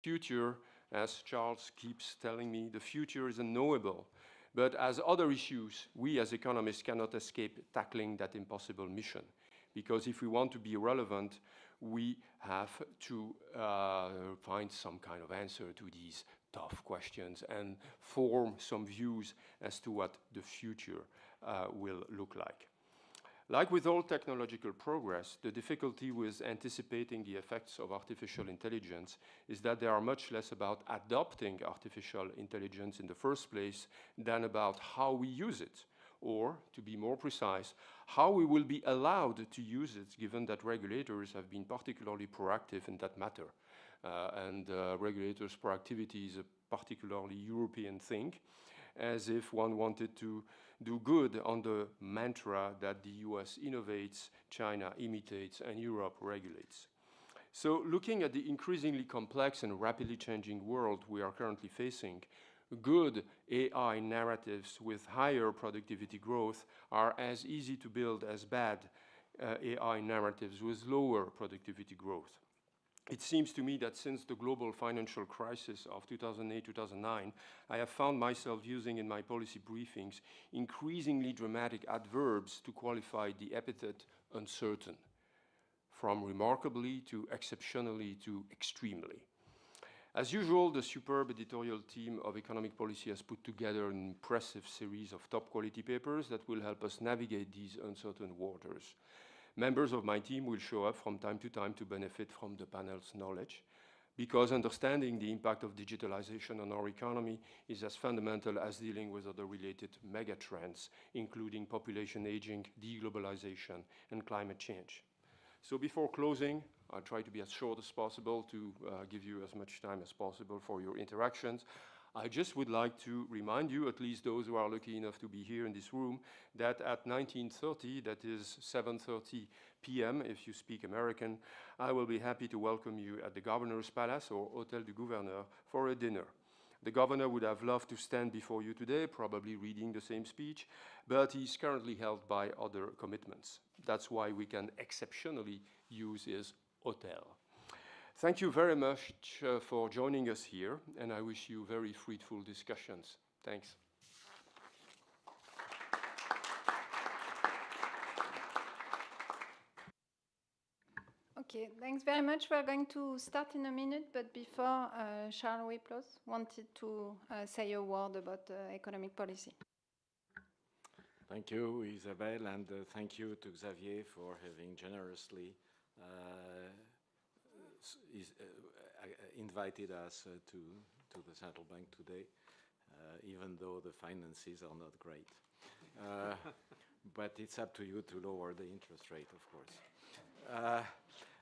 future, as Charles keeps telling me, the future is unknowable. But as other issues, we as economists cannot escape tackling that impossible mission. Because if we want to be relevant, we have to find some kind of answer to these tough questions and form some views as to what the future will look like. Like with all technological progress, the difficulty with anticipating the effects of artificial intelligence is that they are much less about adopting artificial intelligence in the first place than about how we use it, or, to be more precise, how we will be allowed to use it, given that regulators have been particularly proactive in that matter. Regulators' proactivity is a particularly European thing, as if one wanted to do good on the mantra that the US innovates, China imitates, and Europe regulates. So looking at the increasingly complex and rapidly changing world we are currently facing, good AI narratives with higher productivity growth are as easy to build as bad AI narratives with lower productivity growth. It seems to me that since the global financial crisis of 2008-2009, I have found myself using in my policy briefings increasingly dramatic adverbs to qualify the epithet uncertain, from remarkably to exceptionally to extremely. As usual, the superb editorial team of economic policy has put together an impressive series of top quality papers that will help us navigate these uncertain waters. Members of my team will show up from time to benefit from the panel's knowledge, because understanding the impact of digitalization on our economy is as fundamental as dealing with other related megatrends, including population aging, deglobalization, and climate change. So before closing, I'll try to be as short as possible to give you as much time as possible for your interactions. I just would like to remind you, at least those who are lucky enough to be here in this room, that at 19:30, that is 7:30 p.m. if you speak American, I will be happy to welcome you at the Governor's Palace or Hôtel du Gouverneur for a dinner. The governor would have loved to stand before you today, probably reading the same speech, but he's currently held by other commitments. That's why we can exceptionally use his hotel. Thank you very much for joining us here, and I wish you very fruitful discussions. Thanks. Okay, thanks very much. We're going to start in a minute, but before, Charles Wyplosz wanted to say a word about economic policy. Thank you, Isabelle, and thank you to Xavier for having generously invited us to the central bank today, even though the finances are not great. But it's up to you to lower the interest rate, of course.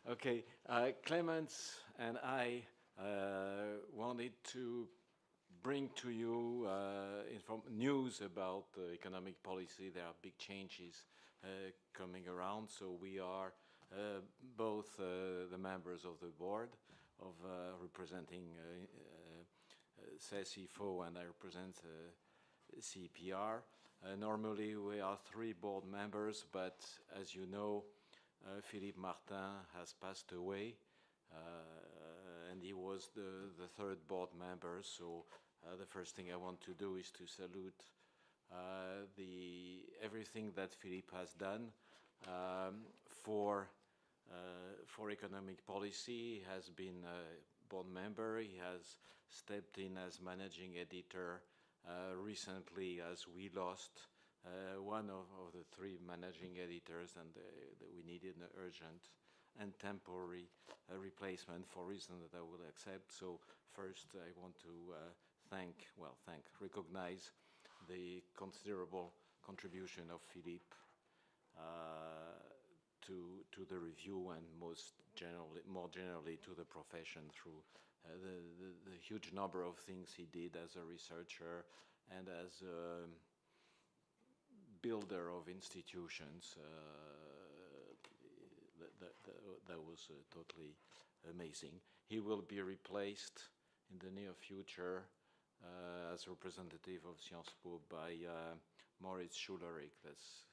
Okay, Clemens and I wanted to bring to you news about economic policy. There are big changes coming around, so we are both the members of the board of representing CESIFO, and I represent CPR. Normally we are 3 board members, but as you know, Philippe Martin has passed away, and he was the 3rd board member. So the first thing I want to do is to salute everything that Philippe has done for economic policy. He has been a board member. He has stepped in as managing editor recently, as we lost one of the 3 managing editors, and we needed an urgent and temporary replacement for reasons that I will accept. So first I want to recognize the considerable contribution of Philippe to the review, and more generally to the profession through the huge number of things he did as a researcher and as a builder of institutions. That was totally amazing. He will be replaced in the near future as representative of Sciences Po by Moritz Schullerich. That's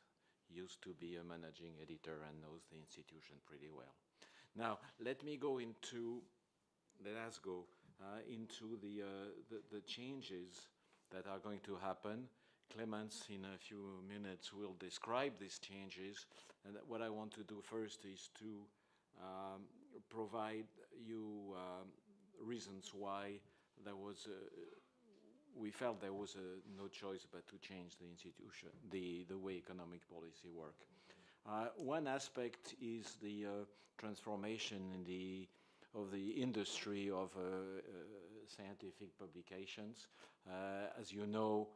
used to be a managing editor and knows the institution pretty well. Now, let us go into the changes that are going to happen. Clemens, in a few minutes, will describe these changes. And what I want to do first is to provide you reasons why we felt there was no choice but to change the institution, the way economic policy work. One aspect is the transformation of the industry of scientific publications. As you know,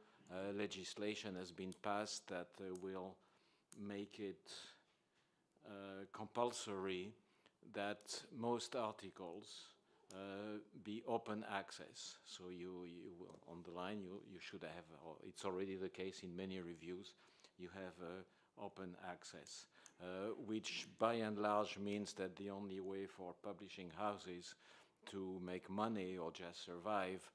legislation has been passed that will make it compulsory that most articles be open access. So you on the line, you should have, or it's already the case in many reviews, you have open access, which by and large means that the only way for publishing houses to make money or just survive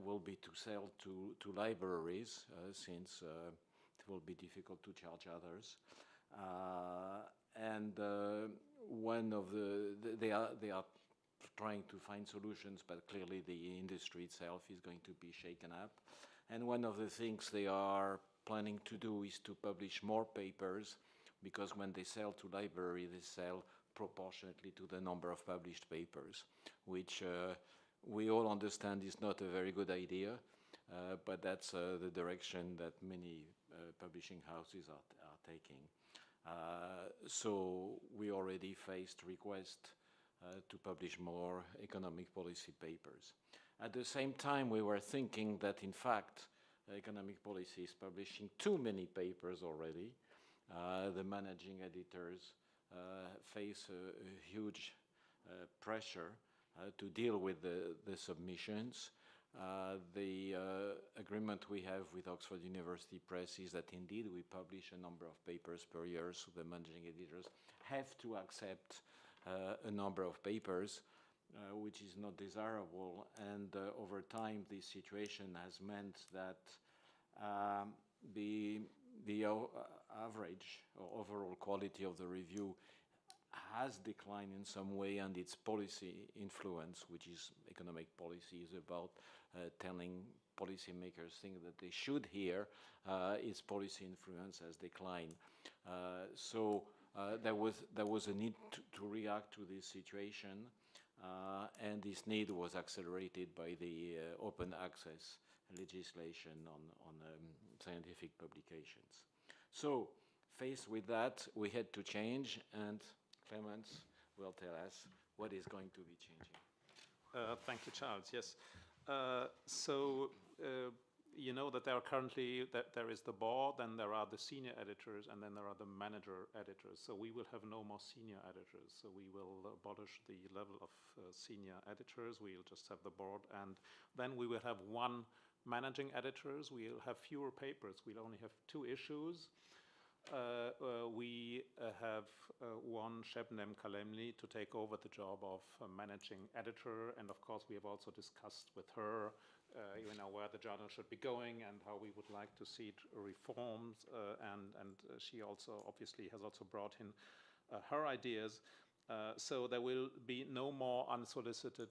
will be to sell to libraries, since it will be difficult to charge others. One of they are trying to find solutions, but clearly the industry itself is going to be shaken up. And one of the things they are planning to do is to publish more papers, because when they sell to library, they sell proportionately to the number of published papers, which we all understand is not a very good idea, but that's the direction that many publishing houses are taking. So we already faced requests to publish more economic policy papers. At the same time, we were thinking that, in fact, economic policy is publishing too many papers already. The managing editors face a huge pressure to deal with the submissions. The agreement we have with Oxford University Press is that indeed we publish a number of papers per year, so the managing editors have to accept a number of papers, which is not desirable. And over time, this situation has meant that the average or overall quality of the review has declined in some way, and its policy influence, which is economic policy, is about telling policymakers things that they should hear, its policy influence has declined. So there was a need to react to this situation, and this need was accelerated by the open access legislation on scientific publications. So faced with that, we had to change, and Clemens will tell us what is going to be changing. Thank you, Charles. Yes. You know that there is the board, then there are the senior editors, and then there are the manager editors. So we will have no more senior editors. So we will abolish the level of senior editors. We'll just have the board, and then we will have one managing editors. We'll have fewer papers. We'll only have 2 issues. We have one Şebnem Kalemli to take over the job of managing editor, and of course we have also discussed with her where the journal should be going and how we would like to see it reformed, and she also obviously has also brought in her ideas. So there will be no more unsolicited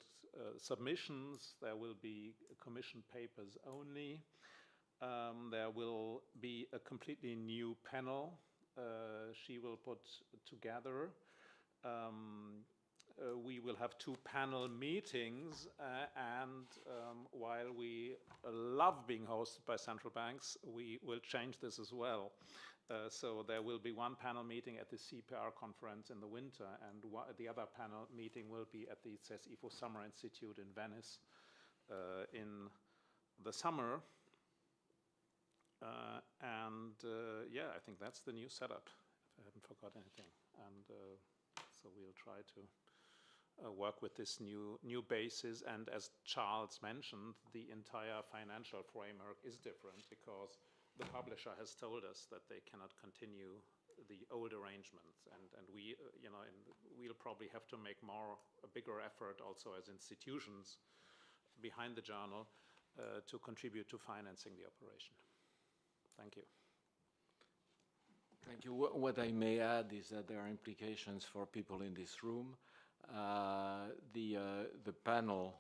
submissions. There will be commissioned papers only. There will be a completely new panel she will put together. We will have 2 panel meetings, and while we love being hosted by central banks, we will change this as well. So there will be one panel meeting at the CPR conference in the winter, and the other panel meeting will be at the CES-IFO Summer Institute in Venice in the summer. Yeah, I think that's the new setup, if I haven't forgot anything. And so we'll try to work with this new basis. And as Charles mentioned, the entire financial framework is different because the publisher has told us that they cannot continue the old arrangements. And we, we'll probably have to make a bigger effort also as institutions behind the journal to contribute to financing the operation. Thank you. Thank you. What I may add is that there are implications for people in this room. The panel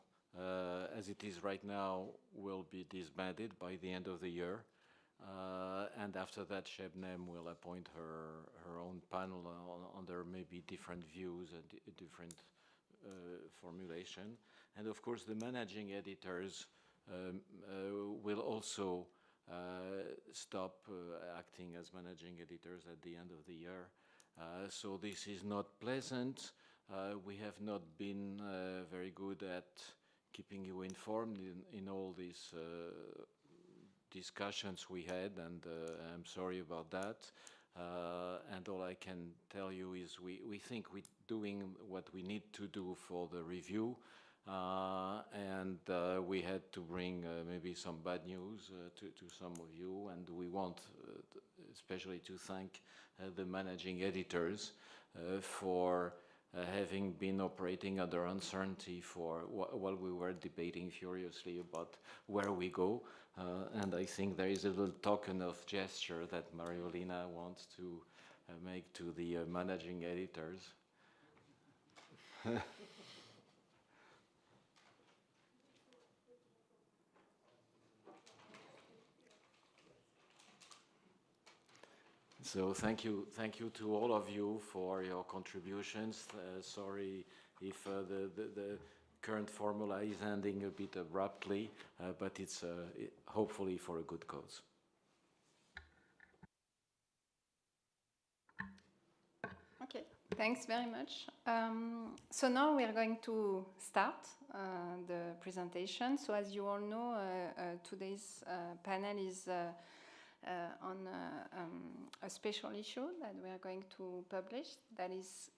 as it is right now, will be disbanded by the end of the year. And after that, Shebnem will appoint her own panel under maybe different views and different formulation. And of course, the managing editors will also stop acting as managing editors at the end of the year. So this is not pleasant. We have not been very good at keeping you informed in all these discussions we had, and I'm sorry about that. And all I can tell you is we think we're doing what we need to do for the review, and we had to bring maybe some bad news to some of you, and we want especially to thank the managing editors for having been operating under uncertainty for while we were debating furiously about where we go. And I think there is a little token of gesture that Mariolina wants to make to the managing editors. So thank you to all of you for your contributions. Sorry if the current formula is ending a bit abruptly, but it's hopefully for a good cause. Okay, thanks very much. So now we are going to start the presentation. So as you all know, today's panel is on a special issue that we are going to publish that is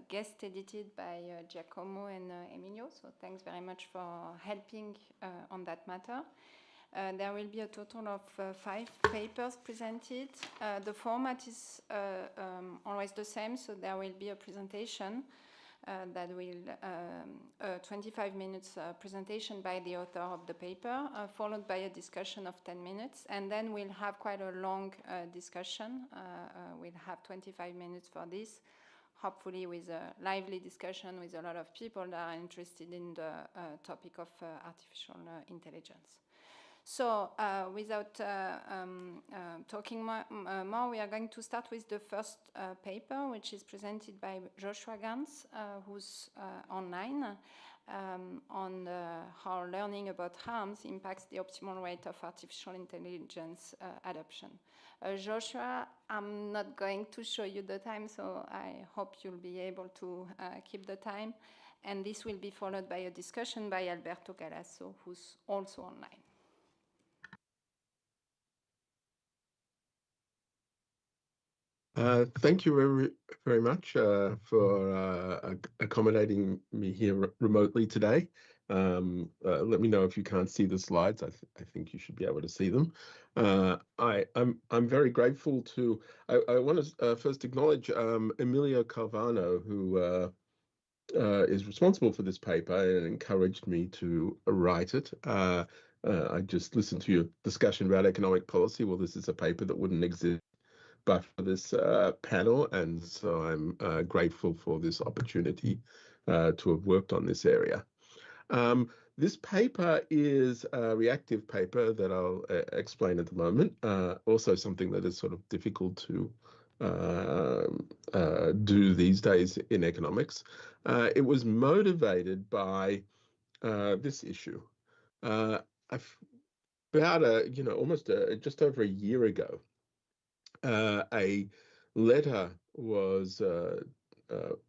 guest edited by Giacomo and Emilio. So thanks very much for helping on that matter. There will be a total of 5 papers presented. The format is always the same, so there will be a presentation that will 25 minutes presentation by the author of the paper, followed by a discussion of 10 minutes, and then we'll have quite a long discussion. We'll have 25 minutes for this, hopefully with a lively discussion with a lot of people that are interested in the topic of artificial intelligence. So without talking more, we are going to start with the first paper, which is presented by Joshua Gans, who's online, on how learning about harms impacts the optimal rate of artificial intelligence adoption. Joshua, I'm not going to show you the time, so I hope you'll be able to keep the time. And this will be followed by a discussion by Alberto Galasso, who's also online. Thank you very, very much for accommodating me here remotely today. Let me know if you can't see the slides. I think you should be able to see them. I'm very grateful to. I want to first acknowledge Emilio Calvano, who is responsible for this paper and encouraged me to write it. I just listened to your discussion about economic policy. Well, this is a paper that wouldn't exist but for this panel, and so I'm grateful for this opportunity to have worked on this area. This paper is a reactive paper that I'll explain at the moment, also something that is sort of difficult to do these days in economics. It was motivated by this issue. About almost just over a year ago, a letter was an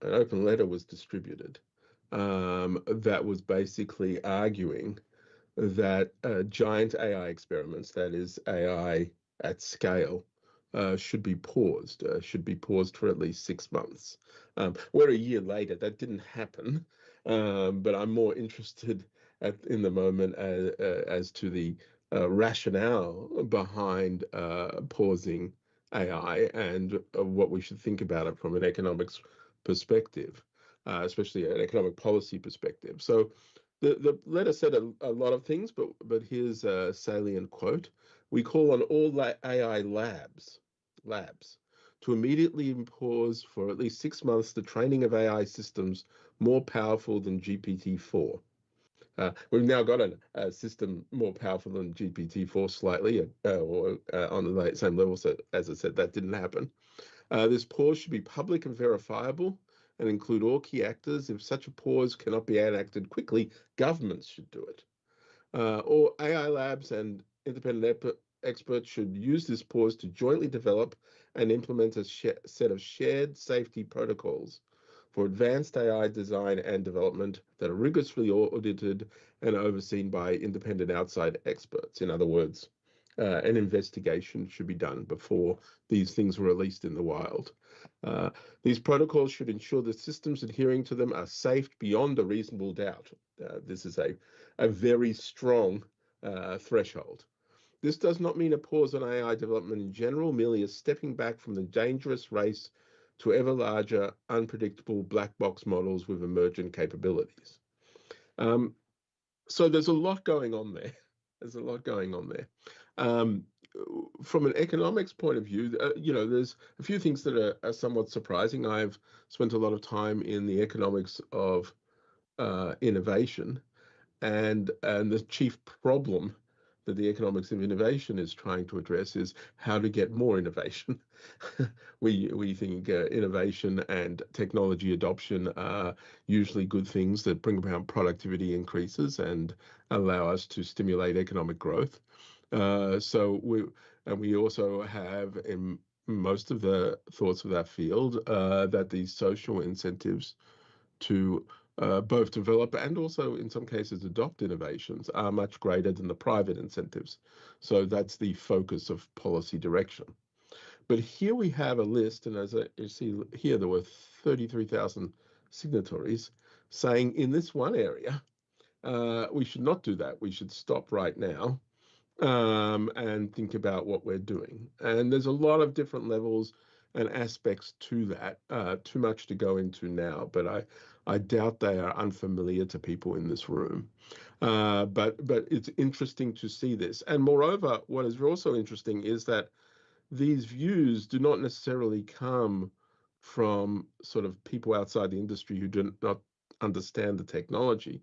open letter was distributed that was basically arguing that giant AI experiments, that is AI at scale, should be paused for at least 6 months. We're a year later. That didn't happen, but I'm more interested in the moment as to the rationale behind pausing AI and what we should think about it from an economics perspective, especially an economic policy perspective. So the letter said a lot of things, but here's a salient quote. We call on all AI labs to immediately pause for at least 6 months the training of AI systems more powerful than GPT-4. We've now got a system more powerful than GPT-4 slightly, or on the same level. So as I said, that didn't happen. This pause should be public and verifiable and include all key actors. If such a pause cannot be enacted quickly, governments should do it. Or AI labs and independent experts should use this pause to jointly develop and implement a set of shared safety protocols for advanced AI design and development that are rigorously audited and overseen by independent outside experts. In other words, an investigation should be done before these things are released in the wild. These protocols should ensure that systems adhering to them are safe beyond a reasonable doubt. This is a very strong threshold. This does not mean a pause on AI development in general, merely a stepping back from the dangerous race to ever larger, unpredictable black box models with emergent capabilities. So there's a lot going on there. There's a lot going on there. From an economics point of view, there's a few things that are somewhat surprising. I've spent a lot of time in the economics of innovation, and the chief problem that the economics of innovation is trying to address is how to get more innovation. we think innovation and technology adoption are usually good things that bring about productivity increases and allow us to stimulate economic growth. So we also have in most of the thoughts of that field that these social incentives to both develop and also in some cases adopt innovations are much greater than the private incentives. So that's the focus of policy direction. But here we have a list, and as you see here, there were 33,000 signatories saying in this one area, we should not do that. We should stop right now and think about what we're doing. And there's a lot of different levels and aspects to that, too much to go into now, but I doubt they are unfamiliar to people in this room. But it's interesting to see this. And moreover, what is also interesting is that these views do not necessarily come from sort of people outside the industry who do not understand the technology.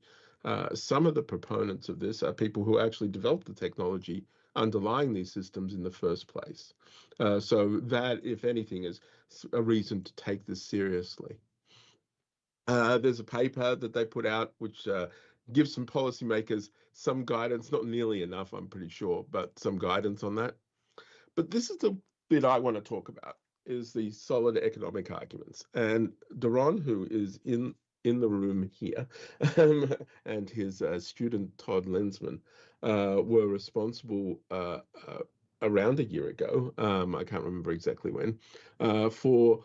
Some of the proponents of this are people who actually developed the technology underlying these systems in the first place. So that, if anything, is a reason to take this seriously. There's a paper that they put out which gives some policymakers some guidance, not nearly enough, I'm pretty sure, but some guidance on that. But this is the bit I want to talk about, is the solid economic arguments. And Debrun, who is in the room here, and his student Todd Lensman were responsible around a year ago, I can't remember exactly when, for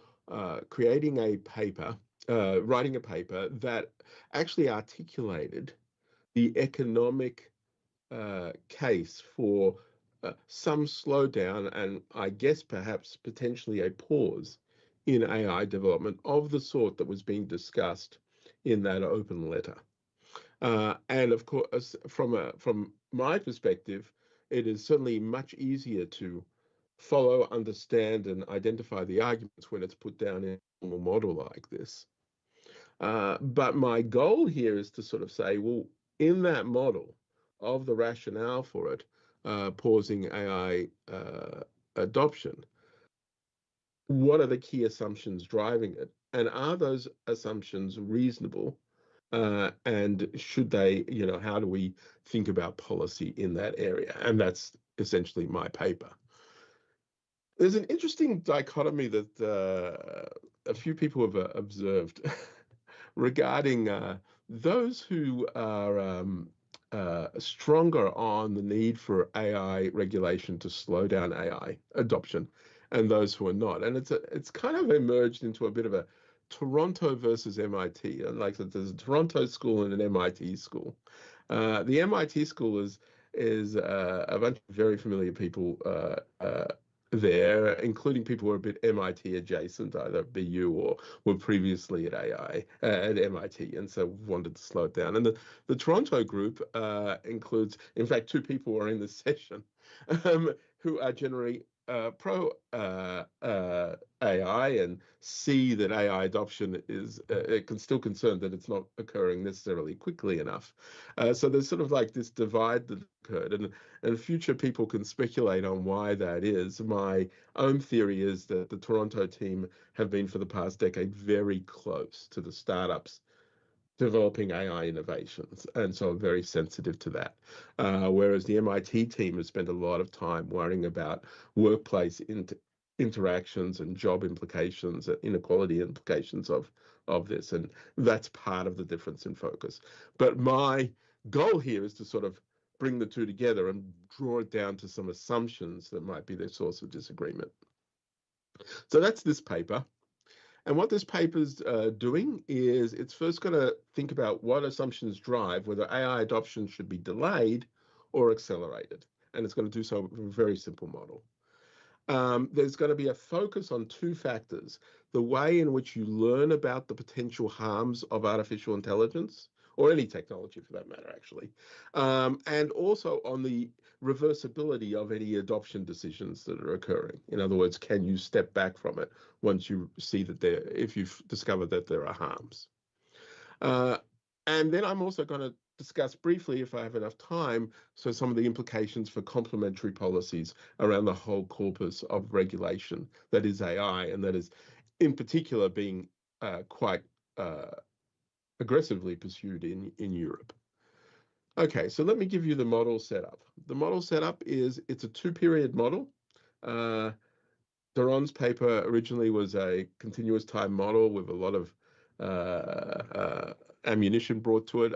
creating a paper, writing a paper that actually articulated the economic case for some slowdown and I guess perhaps potentially a pause in AI development of the sort that was being discussed in that open letter. And of course, from my perspective, it is certainly much easier to follow, understand, and identify the arguments when it's put down in a formal model like this. But my goal here is to sort of say, well, in that model of the rationale for it, pausing AI adoption, what are the key assumptions driving it? And are those assumptions reasonable? And should they, how do we think about policy in that area? And that's essentially my paper. There's an interesting dichotomy that a few people have observed regarding those who are stronger on the need for AI regulation to slow down AI adoption, and those who are not. And it's kind of emerged into a bit of a Toronto versus MIT. And like there's a Toronto school and an MIT school. The MIT school is a bunch of very familiar people there, including people who are a bit MIT adjacent, either BU or were previously at at MIT, and so wanted to slow it down. And the Toronto group includes, in fact, two people who are in this session who are generally pro AI and see that AI adoption is still concerned that it's not occurring necessarily quickly enough. So there's sort of like this divide that occurred, and future people can speculate on why that is. My own theory is that the Toronto team have been for the past decade very close to the startups developing AI innovations, and so I'm very sensitive to that. Whereas the MIT team has spent a lot of time worrying about workplace interactions and job implications, inequality implications of this, and that's part of the difference in focus. But my goal here is to sort of bring the two together and draw it down to some assumptions that might be their source of disagreement. So that's this paper. And what this paper's doing is it's first going to think about what assumptions drive whether AI adoption should be delayed or accelerated. And it's going to do so with a very simple model. There's going to be a focus on two factors: the way in which you learn about the potential harms of artificial intelligence, or any technology for that matter, actually, and also on the reversibility of any adoption decisions that are occurring. In other words, can you step back from it once you see that if you've discovered that there are harms? And then I'm also going to discuss briefly, if I have enough time, so some of the implications for complementary policies around the whole corpus of regulation that is AI, and that is in particular being quite aggressively pursued in Europe. Okay, so let me give you the model setup. The model setup is, it's a two-period model. Debrun's paper originally was a continuous time model with a lot of ammunition brought to it.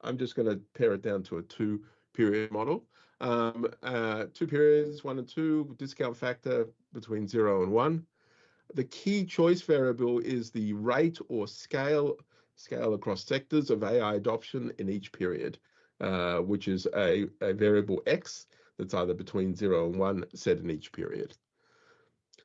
I'm just going to pare it down to a two-period model. 2 periods, 1 and 2, discount factor between 0 and 1. The key choice variable is the rate or scale across sectors of AI adoption in each period, which is a variable X that's either between 0 and 1 set in each period.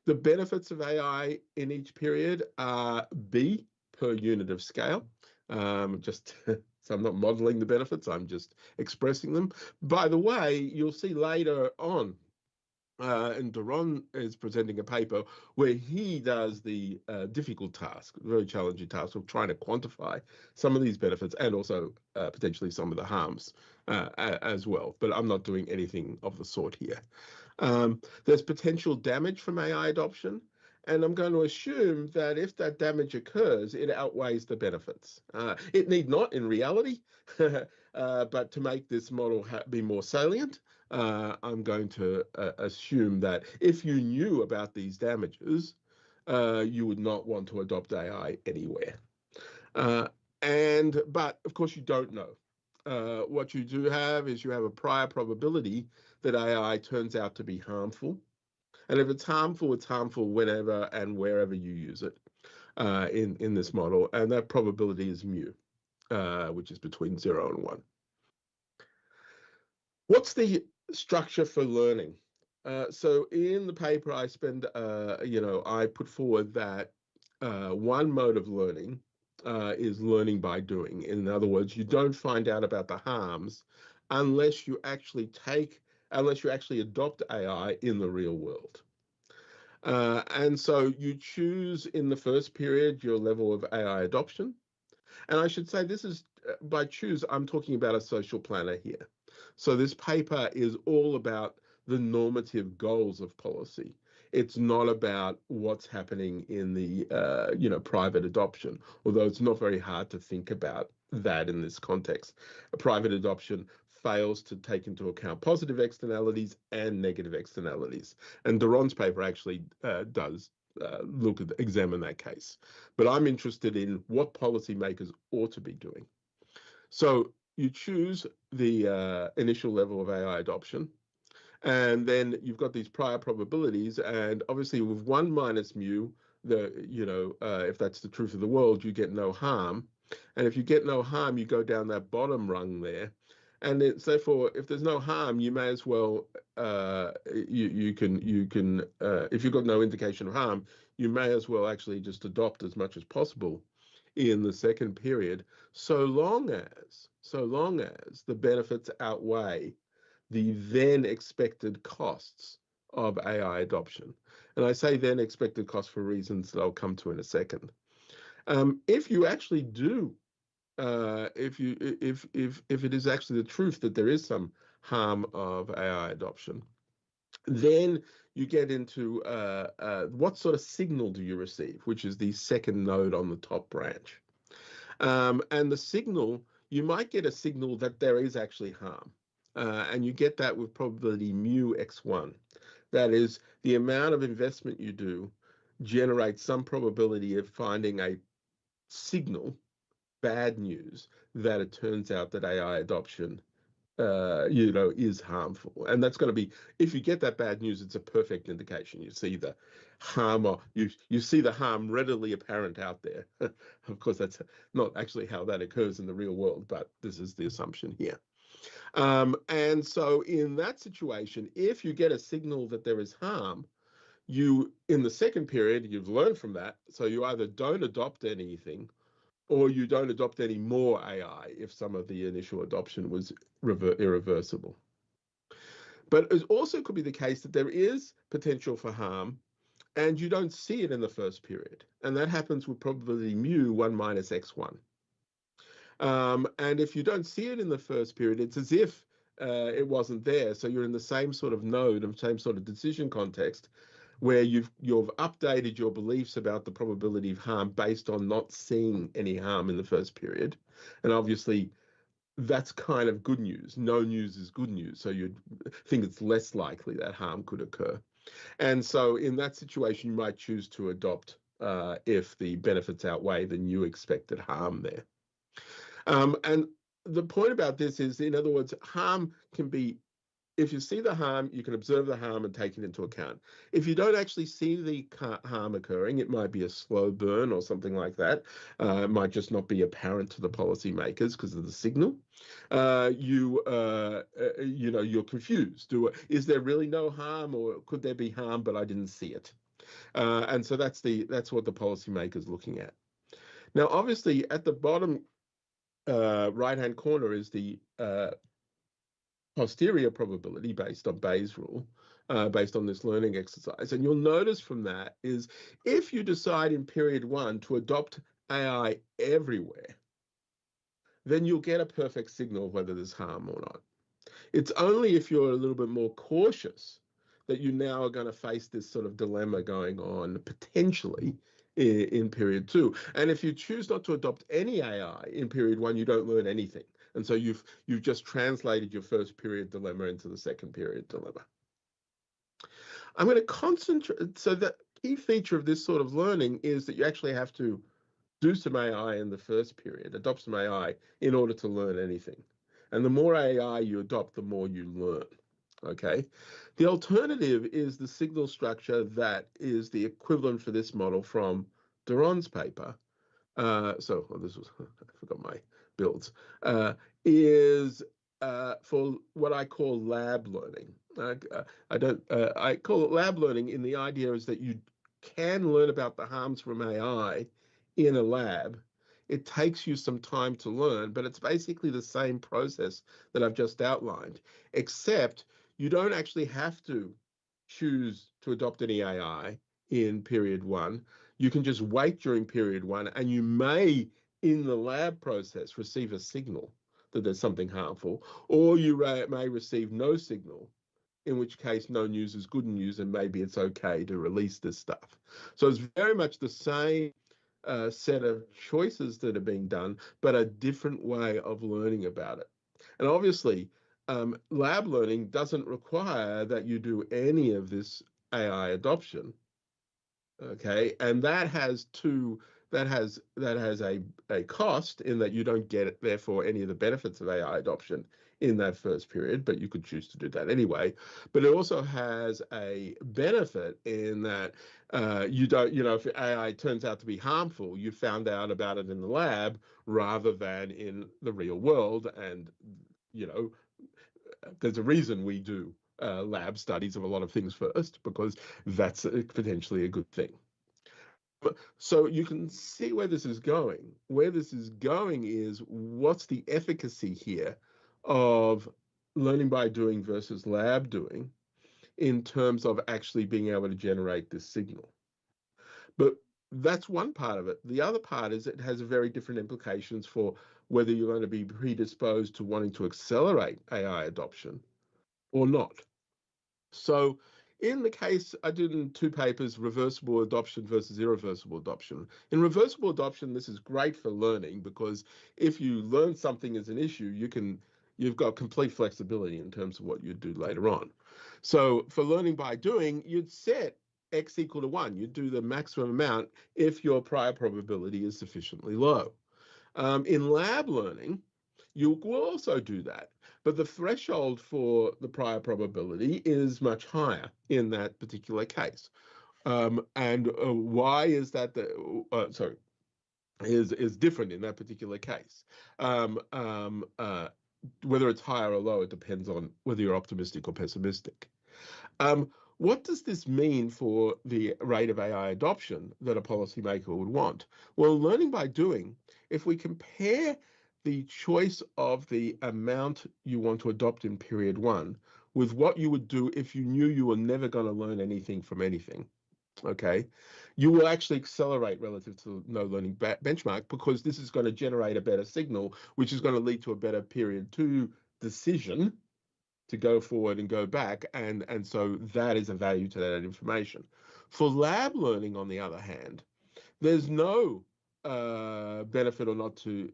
The benefits of AI in each period are B per unit of scale. So I'm not modeling the benefits, I'm just expressing them. By the way, you'll see later on, and Debrun is presenting a paper where he does the difficult task, very challenging task of trying to quantify some of these benefits and also potentially some of the harms as well. But I'm not doing anything of the sort here. There's potential damage from AI adoption, and I'm going to assume that if that damage occurs, it outweighs the benefits. It need not in reality, but to make this model be more salient, I'm going to assume that if you knew about these damages, you would not want to adopt AI anywhere. But of course you don't know. What you do have is you have a prior probability that AI turns out to be harmful. And if it's harmful whenever and wherever you use it in this model. And that probability is mu, which is between 0 and 1. What's the structure for learning? So in the paper, I put forward that one mode of learning is learning by doing. In other words, you don't find out about the harms unless you actually adopt AI in the real world. And so you choose in the first period your level of AI adoption. And I should say this is, by choose, I'm talking about a social planner here. So this paper is all about the normative goals of policy. It's not about what's happening in the private adoption, although it's not very hard to think about that in this context. A private adoption fails to take into account positive externalities and negative externalities. And Debrun's paper actually does examine that case. But I'm interested in what policymakers ought to be doing. So you choose the initial level of AI adoption, and then you've got these prior probabilities, and obviously with 1 minus mu, if that's the truth of the world, you get no harm. And if you get no harm, you go down that bottom rung there. And it's therefore, if there's no harm, you may as well, you can if you've got no indication of harm, you may as well actually just adopt as much as possible in the second period, so long as the benefits outweigh the then expected costs of AI adoption. And I say then expected cost for reasons that I'll come to in a second. If you actually do, if it is actually the truth that there is some harm of AI adoption, then you get into what sort of signal do you receive, which is the second node on the top branch. And the signal, you might get a signal that there is actually harm. And you get that with probability mu x1. That is, the amount of investment you do generates some probability of finding a signal, bad news, that it turns out that AI adoption is harmful. And that's going to be, if you get that bad news, it's a perfect indication. You see the harm, or you see the harm readily apparent out there. Of course, that's not actually how that occurs in the real world, but this is the assumption here. And so in that situation, if you get a signal that there is harm, in the second period, you've learned from that. So you either don't adopt anything, or you don't adopt any more AI if some of the initial adoption was irreversible. But it also could be the case that there is potential for harm and you don't see it in the first period. And that happens with probability mu 1 minus x1. And if you don't see it in the first period, it's as if it wasn't there. So you're in the same sort of node and same sort of decision context where you've updated your beliefs about the probability of harm based on not seeing any harm in the first period. And obviously, that's kind of good news. No news is good news. So you'd think it's less likely that harm could occur. And so in that situation, you might choose to adopt if the benefits outweigh the new expected harm there. And the point about this is, in other words, harm can be, if you see the harm, you can observe the harm and take it into account. If you don't actually see the harm occurring, it might be a slow burn or something like that. It might just not be apparent to the policymakers because of the signal. You're confused. Is there really no harm, or could there be harm, but I didn't see it? And so that's what the policymaker's looking at. Now, obviously, at the bottom right-hand corner is the posterior probability based on Bayes' rule, based on this learning exercise. And you'll notice from that is if you decide in period 1 to adopt AI everywhere, then you'll get a perfect signal of whether there's harm or not. It's only if you're a little bit more cautious that you now are going to face this sort of dilemma going on potentially in period 2. And if you choose not to adopt any AI in period 1, you don't learn anything. And so you've just translated your first period dilemma into the second period dilemma. I'm going to concentrate. So the key feature of this sort of learning is that you actually have to do some AI in the first period, adopt some AI in order to learn anything. And the more AI you adopt, the more you learn. Okay. The alternative is the signal structure that is the equivalent for this model from Debrun's paper. This was, I forgot my builds, is for what I call lab learning. I call it lab learning in the idea is that you can learn about the harms from AI in a lab. It takes you some time to learn, but it's basically the same process that I've just outlined, except you don't actually have to choose to adopt any AI in period 1. You can just wait during period 1, and you may, in the lab process, receive a signal that there's something harmful, or you may receive no signal, in which case no news is good news, and maybe it's okay to release this stuff. So it's very much the same set of choices that are being done, but a different way of learning about it. And obviously, lab learning doesn't require that you do any of this AI adoption. Okay, and that has a cost in that you don't get therefore any of the benefits of AI adoption in that first period, but you could choose to do that anyway. But it also has a benefit in that you don't, if AI turns out to be harmful, you found out about it in the lab rather than in the real world. And there's a reason we do lab studies of a lot of things first, because that's potentially a good thing. So you can see where this is going. Where this is going is what's the efficacy here of learning by doing versus lab doing. in terms of actually being able to generate this signal. But that's one part of it. The other part is it has very different implications for whether you're going to be predisposed to wanting to accelerate AI adoption or not. So in the case, I did in 2 papers, reversible adoption versus irreversible adoption. In reversible adoption, this is great for learning because if you learn something as an issue, you've got complete flexibility in terms of what you do later on. So for learning by doing, you'd set x equal to 1. You'd do the maximum amount if your prior probability is sufficiently low. In lab learning, you will also do that, but the threshold for the prior probability is much higher in that particular case. Why is that? Is different in that particular case. Whether it's higher or lower depends on whether you're optimistic or pessimistic. What does this mean for the rate of AI adoption that a policymaker would want? Well, learning by doing, if we compare the choice of the amount you want to adopt in period 1 with what you would do if you knew you were never going to learn anything from anything, okay, you will actually accelerate relative to no learning benchmark because this is going to generate a better signal, which is going to lead to a better period 2 decision to go forward and go back, and so that is a value to that information. For lab learning, on the other hand, there's no benefit or not to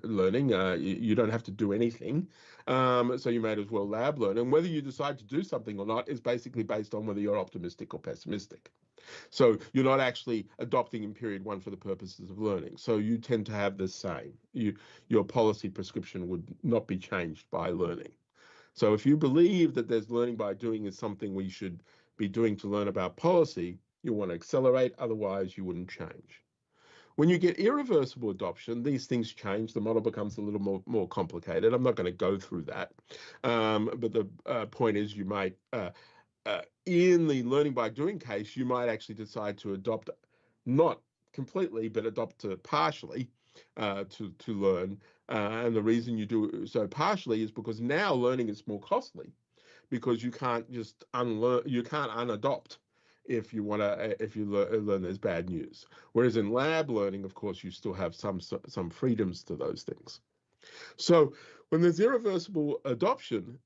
learning. You don't have to do anything, so you might as well lab learn. And whether you decide to do something or not is basically based on whether you're optimistic or pessimistic. So you're not actually adopting in period 1 for the purposes of learning. So you tend to have the same. Your policy prescription would not be changed by learning. So if you believe that there's learning by doing is something we should be doing to learn about policy, you want to accelerate, otherwise you wouldn't change. When you get irreversible adoption, these things change. The model becomes a little more complicated. I'm not going to go through that. But the point is you might, in the learning by doing case, you might actually decide to adopt, not completely, but adopt partially to learn. And the reason you do so partially is because now learning is more costly because you can't just unlearn, you can't unadopt if you want to, if you learn there's bad news. Whereas in lab learning, of course, you still have some freedoms to those things. So when there's irreversible adoption,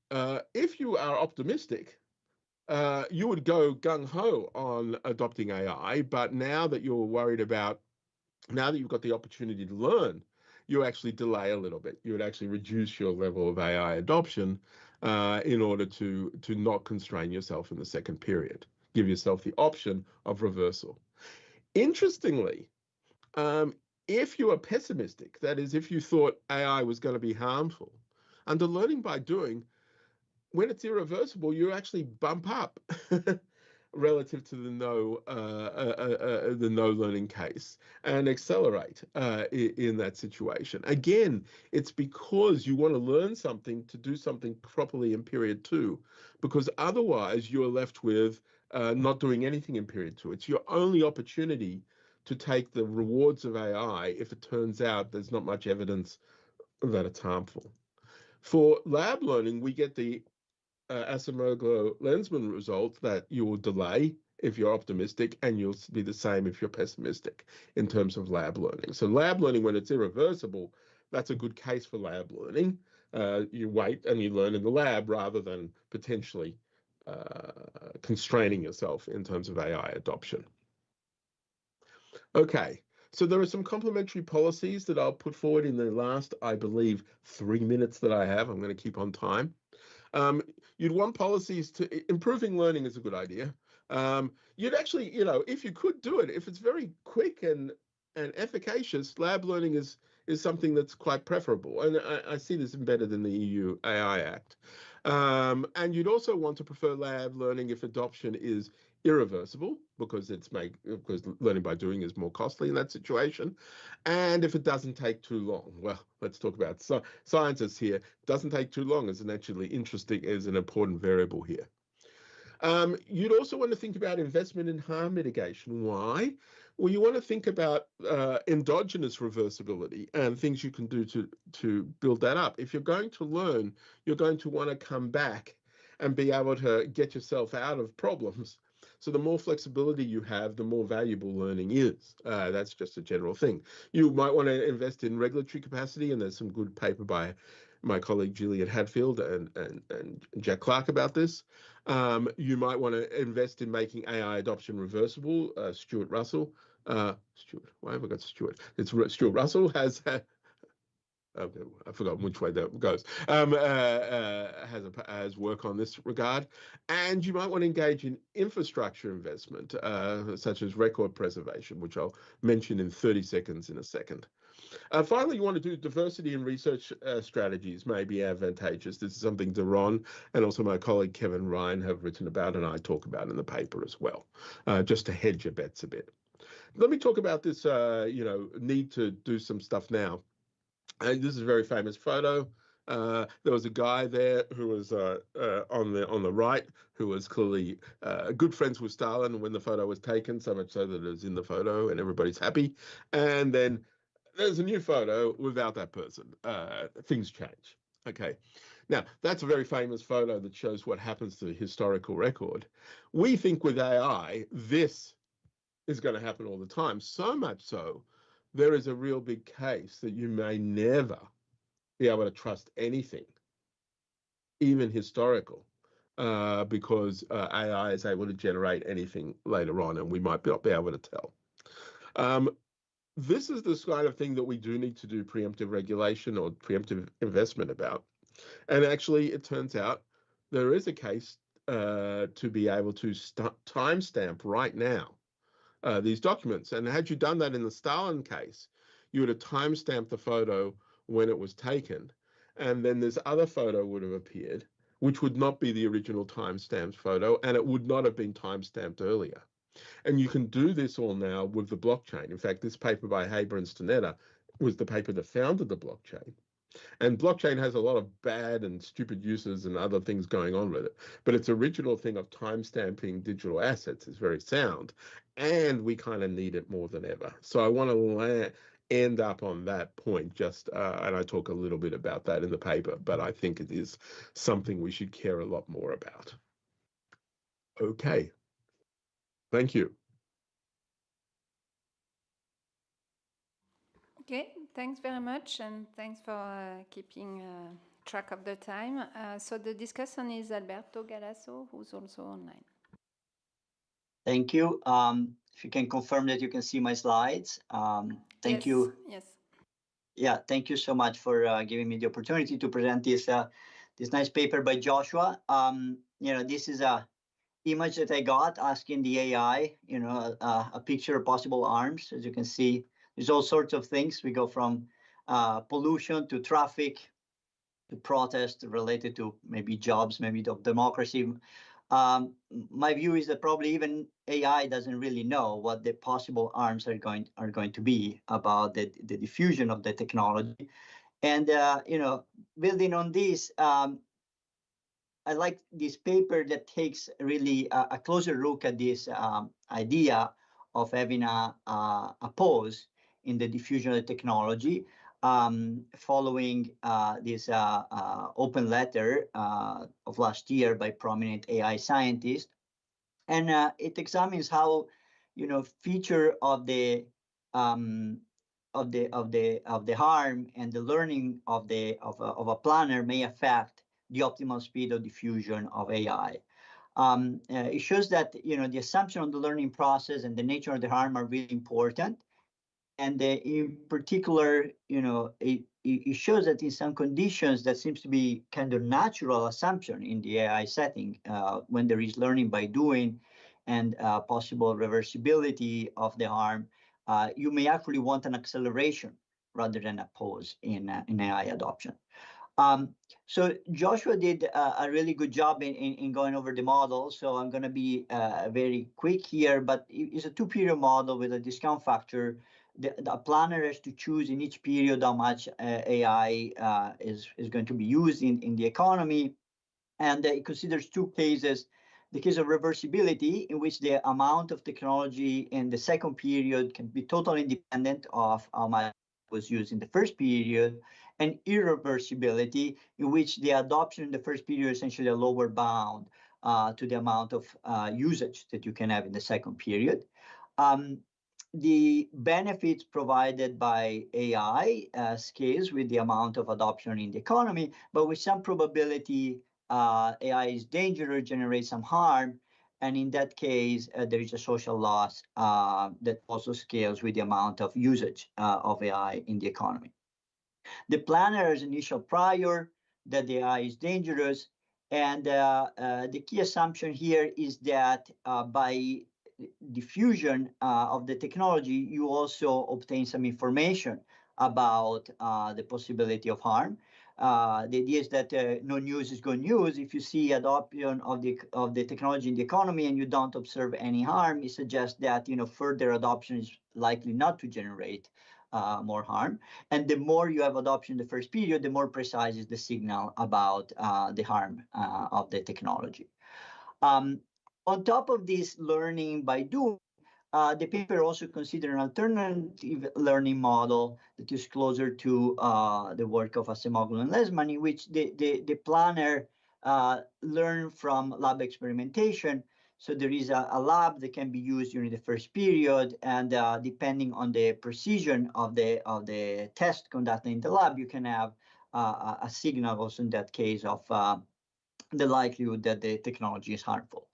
if you are optimistic, you would go gung-ho on adopting AI, but now that you're worried about, now that you've got the opportunity to learn, you actually delay a little bit. You would actually reduce your level of AI adoption in order to not constrain yourself in the second period. Give yourself the option of reversal. Interestingly, if you are pessimistic, that is, if you thought AI was going to be harmful, under learning by doing, when it's irreversible, you actually bump up relative to the no learning case and accelerate in that situation. Again, it's because you want to learn something to do something properly in period 2, because otherwise you are left with not doing anything in period 2. It's your only opportunity to take the rewards of AI if it turns out there's not much evidence that it's harmful. For lab learning, we get the Acemoglu-Lensman result that you will delay if you're optimistic, and you'll be the same if you're pessimistic in terms of lab learning. So lab learning, when it's irreversible, that's a good case for lab learning. You wait and you learn in the lab rather than potentially constraining yourself in terms of AI adoption. Okay, so there are some complementary policies that I'll put forward in the last, I believe, 3 minutes that I have. I'm going to keep on time. You'd want policies to, improving learning is a good idea. You'd actually, if you could do it, if it's very quick and efficacious, lab learning is something that's quite preferable. And I see this embedded in the EU AI Act. And you'd also want to prefer lab learning if adoption is irreversible, because because learning by doing is more costly in that situation, and if it doesn't take too long. Well, let's talk about scientists here. Doesn't take too long is an important variable here. You'd also want to think about investment in harm mitigation. Why? Well, you want to think about endogenous reversibility and things you can do to build that up. If you're going to learn, you're going to want to come back and be able to get yourself out of problems. So the more flexibility you have, the more valuable learning is. That's just a general thing. You might want to invest in regulatory capacity, and there's some good paper by my colleague Julian Hadfield and Jack Clark about this. You might want to invest in making AI adoption reversible. Stuart Russell, Stuart, why have I got Stuart? It's Stuart Russell has. Okay, I forgot which way that goes. Has work on this regard, and you might want to engage in infrastructure investment, such as record preservation, which I'll mention in 30 seconds in a second. Finally, you want to do diversity in research strategies may be advantageous. This is something Debrun and also my colleague Kevin Ryan have written about, and I talk about in the paper as well, just to hedge your bets a bit. Let me talk about this, need to do some stuff now. This is a very famous photo. There was a guy there who was on the right who was clearly good friends with Stalin when the photo was taken, so much so that it was in the photo and everybody's happy. And then there's a new photo without that person. Things change. Okay. Now, that's a very famous photo that shows what happens to the historical record. We think with AI, this is going to happen all the time, so much so there is a real big case that you may never be able to trust anything, even historical, because AI is able to generate anything later on, and we might not be able to tell. This is the kind of thing that we do need to do preemptive regulation or preemptive investment about. And actually, it turns out there is a case to be able to timestamp right now these documents. And had you done that in the Stalin case, you would have timestamped the photo when it was taken, and then this other photo would have appeared, which would not be the original timestamped photo, and it would not have been timestamped earlier. And you can do this all now with the blockchain. In fact, this paper by Haber and Stanetta was the paper that founded the blockchain. And blockchain has a lot of bad and stupid uses and other things going on with it. But its original thing of timestamping digital assets is very sound. And we kind of need it more than ever. So I want to end up on that point just, and I talk a little bit about that in the paper, but I think it is something we should care a lot more about. Okay. Thank you. Okay, thanks very much, and thanks for keeping track of the time. So the discussant is Alberto Galasso, who's also online. Thank you. If you can confirm that you can see my slides. Thank you. Yes. Yeah, thank you so much for giving me the opportunity to present this this nice paper by Joshua. This is a image that I got asking the AI, a picture of possible arms. As you can see, there's all sorts of things. We go from pollution to traffic to protest related to maybe jobs, maybe democracy. My view is that probably even AI doesn't really know what the possible arms are going to be about the diffusion of the technology. And building on this, I like this paper that takes really a closer look at this idea of having a pause in the diffusion of the technology, following this open letter of last year by prominent AI scientists, and it examines how feature of the harm and the learning of a planner may affect the optimal speed of diffusion of AI. It shows that the assumption of the learning process and the nature of the harm are really important. And in particular, it shows that in some conditions that seems to be kind of natural assumption in the AI setting, when there is learning by doing and possible reversibility of the harm, you may actually want an acceleration rather than a pause in AI adoption. So Joshua did a really good job in going over the model. So I'm going to be very quick here, but it's a two-period model with a discount factor. The planner has to choose in each period how much AI is going to be used in the economy. And it considers two cases. The case of reversibility, in which the amount of technology in the second period can be totally independent of how much was used in the first period. and irreversibility, in which the adoption in the first period is essentially a lower bound to the amount of usage that you can have in the second period. The benefits provided by AI scales with the amount of adoption in the economy, but with some probability, AI is dangerous, generates some harm, and in that case, there is a social loss that also scales with the amount of usage of AI in the economy. The planner has initial prior that the AI is dangerous, and the key assumption here is that by diffusion of the technology, you also obtain some information about the possibility of harm. The idea is that no news is good news. If you see adoption of the technology in the economy and you don't observe any harm, it suggests that further adoption is likely not to generate more harm. And the more you have adoption in the first period, the more precise is the signal about the harm of the technology. On top of this learning by doing, the paper also considered an alternative learning model that is closer to the work of Acemoglu and Lesman, in which the planner learn from lab experimentation. So there is a lab that can be used during the first period, and depending on the precision of the test conducted in the lab, you can have a signal also in that case of the likelihood that the technology is harmful.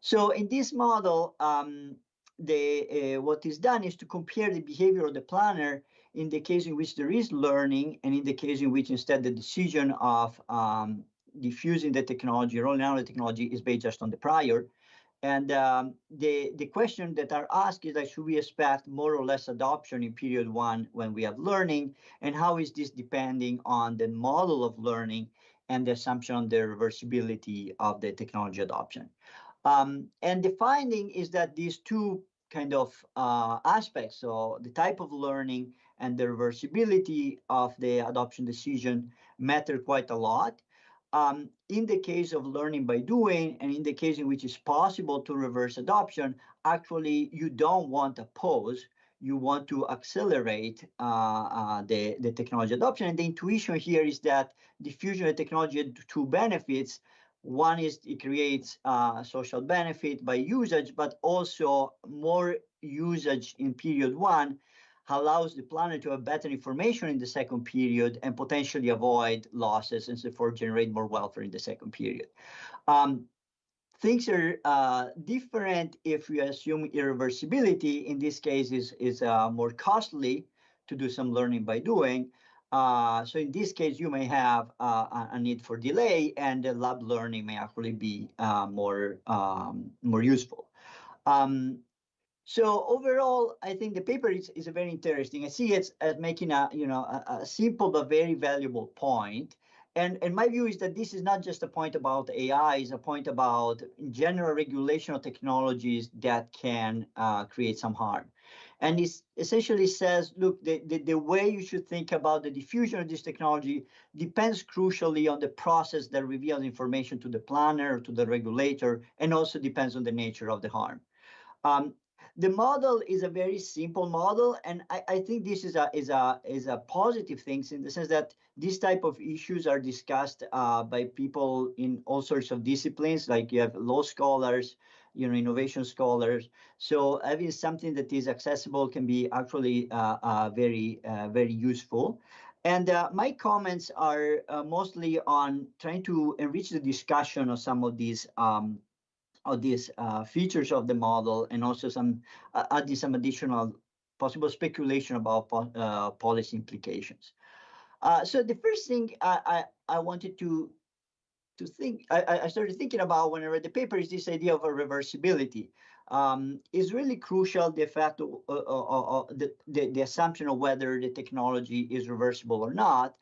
So in this model, what is done is to compare the behavior of the planner in the case in which there is learning, and in the case in which instead the decision of diffusing the technology, rolling out the technology, is based just on the prior. And the question that are asked is that should we expect more or less adoption in period one when we have learning, and how is this depending on the model of learning and the assumption on the reversibility of the technology adoption. And the finding is that these two kind of aspects, so the type of learning and the reversibility of the adoption decision, matter quite a lot. In the case of learning by doing, and in the case in which it's possible to reverse adoption, actually you don't want a pause. You want to accelerate the technology adoption. And the intuition here is that diffusion of technology had two benefits. One is it creates social benefit by usage, but also more usage in period one allows the planner to have better information in the second period and potentially avoid losses and therefore generate more welfare in the second period. Things are different if we assume irreversibility. In this case, is more costly to do some learning by doing. So in this case, you may have a need for delay, and the lab learning may actually be more useful. So overall, I think the paper is very interesting. I see it as making a simple but very valuable point. And my view is that this is not just a point about AI, it's a point about general regulation of technologies that can create some harm. And it essentially says, look, the way you should think about the diffusion of this technology depends crucially on the process that reveals information to the planner or to the regulator, and also depends on the nature of the harm. The model is a very simple model, and I think this is a positive thing in the sense that these type of issues are discussed by people in all sorts of disciplines, like you have law scholars, innovation scholars. So having something that is accessible can be actually very useful. And my comments are mostly on trying to enrich the discussion of some of these features of the model, and also adding some additional possible speculation about policy implications. So the first thing I wanted to think, I started thinking about when I read the paper, is this idea of a reversibility. Is really crucial, the fact of the assumption of whether the technology is reversible or not.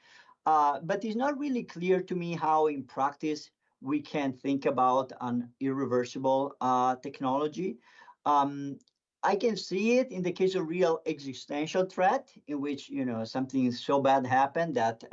But it's not really clear to me how in practice we can think about an irreversible technology. I can see it in the case of real existential threat, in which something so bad happened that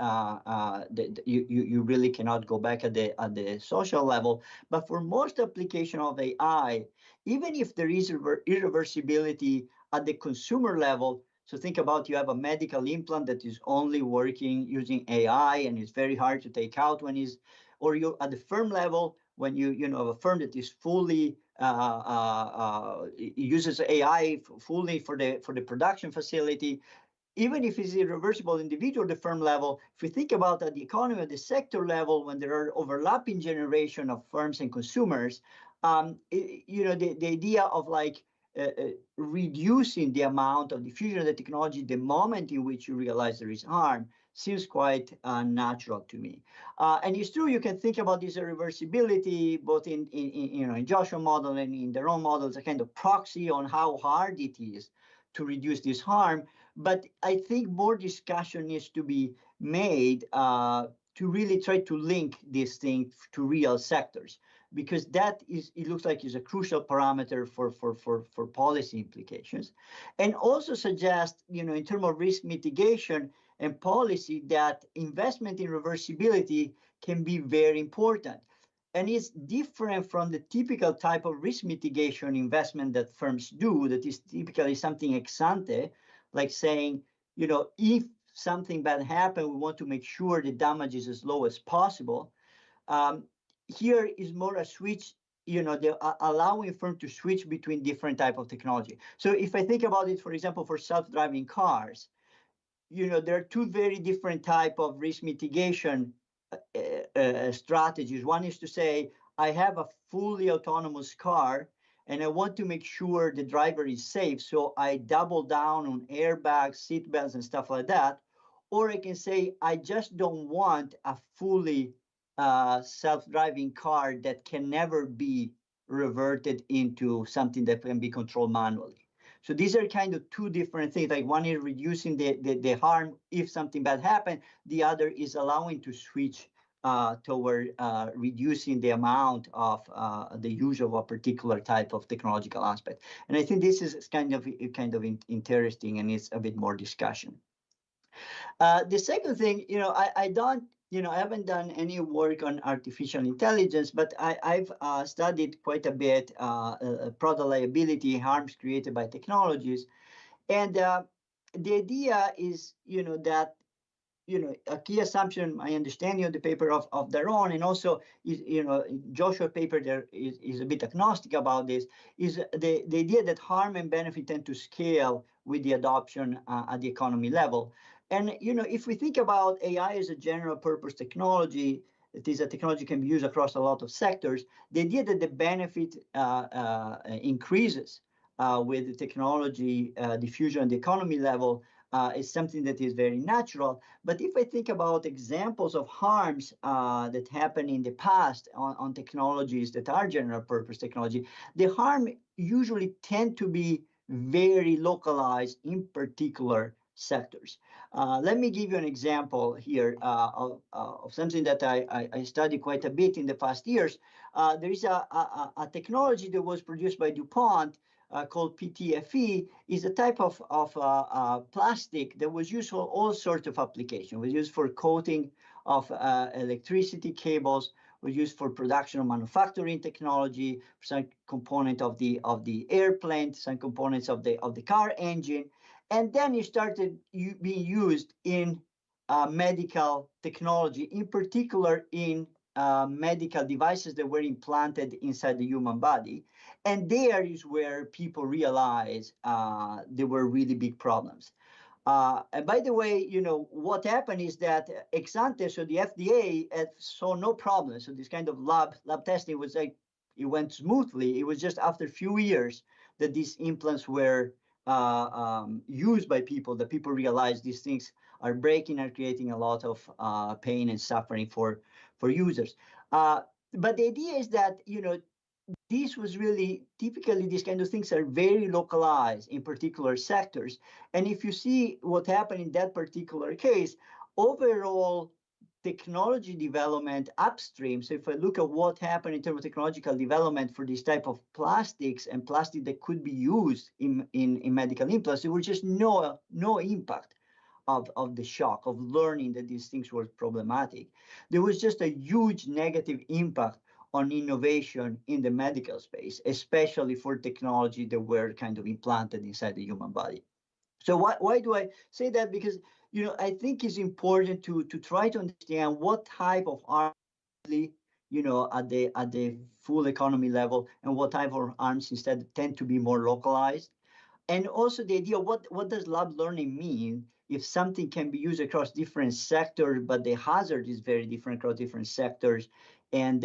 you really cannot go back at the social level. But for most application of AI, even if there is irreversibility at the consumer level, So think about you have a medical implant that is only working using AI and it's very hard to take out when is, or you at the firm level when you know have a firm that is fully uses AI fully for the production facility. Even if it's irreversible individual at the firm level, if we think about at the economy at the sector level, when there are overlapping generation of firms and consumers, the idea of like reducing the amount of diffusion of the technology the moment in which you realize there is harm seems quite natural to me. And it's true, you can think about this reversibility both in Joshua model and in their own models, a kind of proxy on how hard it is to reduce this harm. But I think more discussion needs to be made to really try to link this thing to real sectors, because that is, it looks like is a crucial parameter for policy implications. And also suggest, in terms of risk mitigation and policy, that investment in reversibility can be very important. And it's different from the typical type of risk mitigation investment that firms do, that is typically something ex ante, like saying, if something bad happens, we want to make sure the damage is as low as possible. Here is more a switch, allowing firm to switch between different type of technology. So if I think about it, for example, for self-driving cars, there are two very different type of risk mitigation strategies. One is to say, I have a fully autonomous car and I want to make sure the driver is safe, so I double down on airbags, seat belts, and stuff like that. Or I can say, I just don't want a fully self-driving car that can never be reverted into something that can be controlled manually. So these are kind of two different things. Like one is reducing the harm if something bad happened. The other is allowing to switch toward reducing the amount of the use of a particular type of technological aspect. And I think this is kind of interesting, and it's a bit more discussion. The second thing, I haven't done any work on artificial intelligence, but I've studied quite a bit product liability, harms created by technologies. And the idea is, that, a key assumption, my understanding of the paper of their own, and also, Joshua paper there is a bit agnostic about this, is the idea that harm and benefit tend to scale with the adoption at the economy level. And, if we think about AI as a general purpose technology, it is a technology can be used across a lot of sectors, the idea that the benefit increases with the technology diffusion at the economy level is something that is very natural. But if I think about examples of harms that happen in the past on technologies that are general purpose technology, the harm usually tend to be very localized in particular sectors. Let me give you an example here of something that I studied quite a bit in the past years. There is a technology that was produced by DuPont called PTFE, is a type of plastic that was used for all sorts of applications. It was used for coating of electricity cables, was used for production of manufacturing technology, some component of the airplane, some components of the car engine. And then it started being used in medical technology, in particular in medical devices that were implanted inside the human body. And there is where people realize there were really big problems. And by the way, what happened is that ex ante, so the FDA saw no problem. So this kind of lab testing was like, it went smoothly. It was just after a few years that these implants were used by people, that people realized these things are breaking, are creating a lot of pain and suffering for users. But the idea is that, this was really, typically these kind of things are very localized in particular sectors. And if you see what happened in that particular case, overall technology development upstream. So if I look at what happened in terms of technological development for this type of plastics and plastic that could be used in medical implants, there was just no impact of the shock of learning that these things were problematic. There was just a huge negative impact on innovation in the medical space, especially for technology that were kind of implanted inside the human body. So why do I say that? Because, you know, I think it's important to try to understand what type of arms, you know, at the full economy level, and what type of arms instead tend to be more localized. And also the idea, what does lab learning mean if something can be used across different sectors, but the hazard is very different across different sectors? And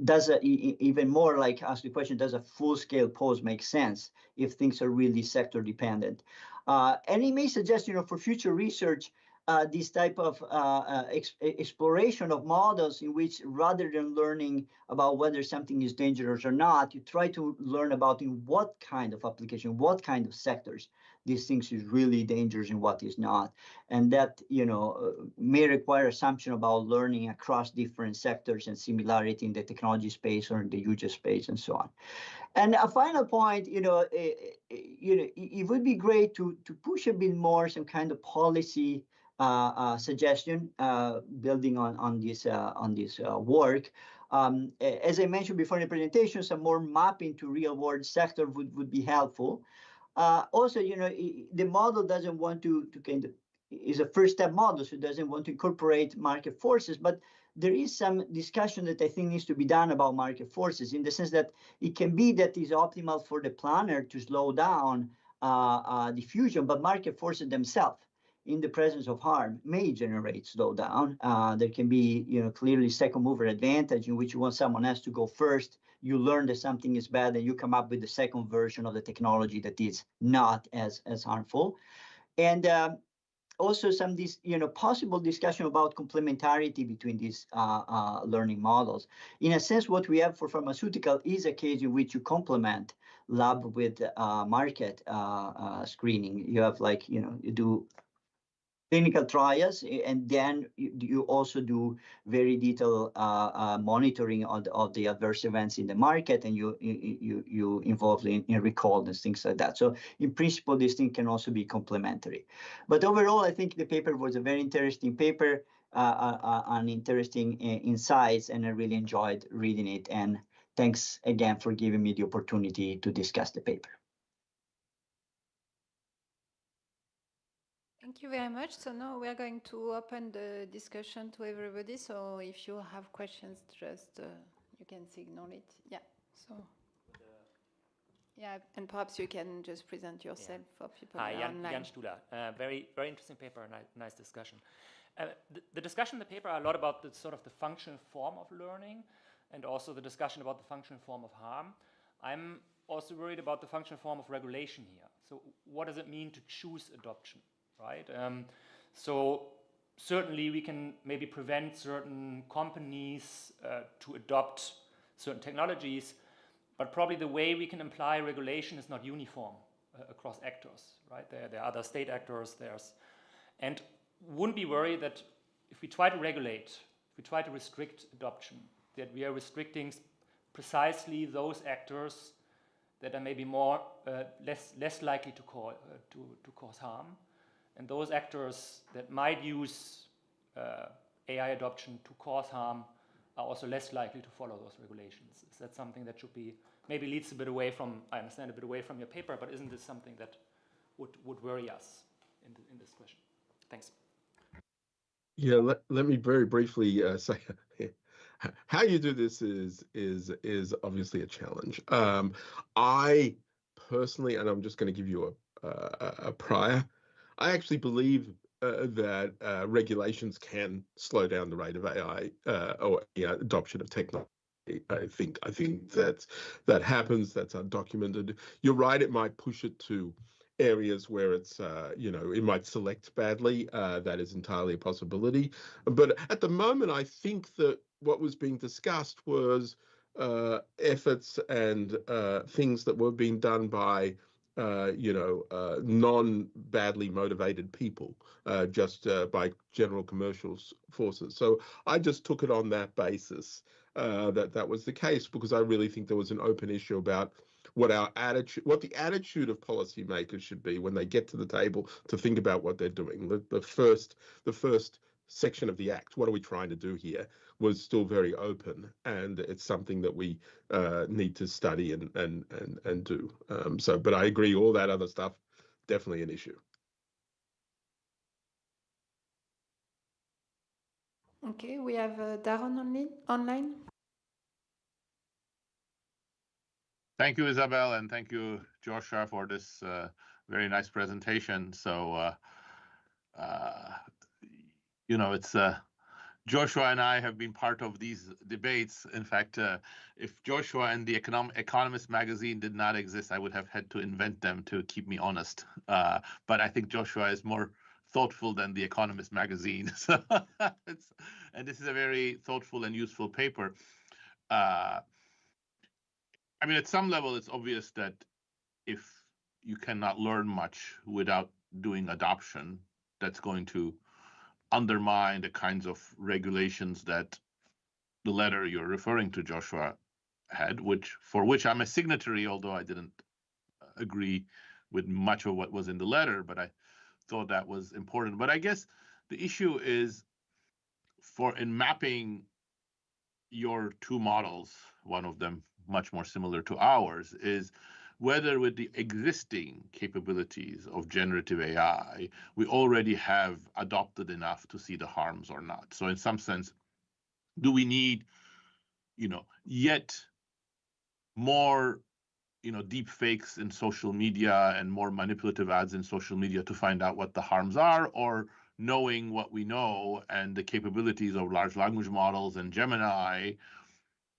does even more like ask the question, does a full-scale pose make sense if things are really sector dependent? And it may suggest, you know, for future research, this type of exploration of models in which, rather than learning about whether something is dangerous or not, you try to learn about in what kind of application, what kind of sectors these things is really dangerous and what is not. And that, you know, may require assumption about learning across different sectors and similarity in the technology space or in the user space and so on. And a final point, you know, it would be great to push a bit more some kind of policy suggestion, building on this work. As I mentioned before in the presentation, some more mapping to real world sector would be helpful. Also, you know, the model doesn't want to kind of, is a first step model, so it doesn't want to incorporate market forces, but there is some discussion that I think needs to be done about market forces, in the sense that it can be that it's optimal for the planner to slow down diffusion, but market forces themselves, in the presence of harm, may generate slowdown. There can be, you know, clearly second mover advantage, in which you want someone else to go first. You learn that something is bad, and you come up with the second version of the technology that is not as harmful. And also some possible discussion about complementarity between these learning models. In a sense, what we have for pharmaceutical is a case in which you complement lab with market screening. You have, like, you know, you do clinical trials, and then you also do very detailed monitoring of the adverse events in the market, and you involved in recall and things like that. So in principle, this thing can also be complementary. But overall, I think the paper was a very interesting paper, on interesting insights, and I really enjoyed reading it. And thanks again for giving me the opportunity to discuss the paper. Thank you very much. So now we are going to open the discussion to everybody. So if you have questions, just you can signal it. Yeah. So. Yeah, and perhaps you can just present yourself for people online. Jan Stuhler. Very interesting paper, nice discussion. The discussion in the paper are a lot about the sort of the functional form of learning, and also the discussion about the functional form of harm. I'm also worried about the functional form of regulation here. So what does it mean to choose adoption, right? So certainly we can maybe prevent certain companies to adopt certain technologies, but probably the way we can apply regulation is not uniform across actors, right? There are other state actors, and wouldn't be worried that if we try to regulate, if we try to restrict adoption, that we are restricting precisely those actors that are maybe more less likely to cause harm, and those actors that might use AI adoption to cause harm are also less likely to follow those regulations. Is that something that should be, maybe leads a bit away from, I understand, a bit away from your paper, but isn't this something that would worry us in this question? Thanks. Yeah, let me very briefly say how you do this is obviously a challenge. I personally, and I'm just going to give you a prior, I actually believe that regulations can slow down the rate of AI or adoption of technology. I think that happens. That's undocumented. You're right. It might push it to areas where it's it might select badly. That is entirely a possibility. But at the moment, I think that what was being discussed was efforts and things that were being done by non-badly motivated people, just by general commercial forces. So I just took it on that basis, that was the case, because I really think there was an open issue about what the attitude of policymakers should be when they get to the table to think about what they're doing. The first section of the act, what are we trying to do here? was still very open, and it's something that we need to study and do. But I agree, all that other stuff, definitely an issue. Okay, we have Darren online. Thank you, Isabel, and thank you, Joshua, for this very nice presentation. So, it's Joshua and I have been part of these debates. In fact, if Joshua and the Economist magazine did not exist, I would have had to invent them to keep me honest. But I think Joshua is more thoughtful than the Economist magazine. So and this is a very thoughtful and useful paper. I mean, at some level, it's obvious that if you cannot learn much without doing adoption, that's going to undermine the kinds of regulations that the letter you're referring to, Joshua, had, for which I'm a signatory, although I didn't agree with much of what was in the letter, but I thought that was important. But I guess the issue is in mapping your two models, one of them much more similar to ours, is whether with the existing capabilities of generative AI, we already have adopted enough to see the harms or not. So in some sense, do we need, yet more, deep fakes in social media and more manipulative ads in social media to find out what the harms are, or knowing what we know and the capabilities of large language models and Gemini,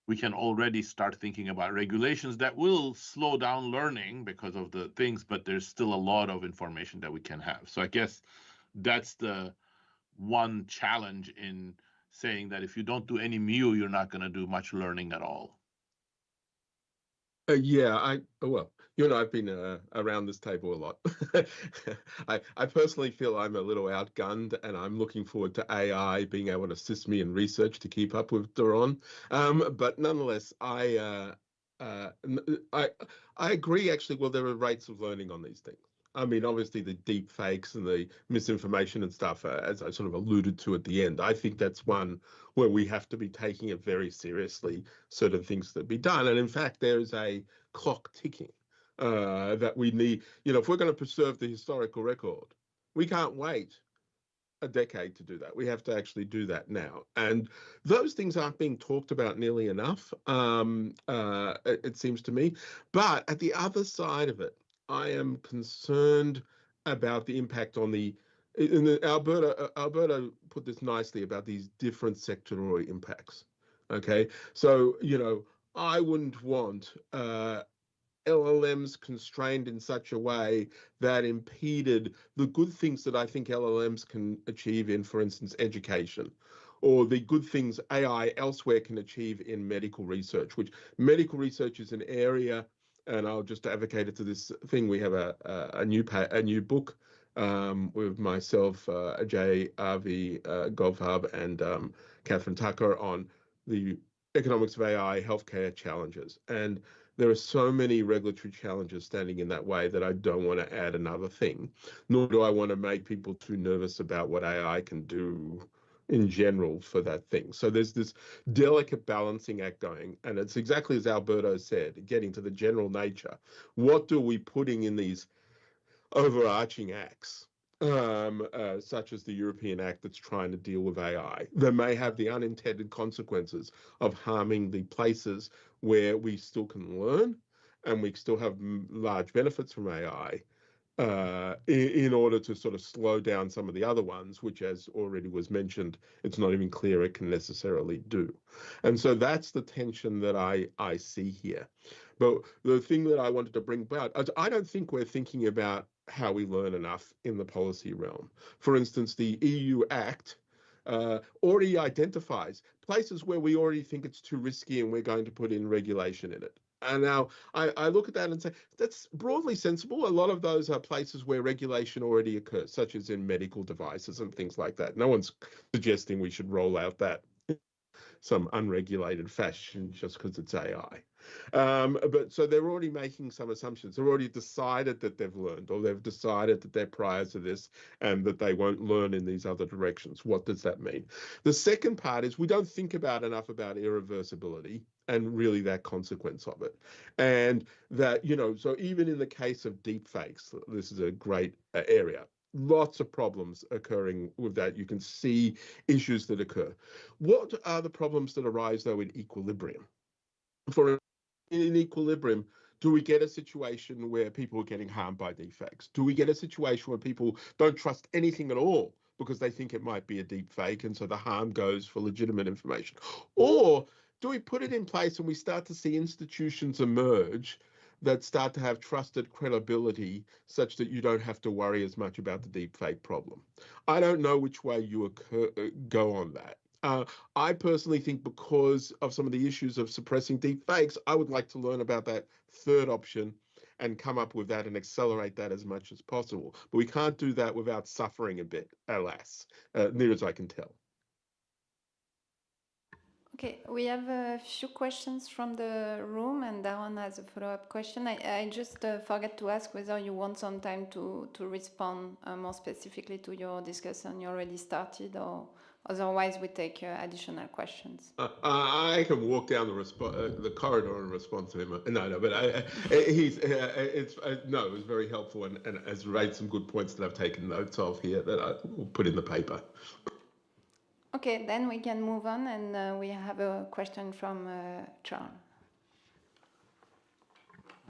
we can already start thinking about regulations that will slow down learning because of the things, but there's still a lot of information that we can have. So I guess that's the one challenge in saying that if you don't do any mu, you're not going to do much learning at all. Well, you and I have been around this table a lot. I personally feel I'm a little outgunned, and I'm looking forward to AI being able to assist me in research to keep up with Debrun. But nonetheless, I agree. Actually, well, there are rates of learning on these things. I mean, obviously, the deep fakes and the misinformation and stuff, as I sort of alluded to at the end, I think that's one where we have to be taking it very seriously, certain things that be done. And in fact, there's a clock ticking that we need. If we're going to preserve the historical record, we can't wait a decade to do that. We have to actually do that now. And those things aren't being talked about nearly enough, it seems to me. But at the other side of it, I am concerned about the impact on Alberto put this nicely about these different sectoral impacts. Okay, so I wouldn't want LLMs constrained in such a way that impeded the good things that I think LLMs can achieve in, for instance, education, or the good things AI elsewhere can achieve in medical research, which medical research is an area. And I'll just advocate it to this thing. We have a new book with myself, Ajay, Avi, Govhub, and Catherine Tucker on the economics of AI healthcare challenges. And there are so many regulatory challenges standing in that way that I don't want to add another thing, nor do I want to make people too nervous about what AI can do in general for that thing. So there's this delicate balancing act going, and it's exactly as Alberto said, getting to the general nature. What are we putting in these overarching acts, such as the European Act that's trying to deal with AI, that may have the unintended consequences of harming the places where we still can learn and we still have large benefits from AI, in order to sort of slow down some of the other ones, which, as already was mentioned, it's not even clear it can necessarily do. And so that's the tension that I see here. But the thing that I wanted to bring about, I don't think we're thinking about how we learn enough in the policy realm. For instance, the EU Act already identifies places where we already think it's too risky and we're going to put in regulation in it. And now I look at that and say, that's broadly sensible. A lot of those are places where regulation already occurs, such as in medical devices and things like that. No one's suggesting we should roll out that in some unregulated fashion just because it's AI. But so they're already making some assumptions. They've already decided that they've learned, or they've decided that they're prior to this and that they won't learn in these other directions. What does that mean? The second part is we don't think about enough about irreversibility and really that consequence of it. And that, so even in the case of deep fakes, this is a great area. Lots of problems occurring with that. You can see issues that occur. What are the problems that arise, though, in equilibrium? In equilibrium, do we get a situation where people are getting harmed by deepfakes? Do we get a situation where people don't trust anything at all because they think it might be a deep fake, and so the harm goes for legitimate information? Or do we put it in place and we start to see institutions emerge that start to have trusted credibility such that you don't have to worry as much about the deepfake problem? I don't know which way you go on that. I personally think because of some of the issues of suppressing deep fakes, I would like to learn about that third option and come up with that and accelerate that as much as possible. But we can't do that without suffering a bit, alas, near as I can tell. Okay, we have a few questions from the room, and Darren has a follow-up question. I just forgot to ask whether you want some time to respond more specifically to your discussion you already started, or otherwise we take additional questions. I can walk down the corridor and respond to him. No, but it was very helpful and has raised some good points that I've taken notes of here that I will put in the paper. Okay, then we can move on, and we have a question from Charles.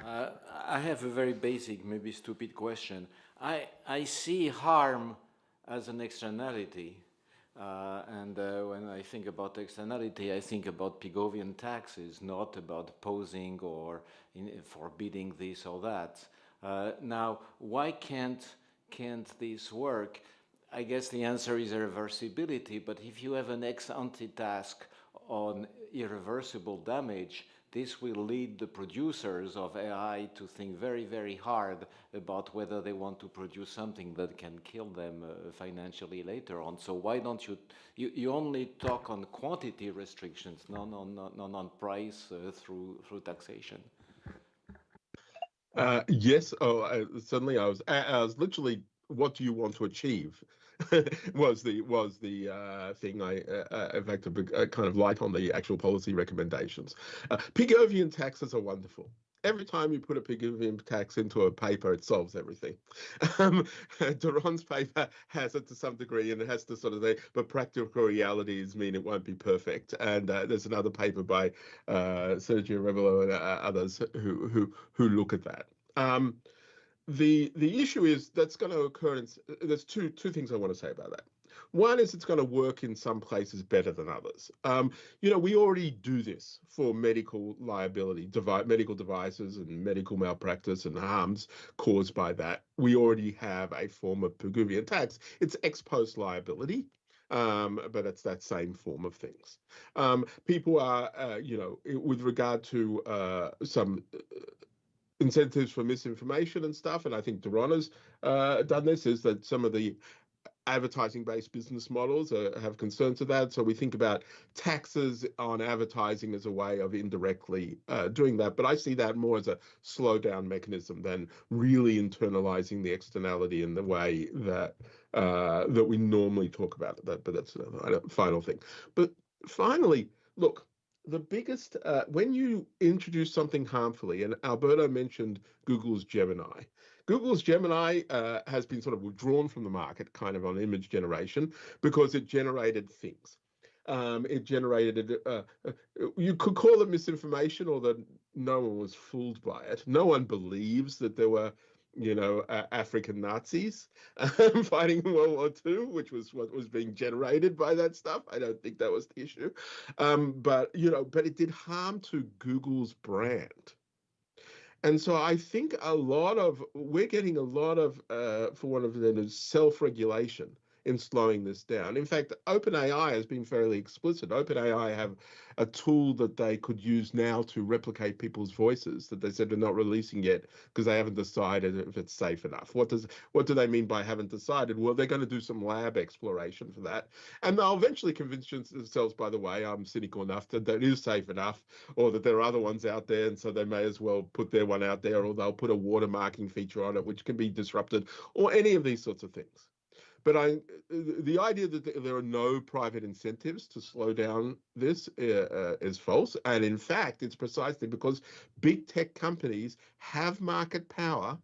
I have a very basic, maybe stupid question. I see harm as an externality. And when I think about externality, I think about Pigovian taxes, not about posing or forbidding this or that. Now, why can't this work? I guess the answer is irreversibility, but if you have an ex-ante task on irreversible damage, this will lead the producers of AI to think very, very hard about whether they want to produce something that can kill them financially later on. So why don't you only talk on quantity restrictions, not on price through taxation? Yes. Certainly. I was literally, what do you want to achieve? was the thing. In fact, a kind of light on the actual policy recommendations. Pigovian taxes are wonderful. Every time you put a Pigovian tax into a paper, it solves everything. Debrun's paper has it to some degree, and it has to sort of say, but practical realities mean it won't be perfect. And there's another paper by Sergio Revelo and others who look at that. The issue is that's going to occur. There's two things I want to say about that. One is it's going to work in some places better than others. We already do this for medical liability, medical devices and medical malpractice and harms caused by that. We already have a form of Pigovian tax. It's ex post liability. But it's that same form of things. People are, with regard to some incentives for misinformation and stuff, and I think Debrun has done this, is that some of the advertising-based business models have concerns with that. So we think about taxes on advertising as a way of indirectly doing that. But I see that more as a slow-down mechanism than really internalizing the externality in the way that that we normally talk about that. But that's a final thing. But finally, look, the biggest, when you introduce something harmfully, and Alberto mentioned Google's Gemini. Google's Gemini has been sort of withdrawn from the market kind of on image generation because it generated things. It generated, you could call it misinformation, or that no one was fooled by it. No one believes that there were, African Nazis fighting in World War II, which was what was being generated by that stuff. I don't think that was the issue. But it did harm to Google's brand. And so I think we're getting a lot of, for one of them, self-regulation in slowing this down. In fact, OpenAI has been fairly explicit. OpenAI have a tool that they could use now to replicate people's voices that they said they're not releasing yet because they haven't decided if it's safe enough. What do they mean by haven't decided? Well, they're going to do some lab exploration for that, and they'll eventually convince themselves, by the way, I'm cynical enough that it is safe enough, or that there are other ones out there, and so they may as well put their one out there, or they'll put a watermarking feature on it which can be disrupted, or any of these sorts of things. But the idea that there are no private incentives to slow down this is false. And in fact, it's precisely because big tech companies have market power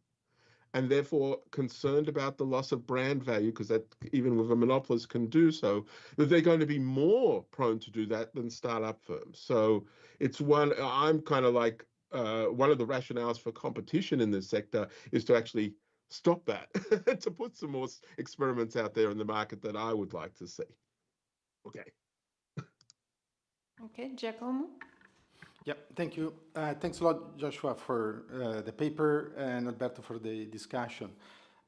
and therefore concerned about the loss of brand value, because that even with a monopolist can do so, that they're going to be more prone to do that than startup firms. So it's I'm kind of like, one of the rationales for competition in this sector is to actually stop that, to put some more experiments out there in the market that I would like to see. Okay. Okay, Giacomo. Yeah, thank you. Thanks a lot, Joshua, for the paper, and Alberto for the discussion.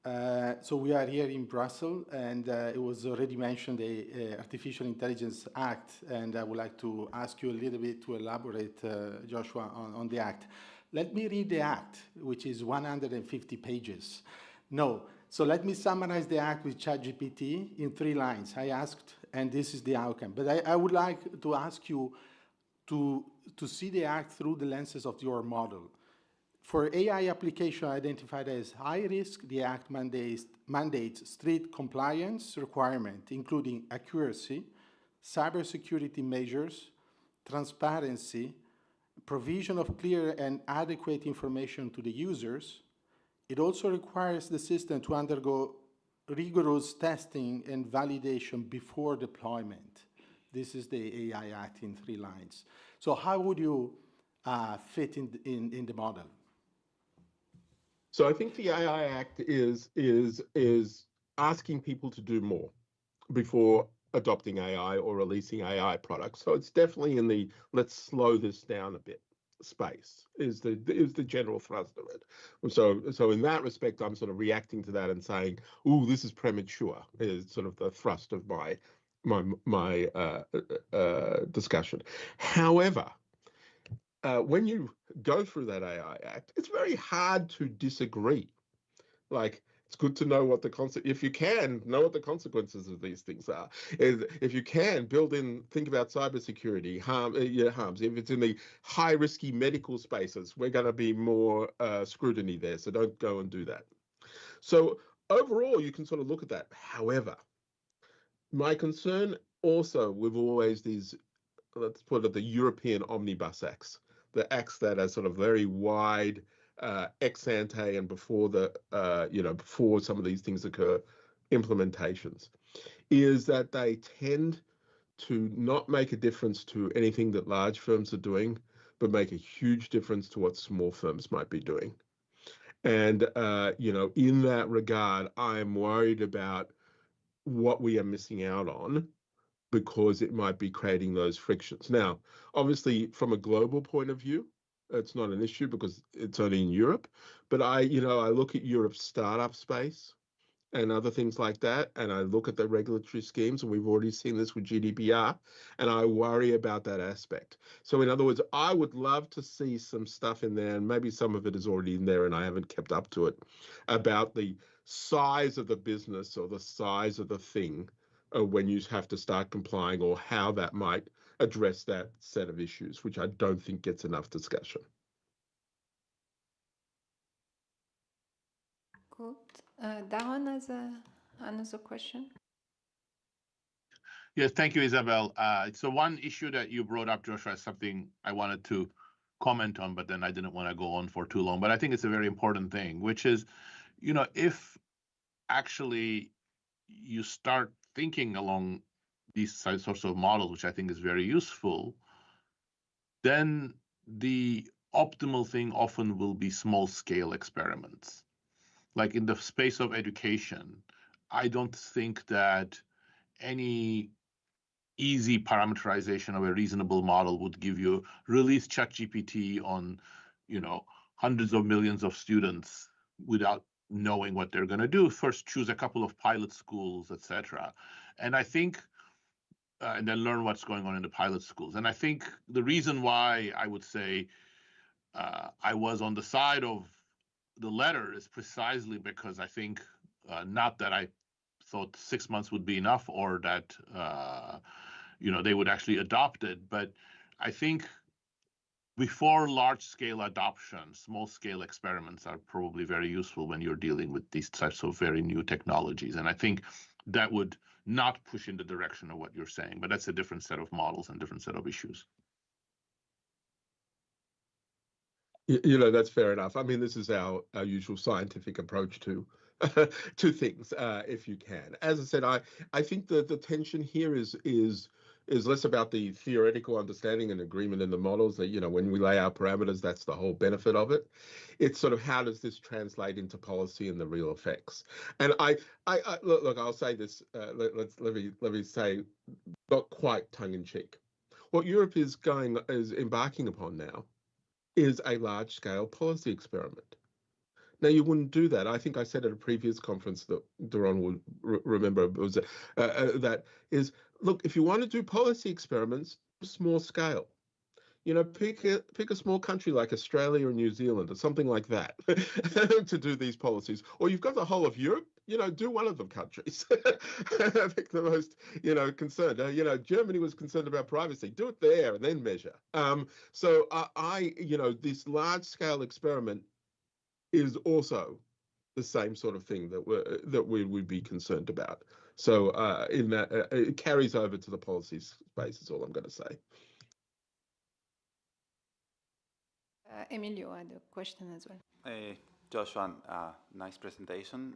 So we are here in Brussels, and it was already mentioned the Artificial Intelligence Act, and I would like to ask you a little bit to elaborate, Joshua, on the act. Let me read the act, which is 150 pages. No, so let me summarize the act with ChatGPT in 3 lines. I asked, and this is the outcome. But I would like to ask you to see the act through the lenses of your model. For AI application identified as high risk, the act mandates strict compliance requirement, including accuracy, cybersecurity measures, transparency, provision of clear and adequate information to the users. It also requires the system to undergo rigorous testing and validation before deployment. This is the AI Act in 3 lines. So how would you fit in the model? So I think the AI Act is asking people to do more before adopting AI or releasing AI products. So it's definitely in the let's slow this down a bit space is the general thrust of it. So in that respect, I'm sort of reacting to that and saying, "Ooh, this is premature," is sort of the thrust of my discussion. However, when you go through that AI Act, it's very hard to disagree. Like, it's good to know what if you can know what the consequences of these things are. If you can think about cybersecurity harms. If it's in the high risky medical spaces, we're going to be more scrutiny there. So don't go and do that. So overall, you can sort of look at that. However, my concern also with always these, let's put it, the European omnibus acts, the acts that are sort of very wide, ex ante and before before some of these things occur, implementations, is that they tend to not make a difference to anything that large firms are doing, but make a huge difference to what small firms might be doing. And in that regard, I'm worried about what we are missing out on, because it might be creating those frictions. Now, obviously, from a global point of view, it's not an issue because it's only in Europe. But I look at Europe's startup space and other things like that, and I look at the regulatory schemes, and we've already seen this with GDPR, and I worry about that aspect. So in other words, I would love to see some stuff in there, and maybe some of it is already in there and I haven't kept up to it, about the size of the business or the size of the thing when you have to start complying, or how that might address that set of issues, which I don't think gets enough discussion. Good. Darren has another question. Yes, thank you, Isabel. So one issue that you brought up, Joshua, is something I wanted to comment on, but then I didn't want to go on for too long. But I think it's a very important thing, which is, if actually you start thinking along these sorts of models, which I think is very useful, then the optimal thing often will be small-scale experiments. Like in the space of education, I don't think that any easy parameterization of a reasonable model would give you release ChatGPT on, hundreds of millions of students without knowing what they're going to do. First, choose a couple of pilot schools, etc. And I think, and then learn what's going on in the pilot schools. And I think the reason why I would say I was on the side of the letter is precisely because I think not that I thought 6 months would be enough or that they would actually adopt it, but I think before large-scale adoption, small-scale experiments are probably very useful when you're dealing with these types of very new technologies. And I think that would not push in the direction of what you're saying, but that's a different set of models and different set of issues. That's fair enough. I mean, this is our usual scientific approach to to things, if you can. As I said, I think that the tension here is less about the theoretical understanding and agreement in the models that, when we lay out parameters, that's the whole benefit of it. It's sort of how does this translate into policy and the real effects. And I look, I'll say this. Let me say, not quite tongue in cheek. What Europe is embarking upon now is a large-scale policy experiment. Now, you wouldn't do that. I think I said at a previous conference that Debrun would remember, was that is, look, if you want to do policy experiments, small scale. Pick a small country like Australia or New Zealand or something like that to do these policies. Or you've got the whole of Europe, do one of them countries. I think the most, concerned. Germany was concerned about privacy. Do it there and then measure. So this large-scale experiment is also the same sort of thing that we would be concerned about. So in that, it carries over to the policy space is all I'm going to say. Emilio had a question as well. Hey, Joshua, nice presentation.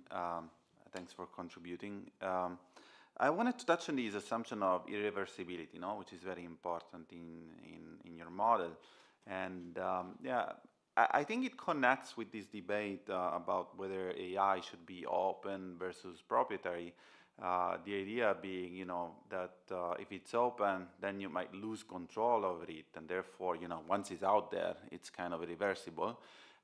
Thanks for contributing. I wanted to touch on this assumption of irreversibility, which is very important in your model. And I think it connects with this debate about whether AI should be open versus proprietary. The idea being, that if it's open, then you might lose control over it, and therefore, once it's out there, it's kind of irreversible.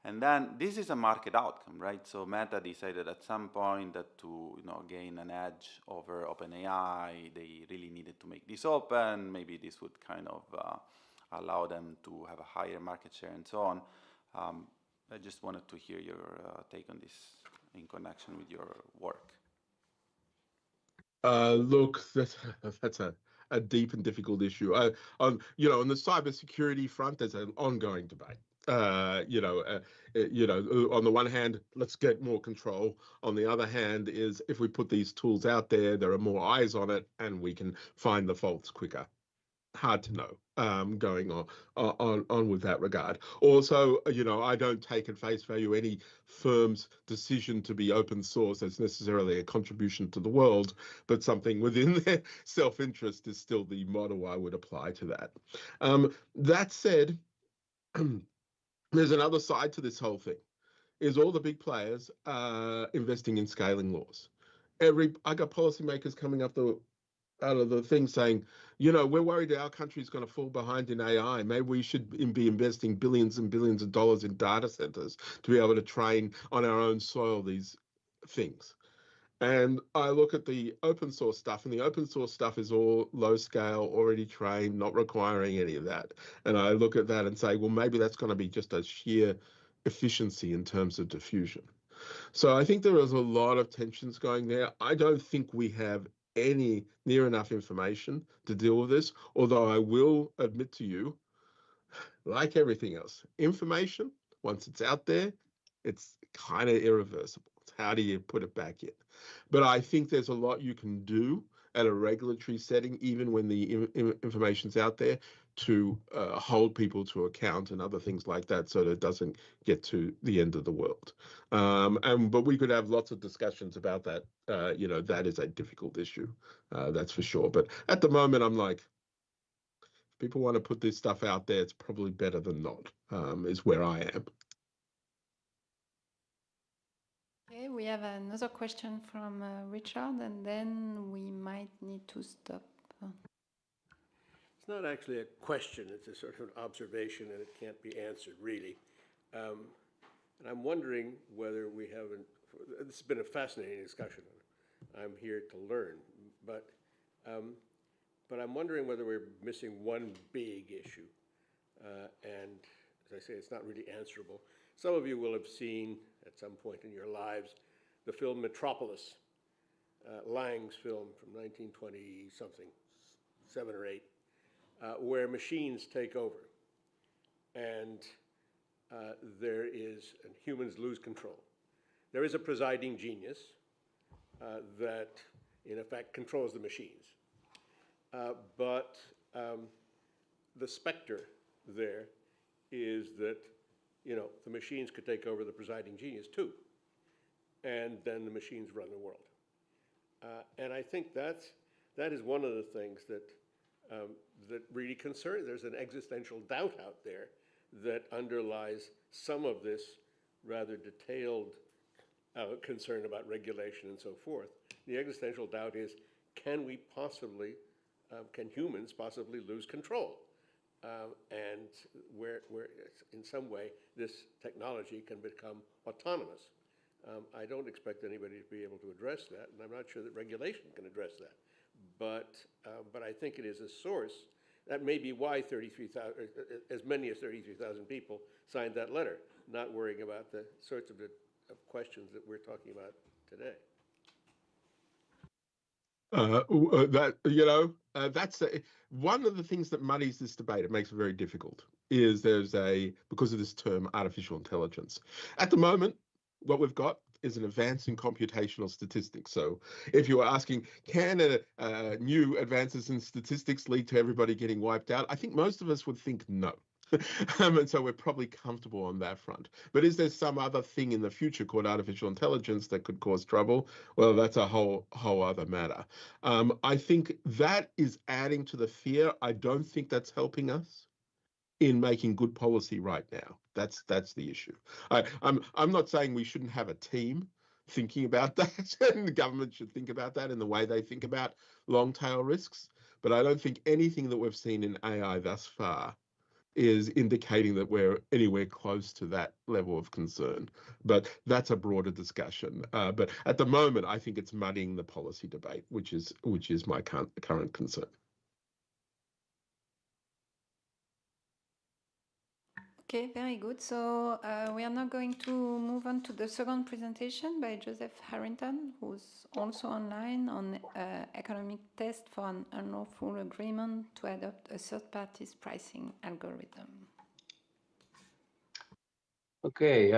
And then this is a market outcome, right? So Meta decided at some point that to gain an edge over OpenAI, they really needed to make this open. Maybe this would kind of allow them to have a higher market share and so on. I just wanted to hear your take on this in connection with your work. Look, that's a deep and difficult issue. On the cybersecurity front, there's an ongoing debate. On the one hand, let's get more control. On the other hand, is if we put these tools out there, there are more eyes on it, and we can find the faults quicker. Hard to know going on with that regard. Also, I don't take at face value any firm's decision to be open source as necessarily a contribution to the world, but something within their self-interest is still the model I would apply to that. That said, there's another side to this whole thing, is all the big players investing in scaling laws. I got policymakers coming up out of the thing saying, we're worried our country's going to fall behind in AI. Maybe we should be investing billions and billions of dollars in data centers to be able to train on our own soil these things. And I look at the open source stuff, and the open source stuff is all low scale, already trained, not requiring any of that. And I look at that and say, well, maybe that's going to be just a sheer efficiency in terms of diffusion. So I think there is a lot of tensions going there. I don't think we have any near enough information to deal with this, although I will admit to you, like everything else, information, once it's out there, it's kind of irreversible. It's how do you put it back in? But I think there's a lot you can do at a regulatory setting, even when the information's out there, to hold people to account and other things like that, so that it doesn't get to the end of the world. But we could have lots of discussions about that. That is a difficult issue, that's for sure. But at the moment, I'm like, if people want to put this stuff out there, it's probably better than not, is where I am. Okay, we have another question from Richard, and then we might need to stop. It's not actually a question, it's a sort of observation, and it can't be answered really. And I'm wondering whether we have a this has been a fascinating discussion. I'm here to learn, but I'm wondering whether we're missing one big issue. And as I say, it's not really answerable. Some of you will have seen at some point in your lives the film Metropolis, Lang's film from 1920-something, 7 or 8, where machines take over. And and humans lose control. There is a presiding genius that, in effect, controls the machines. But the specter there is that, the machines could take over the presiding genius too, and then the machines run the world. And I think that is one of the things that really concerns. There's an existential doubt out there that underlies some of this rather detailed concern about regulation and so forth. The existential doubt is, can humans possibly lose control? And where in some way this technology can become autonomous. I don't expect anybody to be able to address that, and I'm not sure that regulation can address that. But I think it is a source. That may be why as many as 33,000 people signed that letter, not worrying about the sorts of questions that we're talking about today. That's one of the things that muddies this debate. It makes it very difficult. Is because of this term artificial intelligence. At the moment, what we've got is an advance in computational statistics. So if you were asking, can new advances in statistics lead to everybody getting wiped out? I think most of us would think no. And so we're probably comfortable on that front. But is there some other thing in the future called artificial intelligence that could cause trouble? Well, that's a whole other matter. I think that is adding to the fear. I don't think that's helping us in making good policy right now. That's the issue. I'm not saying we shouldn't have a team thinking about that, and the government should think about that in the way they think about long tail risks. But I don't think anything that we've seen in AI thus far is indicating that we're anywhere close to that level of concern. But that's a broader discussion. But at the moment, I think it's muddying the policy debate, which is my current concern. Okay, very good. So we are now going to move on to the second presentation by Joseph Harrington, who's also online on economic test for an unlawful agreement to adopt a third party's pricing algorithm. Okay,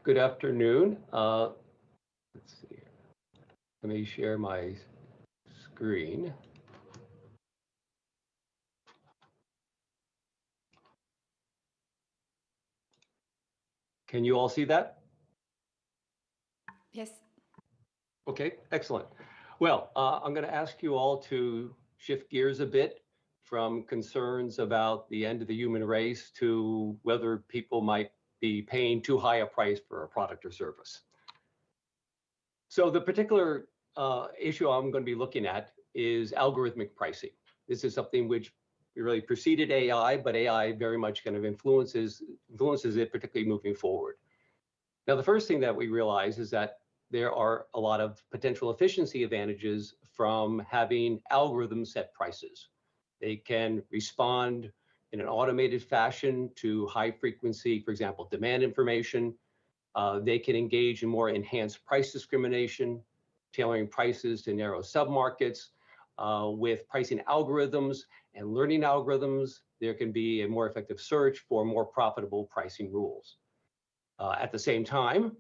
good afternoon. Let's see here. Let me share my screen. Can you all see that? Yes. Okay, excellent. Well, I'm going to ask you all to shift gears a bit from concerns about the end of the human race to whether people might be paying too high a price for a product or service. So the particular issue I'm going to be looking at is algorithmic pricing. This is something which really preceded AI, but AI very much kind of influences it, particularly moving forward. Now, the first thing that we realize is that there are a lot of potential efficiency advantages from having algorithms set prices. They can respond in an automated fashion to high frequency, for example, demand information. They can engage in more enhanced price discrimination, tailoring prices to narrow submarkets. With pricing algorithms and learning algorithms, there can be a more effective search for more profitable pricing rules. At the same time,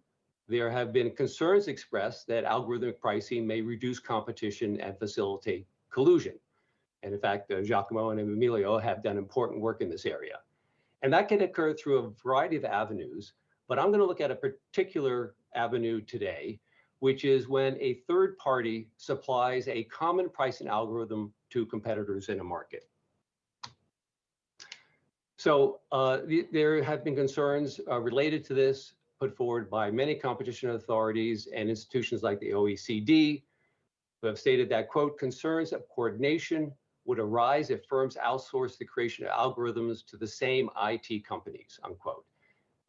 there have been concerns expressed that algorithmic pricing may reduce competition and facilitate collusion. And in fact, Giacomo and Emilio have done important work in this area. And that can occur through a variety of avenues, but I'm going to look at a particular avenue today, which is when a third party supplies a common pricing algorithm to competitors in a market. So there have been concerns related to this put forward by many competition authorities and institutions like the OECD, who have stated that, quote, concerns of coordination would arise if firms outsource the creation of algorithms to the same IT companies, unquote.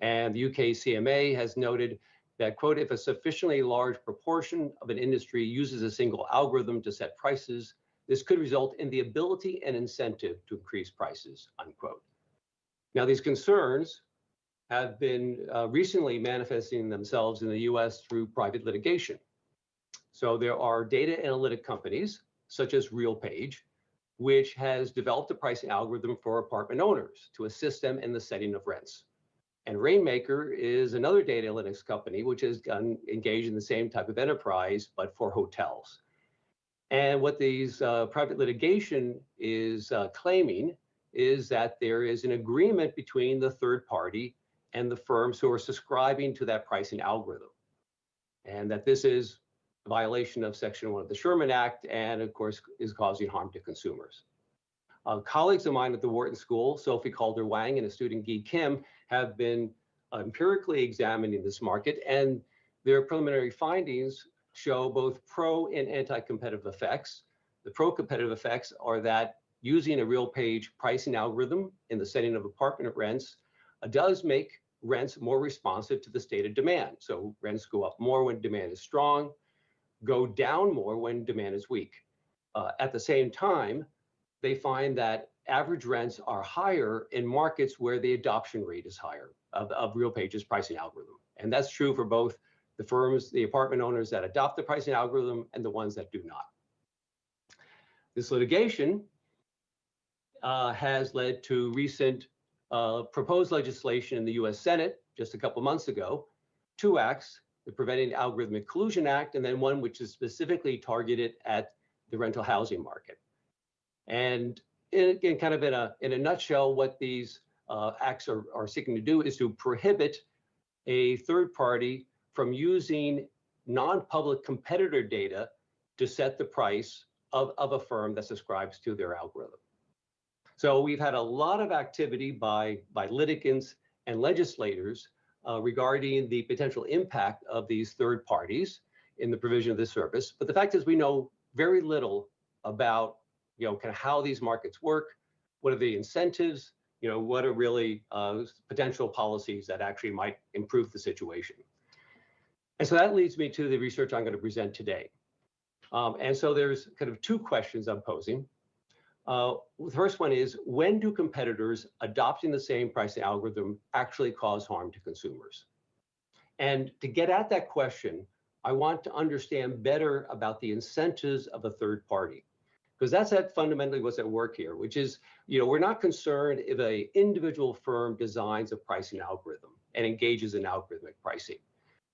And the UK CMA has noted that, quote, if a sufficiently large proportion of an industry uses a single algorithm to set prices, this could result in the ability and incentive to increase prices, unquote. Now, these concerns have been recently manifesting themselves in the US through private litigation. So there are data analytic companies, such as RealPage, which has developed a pricing algorithm for apartment owners to assist them in the setting of rents. And Rainmaker is another data analytics company, which has engaged in the same type of enterprise, but for hotels. And what these private litigation is claiming is that there is an agreement between the third party and the firms who are subscribing to that pricing algorithm. And that this is a violation of Section 1 of the Sherman Act, and of course, is causing harm to consumers. Colleagues of mine at the Wharton School, Sophie Calder-Wang and a student Guy Kim, have been empirically examining this market, and their preliminary findings show both pro and anti-competitive effects. The pro-competitive effects are that using a RealPage pricing algorithm in the setting of apartment rents does make rents more responsive to the stated demand. So rents go up more when demand is strong, go down more when demand is weak. At the same time, they find that average rents are higher in markets where the adoption rate is higher of RealPage's pricing algorithm. And that's true for both the firms, the apartment owners that adopt the pricing algorithm and the ones that do not. This litigation has led to recent proposed legislation in the US Senate just a couple months ago, 2 acts, the Preventing Algorithmic Collusion Act, and then one which is specifically targeted at the rental housing market. And again, kind of in a nutshell, what these acts are seeking to do is to prohibit a third party from using non-public competitor data to set the price of a firm that subscribes to their algorithm. So we've had a lot of activity by litigants and legislators regarding the potential impact of these third parties in the provision of this service. But the fact is we know very little about kind of how these markets work, what are the incentives, what are really potential policies that actually might improve the situation. And so that leads me to the research I'm going to present today. And so there's kind of 2 questions I'm posing. The first one is, when do competitors adopting the same pricing algorithm actually cause harm to consumers? And to get at that question, I want to understand better about the incentives of a third party, because that's fundamentally what's at work here, which is, we're not concerned if an individual firm designs a pricing algorithm and engages in algorithmic pricing.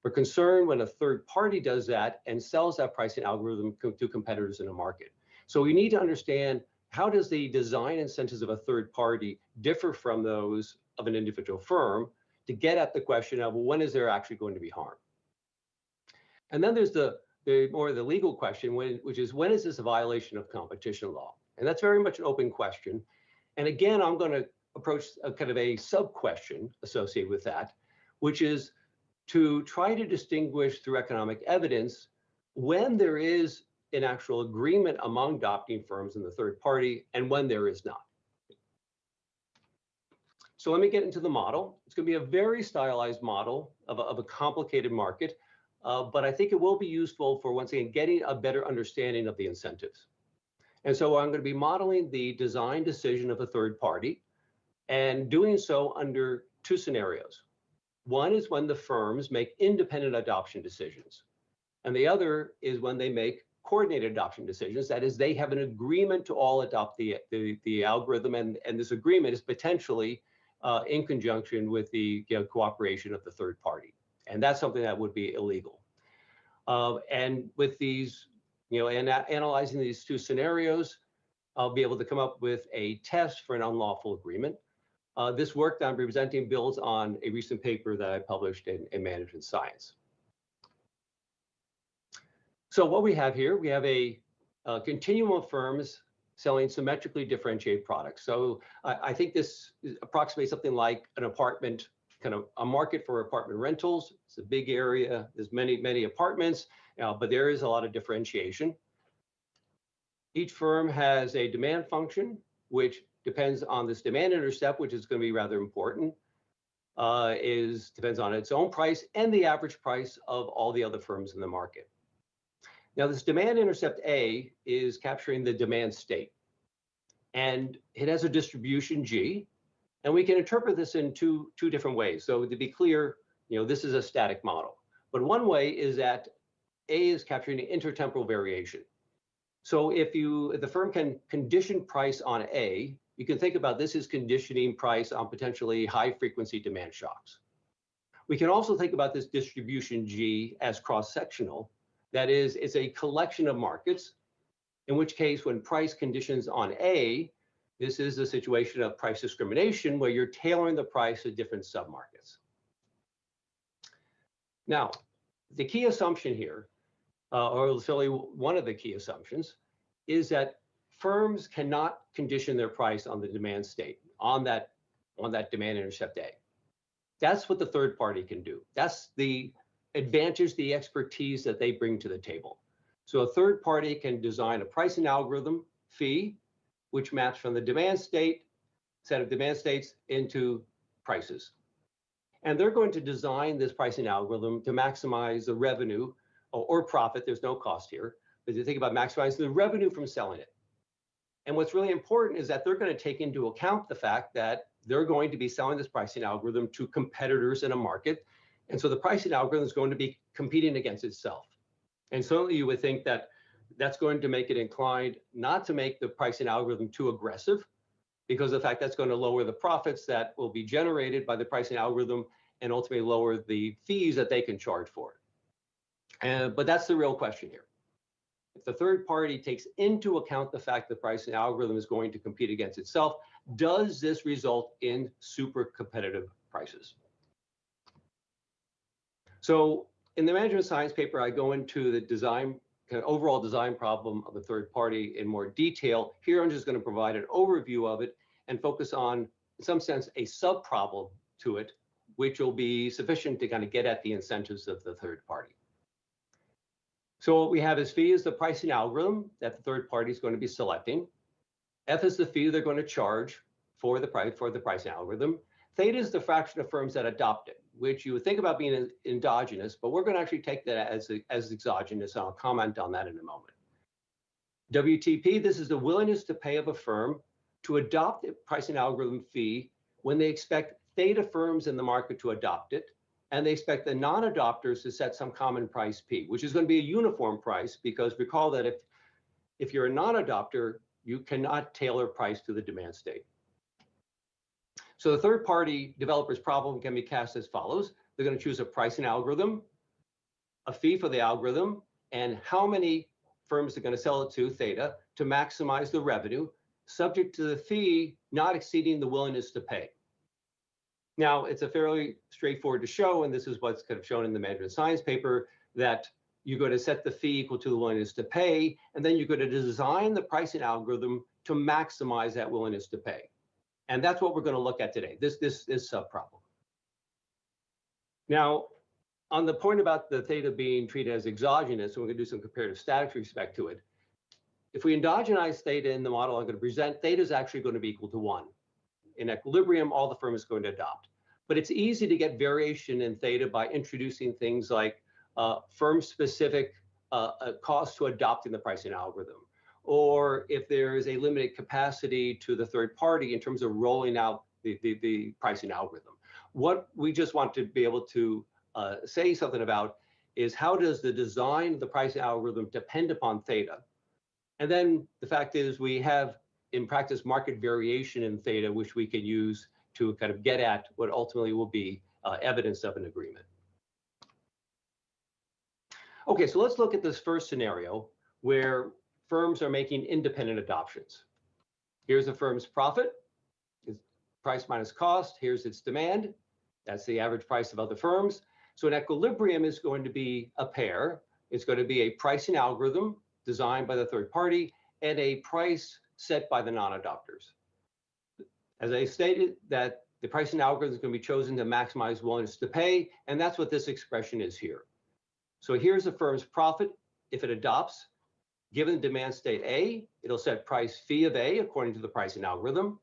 We're concerned when a third party does that and sells that pricing algorithm to competitors in a market. So we need to understand, how does the design incentives of a third party differ from those of an individual firm, to get at the question of, well, when is there actually going to be harm? And then there's the more the legal question, which is, when is this a violation of competition law? And that's very much an open question. And again, I'm going to approach a kind of a sub-question associated with that, which is to try to distinguish through economic evidence when there is an actual agreement among adopting firms and the third party, and when there is not. So let me get into the model. It's going to be a very stylized model of a complicated market, but I think it will be useful for, once again, getting a better understanding of the incentives. And so I'm going to be modeling the design decision of a third party, and doing so under 2 scenarios. One is when the firms make independent adoption decisions, and the other is when they make coordinated adoption decisions. That is, they have an agreement to all adopt the algorithm, and this agreement is potentially in conjunction with the cooperation of the third party. And that's something that would be illegal. And with these, and analyzing these 2 scenarios, I'll be able to come up with a test for an unlawful agreement. This work that I'm presenting builds on a recent paper that I published in Management Science. So what we have here, we have a continuum of firms selling symmetrically differentiated products. So I think this approximates something like an apartment, kind of a market for apartment rentals. It's a big area. There's many apartments, but there is a lot of differentiation. Each firm has a demand function, which depends on this demand intercept, which is going to be rather important. depends on its own price and the average price of all the other firms in the market. Now, this demand intercept A is capturing the demand state, and it has a distribution G, and we can interpret this in two different ways. So to be clear, this is a static model, but one way is that A is capturing the intertemporal variation. So if the firm can condition price on A, you can think about this as conditioning price on potentially high frequency demand shocks. We can also think about this distribution G as cross-sectional. That is, it's a collection of markets, in which case when price conditions on A, this is a situation of price discrimination where you're tailoring the price to different submarkets. Now, the key assumption here, or certainly one of the key assumptions, is that firms cannot condition their price on the demand state, on that demand intercept A. That's what the third party can do. That's the advantage, the expertise that they bring to the table. So a third party can design a pricing algorithm, phi, which maps from the demand state, set of demand states into prices. And they're going to design this pricing algorithm to maximize the revenue or profit. There's no cost here, but you think about maximizing the revenue from selling it. And what's really important is that they're going to take into account the fact that they're going to be selling this pricing algorithm to competitors in a market. And so the pricing algorithm is going to be competing against itself. And certainly you would think that that's going to make it inclined not to make the pricing algorithm too aggressive, because of the fact that's going to lower the profits that will be generated by the pricing algorithm and ultimately lower the fees that they can charge for it. But that's the real question here. If the third party takes into account the fact the pricing algorithm is going to compete against itself, does this result in super competitive prices? So in the management science paper, I go into the design, kind of overall design problem of the third party in more detail. Here, I'm just going to provide an overview of it and focus on, in some sense, a sub-problem to it, which will be sufficient to kind of get at the incentives of the third party. So what we have is phi is the pricing algorithm that the third party is going to be selecting. F is the fee they're going to charge for the pricing algorithm. Theta is the fraction of firms that adopt it, which you would think about being endogenous, but we're going to actually take that as exogenous, and I'll comment on that in a moment. WTP, this is the willingness to pay of a firm to adopt the pricing algorithm fee when they expect theta firms in the market to adopt it, and they expect the non-adopters to set some common price P, which is going to be a uniform price, because recall that if you're a non-adopter, you cannot tailor price to the demand state. So the third party developer's problem can be cast as follows. They're going to choose a pricing algorithm, a fee for the algorithm, and how many firms they're going to sell it to, theta, to maximize the revenue, subject to the fee not exceeding the willingness to pay. Now, it's a fairly straightforward to show, and this is what's kind of shown in the management science paper, that you're going to set the fee equal to the willingness to pay, and then you're going to design the pricing algorithm to maximize that willingness to pay. And that's what we're going to look at today, this sub-problem. Now, on the point about the theta being treated as exogenous, and we're going to do some comparative statics with respect to it. If we endogenize theta in the model I'm going to present, theta is actually going to be equal to 1. In equilibrium, all the firm is going to adopt. But it's easy to get variation in theta by introducing things like firm-specific cost to adopting the pricing algorithm, or if there is a limited capacity to the third party in terms of rolling out the pricing algorithm. What we just want to be able to say something about is how does the design of the pricing algorithm depend upon theta? And then the fact is we have in practice market variation in theta, which we can use to kind of get at what ultimately will be evidence of an agreement. Okay, so let's look at this first scenario where firms are making independent adoptions. Here's a firm's profit, it's price minus cost. Here's its demand. That's the average price of other firms. So an equilibrium is going to be a pair. It's going to be a pricing algorithm designed by the third party and a price set by the non-adopters. As I stated, that the pricing algorithm is going to be chosen to maximize willingness to pay, and that's what this expression is here. So here's a firm's profit if it adopts. Given demand state A, it'll set price phi of A according to the pricing algorithm.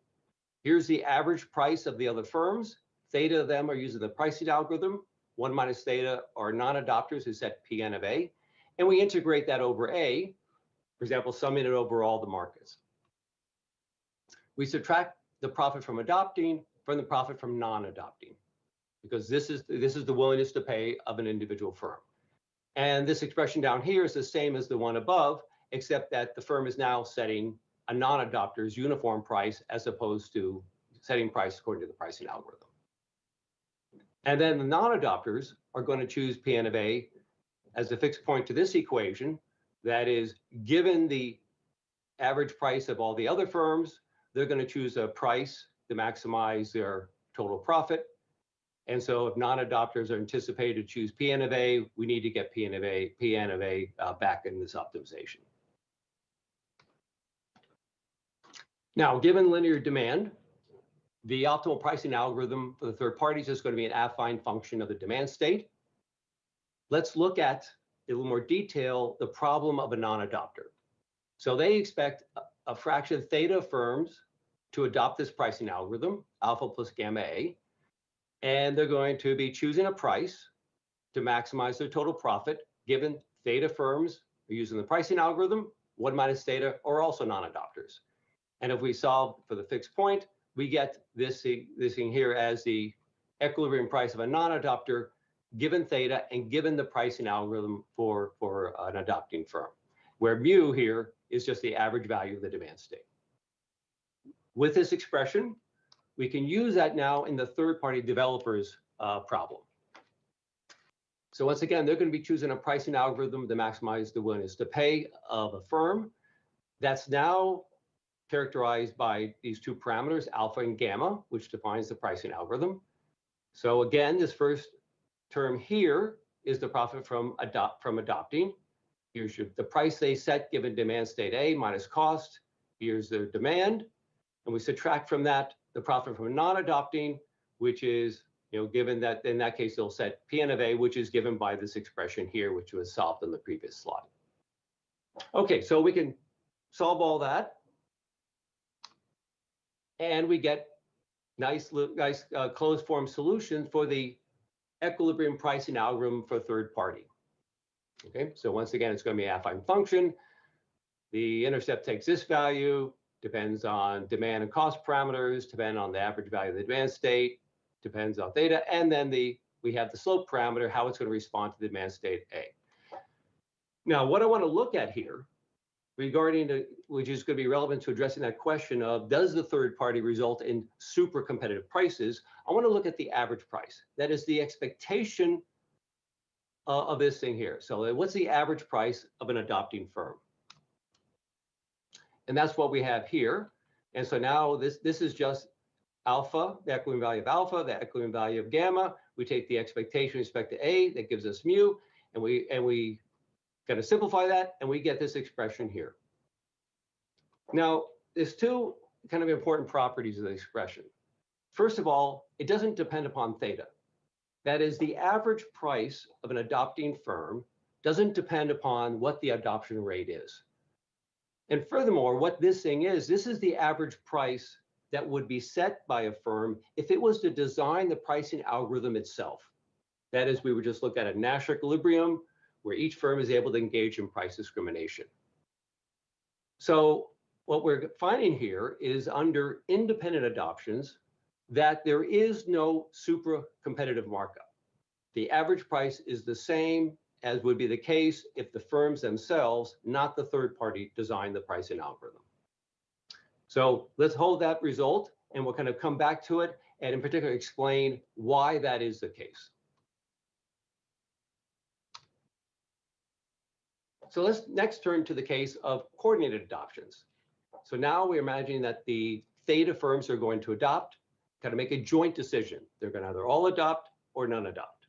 Here's the average price of the other firms, theta of them are using the pricing algorithm. 1 minus theta are non-adopters who set Pn of A. And we integrate that over A, for example, summing it over all the markets. We subtract the profit from adopting from the profit from non-adopting, because this is the willingness to pay of an individual firm. And this expression down here is the same as the one above, except that the firm is now setting a non-adopter's uniform price as opposed to setting price according to the pricing algorithm. And then the non-adopters are going to choose Pn of A as the fixed point to this equation. That is, given the average price of all the other firms, they're going to choose a price to maximize their total profit. And so if non-adopters are anticipated to choose Pn of A, we need to get Pn of A back in this optimization. Now, given linear demand, the optimal pricing algorithm for the third parties is going to be an affine function of the demand state. Let's look at, in a little more detail, the problem of a non-adopter. So they expect a fraction of theta firms to adopt this pricing algorithm, alpha plus gamma A, and they're going to be choosing a price to maximize their total profit, given theta firms are using the pricing algorithm, 1 minus theta are also non-adopters. And if we solve for the fixed point, we get this thing here as the equilibrium price of a non-adopter given theta and given the pricing algorithm for an adopting firm, where mu here is just the average value of the demand state. With this expression, we can use that now in the third-party developers problem. So once again, they're going to be choosing a pricing algorithm to maximize the willingness to pay of a firm. That's now characterized by these two parameters, alpha and gamma, which defines the pricing algorithm. So again, this first term here is the profit from adopting. Here's the price they set given demand state A minus cost. Here's their demand. And we subtract from that the profit from non-adopting, which is, given that in that case, they'll set Pn of A, which is given by this expression here, which was solved in the previous slide. Okay, so we can solve all that. And we get nice closed form solutions for the equilibrium pricing algorithm for third party. Okay, so once again, it's going to be an affine function. The intercept takes this value, depends on demand and cost parameters, depend on the average value of the demand state, depends on theta, and then we have the slope parameter, how it's going to respond to the demand state A. Now, what I want to look at here, which is going to be relevant to addressing that question of, does the third party result in super competitive prices? I want to look at the average price. That is the expectation of this thing here. So what's the average price of an adopting firm? And that's what we have here. And so now this is just alpha, the equilibrium value of alpha, the equilibrium value of gamma. We take the expectation with respect to A, that gives us mu, and we kind of simplify that, and we get this expression here. Now, there's two kind of important properties of the expression. First of all, it doesn't depend upon theta. That is, the average price of an adopting firm doesn't depend upon what the adoption rate is. And furthermore, what this thing is, this is the average price that would be set by a firm if it was to design the pricing algorithm itself. That is, we would just look at a Nash equilibrium where each firm is able to engage in price discrimination. So what we're finding here is under independent adoptions that there is no super competitive markup. The average price is the same as would be the case if the firms themselves, not the third party, designed the pricing algorithm. So let's hold that result, and we'll kind of come back to it, and in particular explain why that is the case. So let's next turn to the case of coordinated adoptions. So now we're imagining that the theta firms are going to adopt, kind of make a joint decision. They're going to either all adopt or none adopt.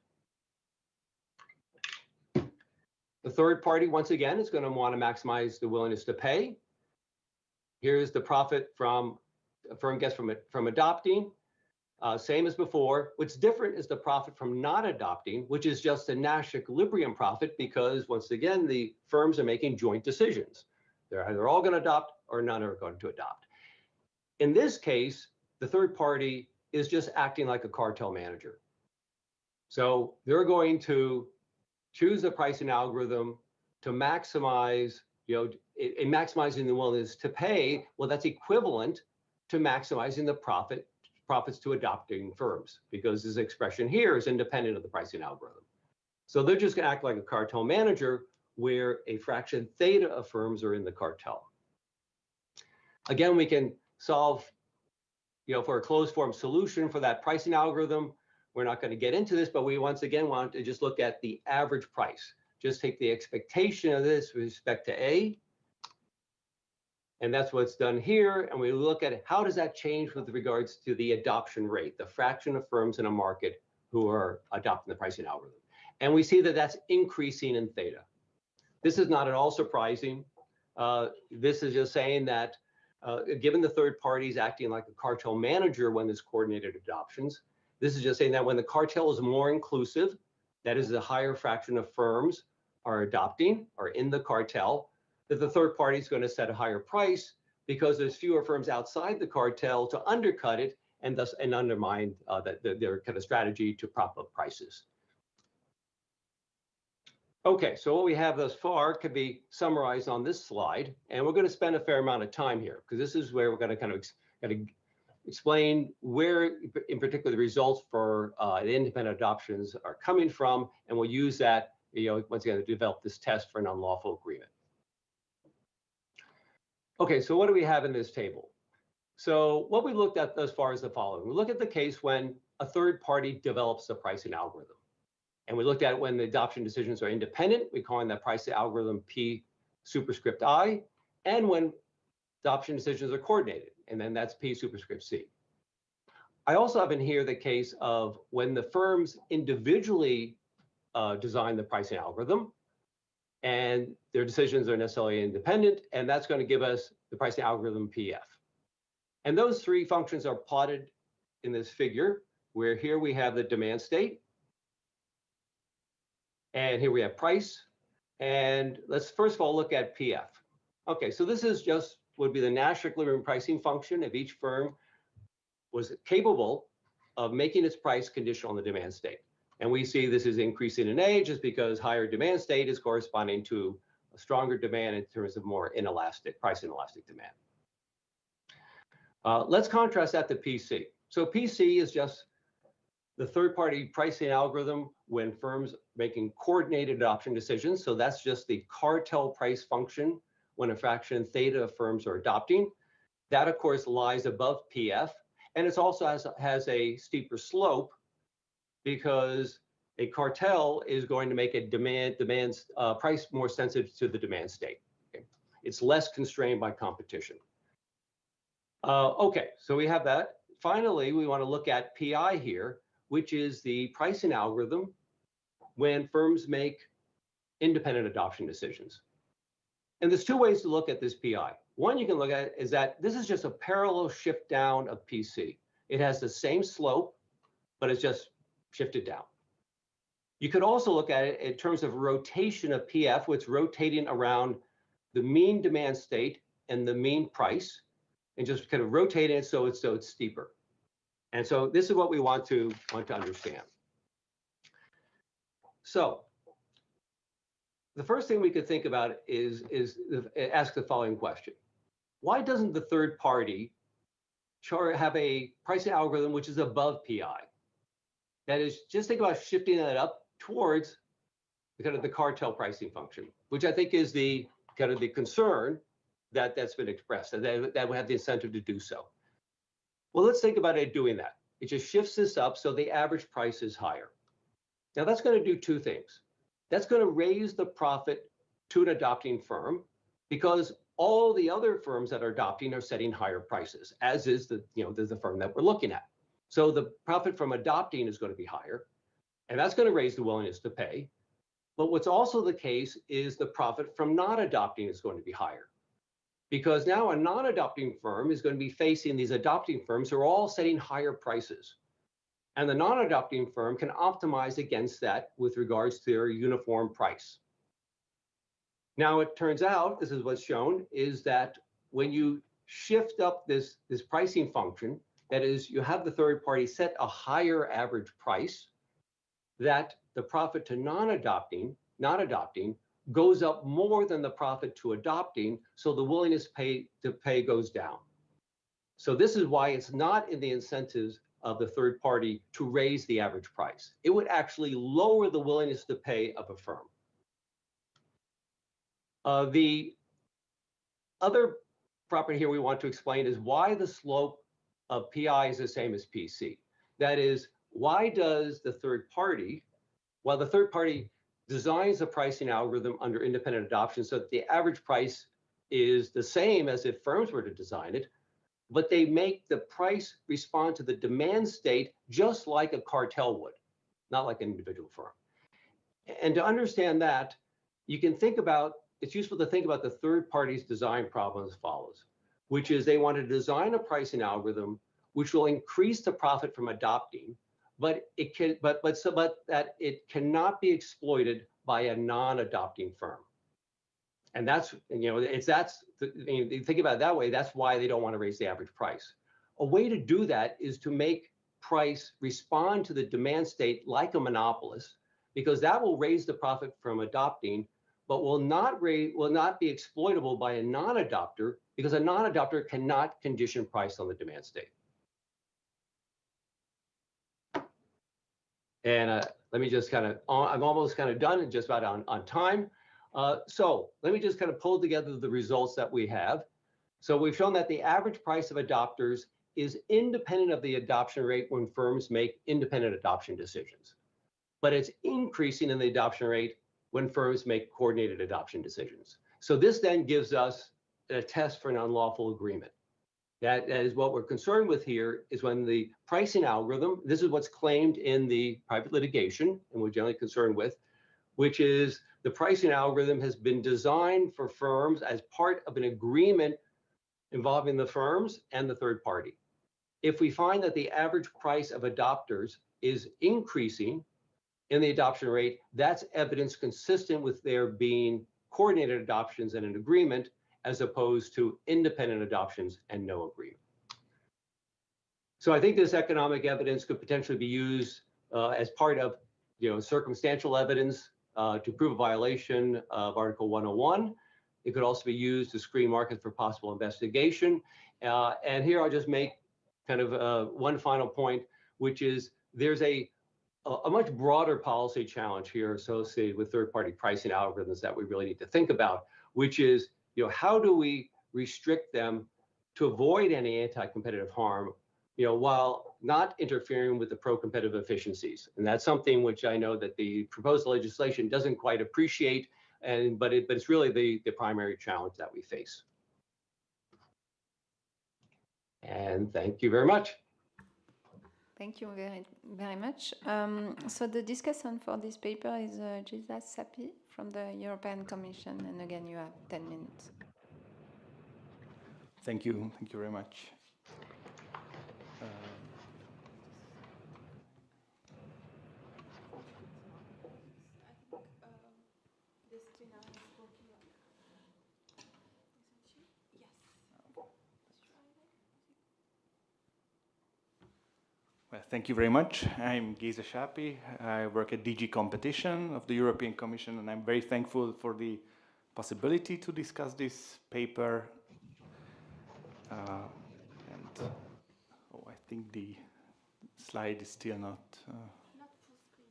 The third party, once again, is going to want to maximize the willingness to pay. Here's the profit from a firm gets from adopting, same as before. What's different is the profit from not adopting, which is just a Nash equilibrium profit, because once again, the firms are making joint decisions. They're either all going to adopt or none are going to adopt. In this case, the third party is just acting like a cartel manager. So they're going to choose a pricing algorithm to maximize, in maximizing the willingness to pay. Well, that's equivalent to maximizing the profits to adopting firms, because this expression here is independent of the pricing algorithm. So they're just going to act like a cartel manager where a fraction theta of firms are in the cartel. Again, we can solve, for a closed form solution for that pricing algorithm. We're not going to get into this, but we once again want to just look at the average price. Just take the expectation of this with respect to A, and that's what's done here. And we look at how does that change with regards to the adoption rate, the fraction of firms in a market who are adopting the pricing algorithm. And we see that that's increasing in theta. This is not at all surprising. This is just saying that given the third parties acting like a cartel manager when there's coordinated adoptions, this is just saying that when the cartel is more inclusive, that is, a higher fraction of firms are adopting or in the cartel, that the third party is going to set a higher price because there's fewer firms outside the cartel to undercut it and thus undermine their kind of strategy to prop up prices. Okay, so what we have thus far can be summarized on this slide, and we're going to spend a fair amount of time here because this is where we're going to kind of explain where, in particular, the results for the independent adoptions are coming from, and we'll use that, once again, to develop this test for an unlawful agreement. Okay, so what do we have in this table? So what we looked at thus far is the following. We look at the case when a third party develops a pricing algorithm. And we looked at when the adoption decisions are independent, we call that pricing algorithm P superscript I, and when adoption decisions are coordinated, and then that's P superscript C. I also have in here the case of when the firms individually design the pricing algorithm, and their decisions are necessarily independent, and that's going to give us the pricing algorithm PF. And those three functions are plotted in this figure, where here we have the demand state, and here we have price. And let's first of all look at PF. Okay, so this is just would be the Nash equilibrium pricing function if each firm was capable of making its price conditional on the demand state. And we see this is increasing in age just because higher demand state is corresponding to a stronger demand in terms of more inelastic, price inelastic demand. Let's contrast that to PC. So PC is just the third-party pricing algorithm when firms making coordinated adoption decisions. So that's just the cartel price function when a fraction theta of firms are adopting. That, of course, lies above PF. And it also has a steeper slope because a cartel is going to make a price more sensitive to the demand state. Okay? It's less constrained by competition. Okay, so we have that. Finally, we want to look at PI here, which is the pricing algorithm when firms make independent adoption decisions. And there's two ways to look at this PI. One you can look at is that this is just a parallel shift down of PC. It has the same slope, but it's just shifted down. You could also look at it in terms of rotation of PF, which is rotating around the mean demand state and the mean price, and just kind of rotating it so it's steeper. And so this is what we want to understand. So the first thing we could think about is ask the following question. Why doesn't the third party have a pricing algorithm which is above PI? That is, just think about shifting that up towards kind of the cartel pricing function, which I think is the kind of the concern that's been expressed, that we have the incentive to do so. Well, let's think about it doing that. It just shifts this up so the average price is higher. Now that's going to do two things. That's going to raise the profit to an adopting firm because all the other firms that are adopting are setting higher prices, as is the firm that we're looking at. So the profit from adopting is going to be higher, and that's going to raise the willingness to pay. But what's also the case is the profit from not adopting is going to be higher, because now a non-adopting firm is going to be facing these adopting firms who are all setting higher prices. And the non-adopting firm can optimize against that with regards to their uniform price. Now, it turns out, this is what's shown, is that when you shift up this pricing function, That is, you have the third party set a higher average price that the profit to not adopting goes up more than the profit to adopting, so the willingness to pay goes down. So this is why it's not in the incentives of the third party to raise the average price. It would actually lower the willingness to pay of a firm. The other property here we want to explain is why the slope of PI is the same as PC. That is, why does the third party, while the third party designs a pricing algorithm under independent adoption so that the average price is the same as if firms were to design it, but they make the price respond to the demand state just like a cartel would, not like an individual firm. And to understand that, you can think about, it's useful to think about the third party's design problem as follows, which is they want to design a pricing algorithm which will increase the profit from adopting, but that it cannot be exploited by a non-adopting firm. And that's, you think about it that way, that's why they don't want to raise the average price. A way to do that is to make price respond to the demand state like a monopolist, because that will raise the profit from adopting, but will not be exploitable by a non-adopter, because a non-adopter cannot condition price on the demand state. And let me just I'm almost done and just about on time. So let me just pull together the results that we have. So we've shown that the average price of adopters is independent of the adoption rate when firms make independent adoption decisions. But it's increasing in the adoption rate when firms make coordinated adoption decisions. So this then gives us a test for an unlawful agreement. That is what we're concerned with here, is when the pricing algorithm, this is what's claimed in the private litigation, and we're generally concerned with, which is the pricing algorithm has been designed for firms as part of an agreement involving the firms and the third party. If we find that the average price of adopters is increasing in the adoption rate, that's evidence consistent with there being coordinated adoptions and an agreement, as opposed to independent adoptions and no agreement. So I think this economic evidence could potentially be used as part of circumstantial evidence to prove a violation of Article 101. It could also be used to screen markets for possible investigation. And here I'll just make one final point, which is there's a much broader policy challenge here associated with third-party pricing algorithms that we really need to think about, which is, how do we restrict them to avoid any anti-competitive harm, while not interfering with the pro-competitive efficiencies? And that's something which I know that the proposed legislation doesn't quite appreciate, but it's really the primary challenge that we face. And thank you very much. Thank you very much. So the discussant for this paper is Xavier from the European Commission, and again, you have 10 minutes. Thank you very much. Well, thank you very much. I'm Xavier. I work at DG Competition of the European Commission, and I'm very thankful for the possibility to discuss this paper. I think the slide is still not full screen.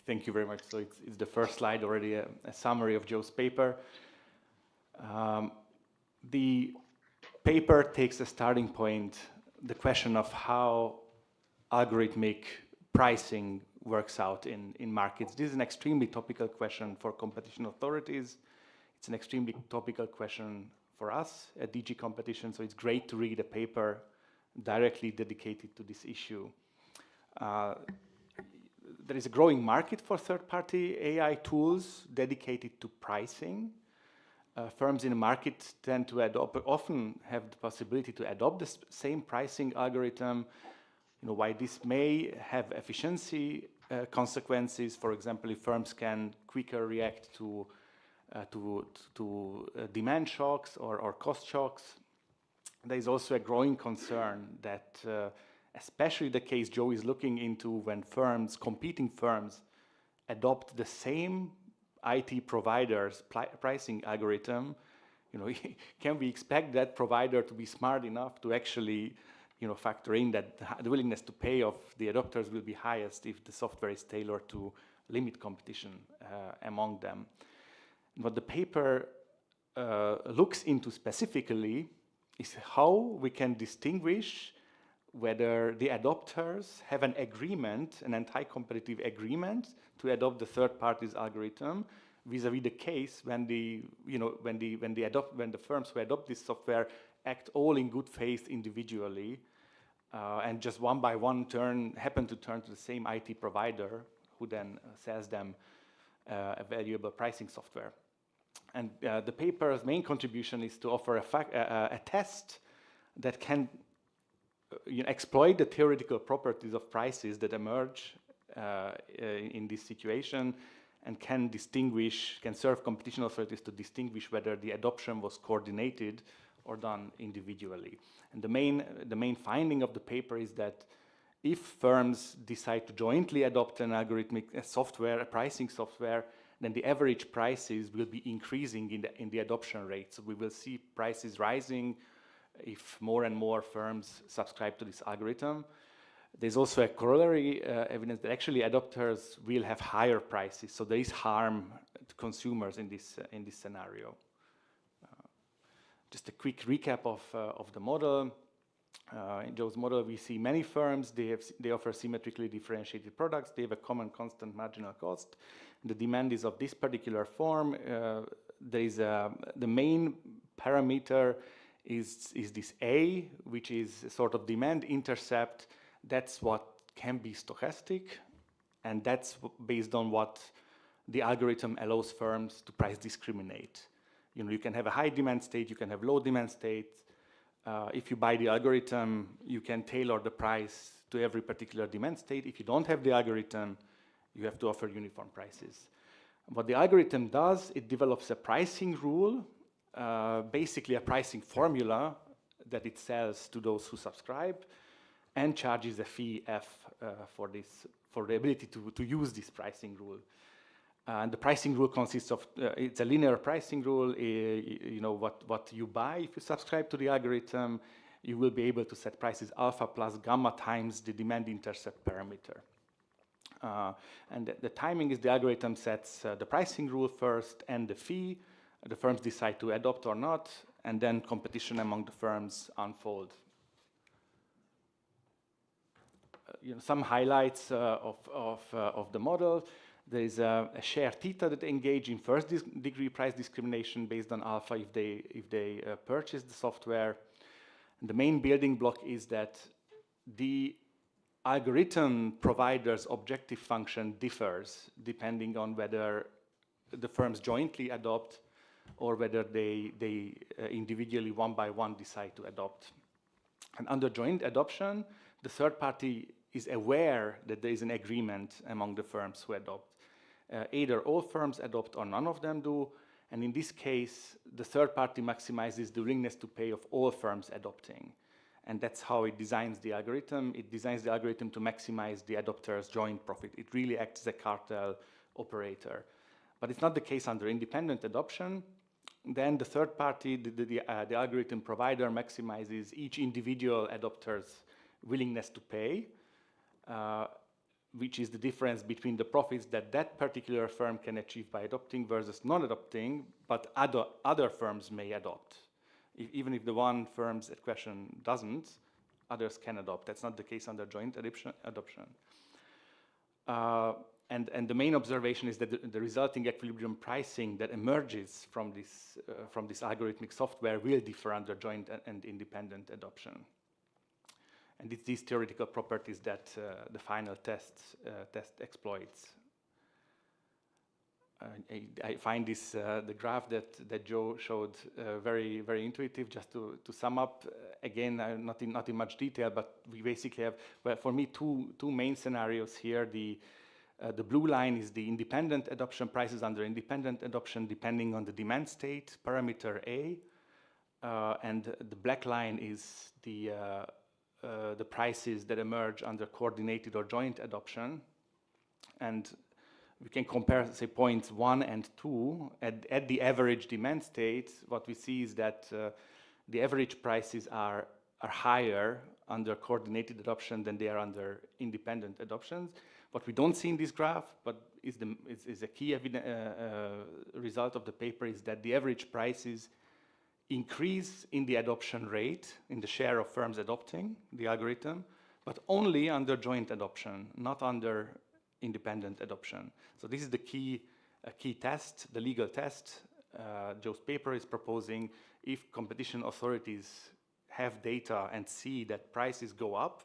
Thank you very much. So it's the first slide already, a summary of Joe's paper. The paper takes a starting point the question of how algorithmic pricing works out in markets. This is an extremely topical question for competition authorities. It's an extremely topical question for us at DG Competition, so it's great to read a paper directly dedicated to this issue. There is a growing market for third-party AI tools dedicated to pricing. Firms in the market tend to often have the possibility to adopt the same pricing algorithm. Why this may have efficiency consequences. For example, if firms can quicker react to demand shocks or cost shocks. There is also a growing concern that, especially the case Joe is looking into, when competing firms, adopt the same IT provider's pricing algorithm, can we expect that provider to be smart enough to actually, factor in that the willingness to pay of the adopters will be highest if the software is tailored to limit competition among them. What the paper looks into specifically is how we can distinguish whether the adopters have an agreement, an anti-competitive agreement to adopt the third party's algorithm, vis-a-vis the case when the firms who adopt this software act all in good faith individually, and just one by one happen to turn to the same IT provider who then sells them a valuable pricing software. And the paper's main contribution is to offer a test that can exploit the theoretical properties of prices that emerge in this situation, and can serve competition authorities to distinguish whether the adoption was coordinated or done individually. And the main finding of the paper is that if firms decide to jointly adopt an algorithmic software, a pricing software, then the average prices will be increasing in the adoption rate. So we will see prices rising if more and more firms subscribe to this algorithm. There's also a corollary evidence that actually adopters will have higher prices. So there is harm to consumers in this scenario. Just a quick recap of the model. In Joe's model, we see many firms. They offer symmetrically differentiated products. They have a common constant marginal cost. The demand is of this particular form. There is the main parameter is this A, which is sort of demand intercept. That's what can be stochastic, and that's based on what the algorithm allows firms to price discriminate. You can have a high demand state, you can have low demand state. If you buy the algorithm, you can tailor the price to every particular demand state. If you don't have the algorithm, you have to offer uniform prices. What the algorithm does, it develops a pricing rule, basically a pricing formula that it sells to those who subscribe, and charges a fee F for the ability to use this pricing rule. And the pricing rule consists of, it's a linear pricing rule. What you buy if you subscribe to the algorithm, you will be able to set prices alpha plus gamma times the demand intercept parameter. And the timing is the algorithm sets the pricing rule first and the fee. The firms decide to adopt or not, and then competition among the firms unfold. Some highlights of the model. There is a share theta that engage in first degree price discrimination based on alpha if they purchase the software. And the main building block is that the algorithm provider's objective function differs depending on whether the firms jointly adopt or whether they individually one by one decide to adopt. And under joint adoption, the third party is aware that there is an agreement among the firms who adopt. Either all firms adopt or none of them do, and in this case, the third party maximizes the willingness to pay of all firms adopting. And that's how it designs the algorithm. It designs the algorithm to maximize the adopter's joint profit. It really acts as a cartel operator. But it's not the case under independent adoption. Then the third party, the algorithm provider, maximizes each individual adopter's willingness to pay, which is the difference between the profits that particular firm can achieve by adopting versus non-adopting, but other firms may adopt. Even if the one firm's at question doesn't, others can adopt. That's not the case under joint adoption. And the main observation is that the resulting equilibrium pricing that emerges from this algorithmic software will differ under joint and independent adoption. And it's these theoretical properties that the final test exploits. I find this the graph that Joe showed very, very intuitive. Just to sum up, again, not in much detail, but we basically have, well, for me, two main scenarios here. The blue line is the independent adoption prices under independent adoption depending on the demand state, parameter A, and the black line is the prices that emerge under coordinated or joint adoption. And we can compare, say, points 1 and 2. At the average demand state, what we see is that the average prices are higher under coordinated adoption than they are under independent adoptions. What we don't see in this graph, but is a key result of the paper, is that the average prices increase in the adoption rate, in the share of firms adopting the algorithm, but only under joint adoption, not under independent adoption. So this is the key test, the legal test. Joe's paper is proposing if competition authorities have data and see that prices go up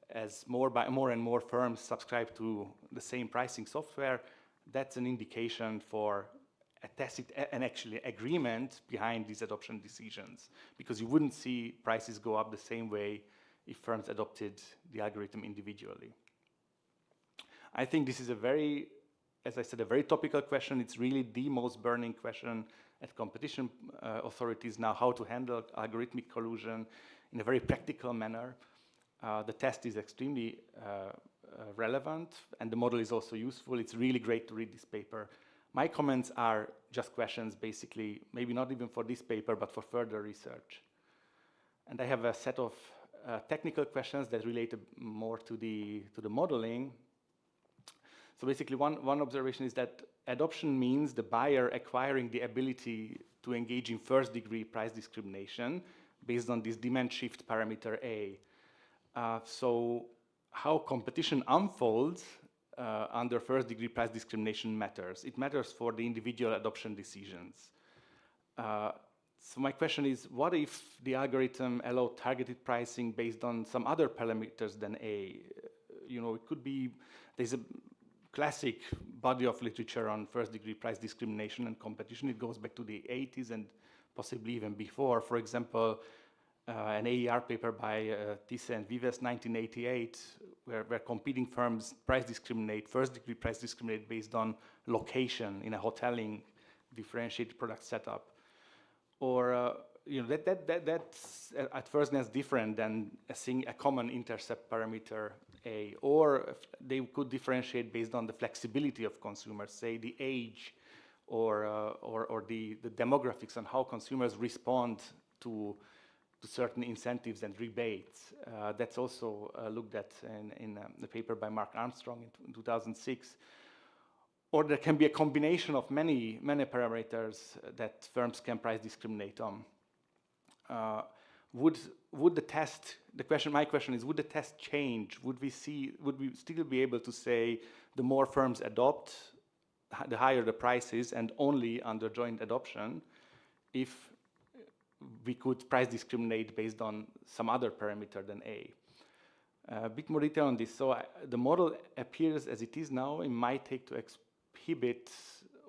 as more and more firms subscribe to the same pricing software, that's an indication for a tacit and actually agreement behind these adoption decisions, because you wouldn't see prices go up the same way if firms adopted the algorithm individually. I think this is a very, as I said, a very topical question. It's really the most burning question at competition authorities now, how to handle algorithmic collusion in a very practical manner. The test is extremely relevant, and the model is also useful. It's really great to read this paper. My comments are just questions, basically, maybe not even for this paper, but for further research. And I have a set of technical questions that relate more to the modeling. So basically, one observation is that adoption means the buyer acquiring the ability to engage in first-degree price discrimination based on this demand shift parameter A. So how competition unfolds under first-degree price discrimination matters. It matters for the individual adoption decisions. So my question is, what if the algorithm allowed targeted pricing based on some other parameters than A? You know, it could be, there's a classic body of literature on first-degree price discrimination and competition. It goes back to the 80s and possibly even before. For example, an AER paper by Tisse and Vives, 1988, where competing firms first-degree price discriminate based on location in a hoteling differentiated product setup. Or you know, that's at first that's different than a common intercept parameter A. Or they could differentiate based on the flexibility of consumers, say the age or the demographics on how consumers respond to certain incentives and rebates. That's also looked at in the paper by Mark Armstrong in 2006. Or there can be a combination of many parameters that firms can price discriminate on. Would the test? My question is: would the test change? Would we still be able to say the more firms adopt, the higher the prices, and only under joint adoption, if we could price discriminate based on some other parameter than A? A bit more detail on this. So the model appears as it is now. It might take to exhibit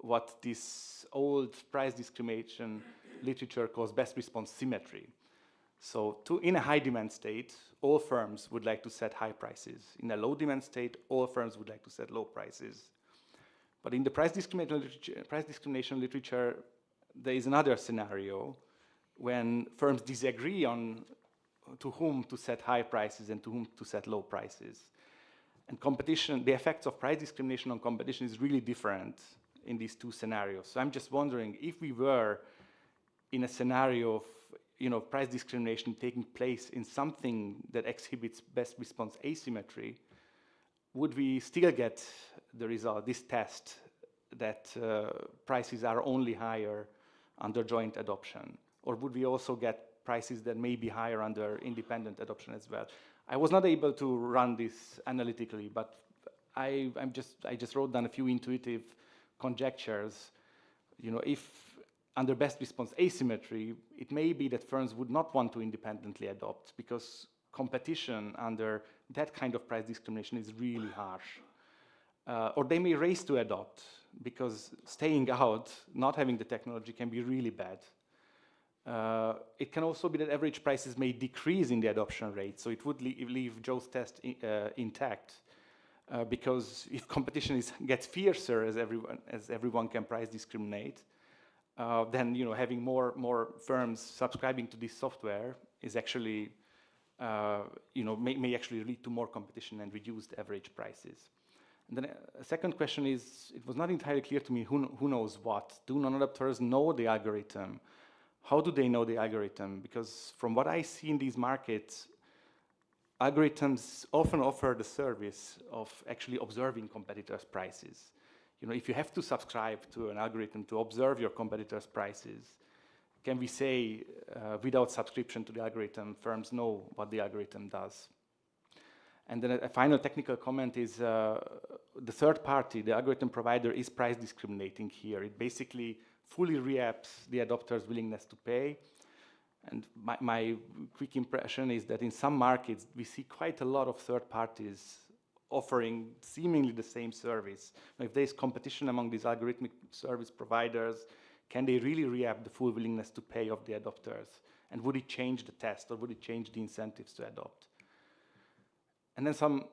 what this old price discrimination literature calls best response symmetry. So in a high demand state, all firms would like to set high prices. In a low demand state, all firms would like to set low prices. But in the price discrimination literature, there is another scenario when firms disagree on to whom to set high prices and to whom to set low prices. And competition, the effects of price discrimination on competition is really different in these two scenarios. So I'm just wondering, if we were in a scenario of price discrimination taking place in something that exhibits best response asymmetry, would we still get the result, this test, that prices are only higher under joint adoption? Or would we also get prices that may be higher under independent adoption as well. I was not able to run this analytically, but I just wrote down a few intuitive conjectures. You know, if under best response asymmetry, it may be that firms would not want to independently adopt because competition under that kind of price discrimination is really harsh. Or they may race to adopt because staying out, not having the technology can be really bad. It can also be that average prices may decrease in the adoption rate, so it would leave Joe's test intact. Because if competition gets fiercer as everyone can price discriminate, then having more firms subscribing to this software is actually may actually lead to more competition and reduced average prices. And then a second question is, it was not entirely clear to me who knows what. Do non-adopters know the algorithm? How do they know the algorithm? Because from what I see in these markets, algorithms often offer the service of actually observing competitors' prices. If you have to subscribe to an algorithm to observe your competitors' prices, can we say without subscription to the algorithm, firms know what the algorithm does? And then a final technical comment is the third party, the algorithm provider, is price discriminating here. It basically fully reapps the adopter's willingness to pay. And my quick impression is that in some markets, we see quite a lot of third parties offering seemingly the same service. Now, if there's competition among these algorithmic service providers, can they really reap the full willingness to pay of the adopters? And would it change the test, or would it change the incentives to adopt? And then some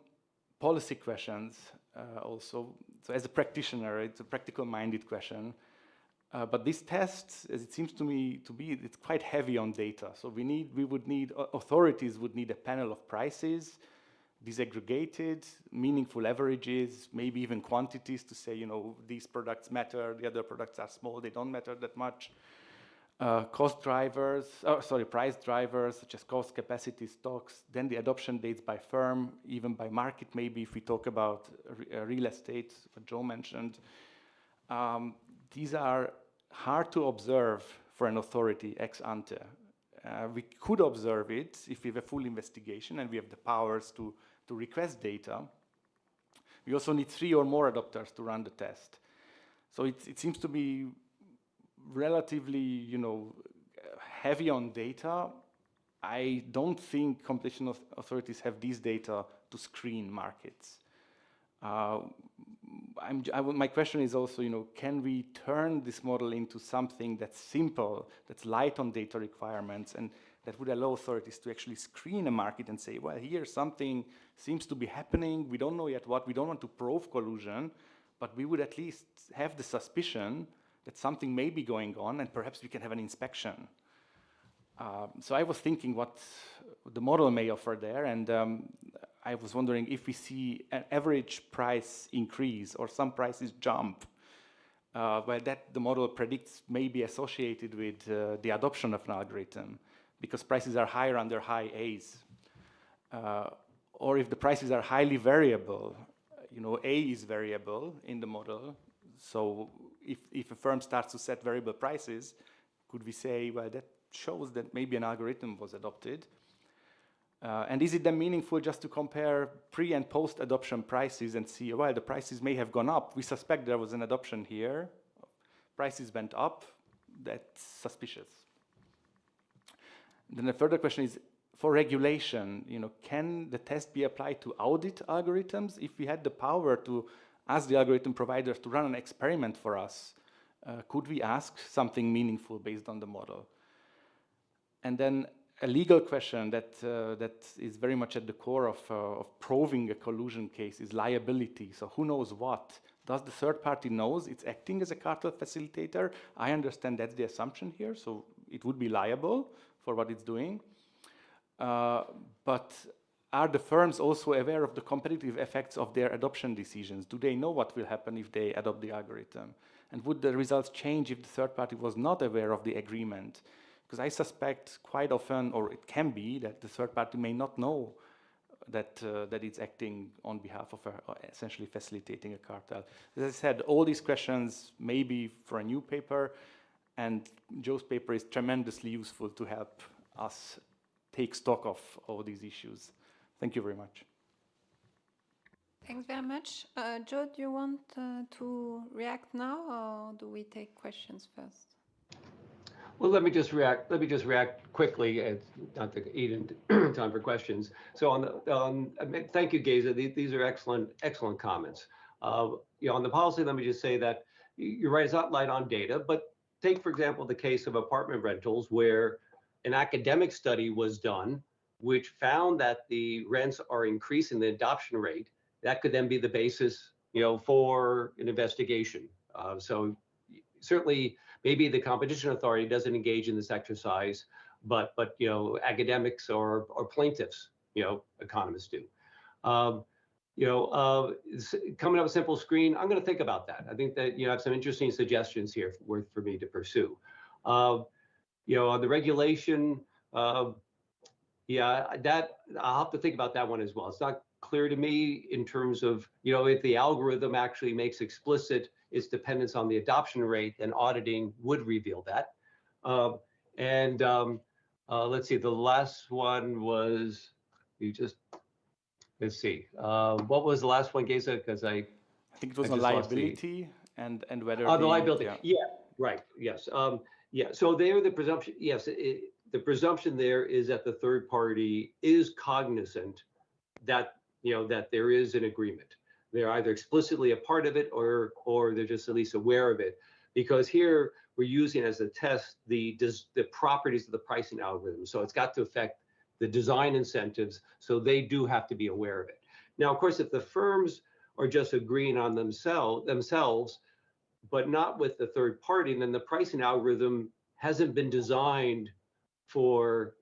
policy questions also. So as a practitioner, it's a practical-minded question. But this test, as it seems to me to be, it's quite heavy on data. So authorities would need a panel of prices, disaggregated, meaningful averages, maybe even quantities to say, these products matter, the other products are small, they don't matter that much. Price drivers, such as cost, capacity, stocks, then the adoption dates by firm, even by market, maybe if we talk about real estate, what Joe mentioned. These are hard to observe for an authority ex ante. We could observe it if we have a full investigation and we have the powers to request data. We also need 3 or more adopters to run the test. So it seems to be relatively, heavy on data. I don't think competition authorities have these data to screen markets. My question is also, can we turn this model into something that's simple, that's light on data requirements, and that would allow authorities to actually screen a market and say, well, here something seems to be happening. We don't know yet what. We don't want to prove collusion, but we would at least have the suspicion that something may be going on, and perhaps we can have an inspection. So I was thinking what the model may offer there, and I was wondering if we see an average price increase or some prices jump, that the model predicts may be associated with the adoption of an algorithm, because prices are higher under high A's. Or if the prices are highly variable, A is variable in the model, so if a firm starts to set variable prices, could we say, well, that shows that maybe an algorithm was adopted? And is it then meaningful just to compare pre- and post-adoption prices and see, well, the prices may have gone up. We suspect there was an adoption here. Prices went up. That's suspicious. Then the further question is, for regulation, can the test be applied to audit algorithms? If we had the power to ask the algorithm providers to run an experiment for us, could we ask something meaningful based on the model? And then a legal question that is very much at the core of proving a collusion case is liability. So who knows what? Does the third party knows it's acting as a cartel facilitator? I understand that's the assumption here, so it would be liable for what it's doing. But are the firms also aware of the competitive effects of their adoption decisions? Do they know what will happen if they adopt the algorithm? And would the results change if the third party was not aware of the agreement? Because I suspect quite often, or it can be, that the third party may not know that it's acting on behalf of essentially facilitating a cartel. As I said, all these questions may be for a new paper, and Joe's paper is tremendously useful to help us take stock of all these issues. Thank you very much. Thanks very much. Joe, do you want to react now, or do we take questions first? Well, let me just react quickly, and not to eat into time for questions. So thank you, Geza. These are excellent comments. On the policy, let me just say that you're right. It's not light on data, but take, for example, the case of apartment rentals, where an academic study was done, which found that the rents are increasing the adoption rate. That could then be the basis, for an investigation. So certainly, maybe the competition authority doesn't engage in this exercise, but academics or plaintiffs, economists do. Coming up with a simple screen, I'm going to think about that. I think that you have some interesting suggestions here for me to pursue. On the regulation, that I'll have to think about that one as well. It's not clear to me in terms of if the algorithm actually makes explicit its dependence on the adoption rate, then auditing would reveal that. Let's see, the last one was, let's see, what was the last one, Geza? Because I think it was on liability and whether the liability. Yeah, right. Yes. So there, the presumption. Yes, the presumption there is that the third party is cognizant that that there is an agreement. They're either explicitly a part of it or they're just at least aware of it, because here we're using as a test the properties of the pricing algorithm. So it's got to affect the design incentives. So they do have to be aware of it. Now, of course, if the firms are just agreeing on themselves, but not with the third party, then the pricing algorithm hasn't been designed for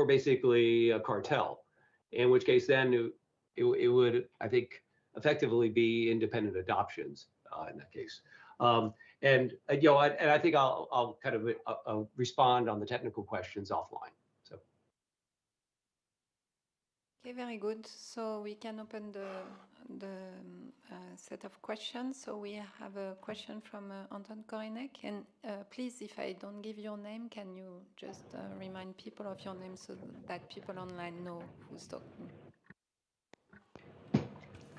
basically a cartel, in which case then it would, I think, effectively be independent adoptions in that case. And I think I'll kind of respond on the technical questions offline. So. Okay, very good. So we can open the set of questions. So we have a question from Anton Korinek. And please, if I don't give your name, can you just remind people of your name so that people online know who's talking?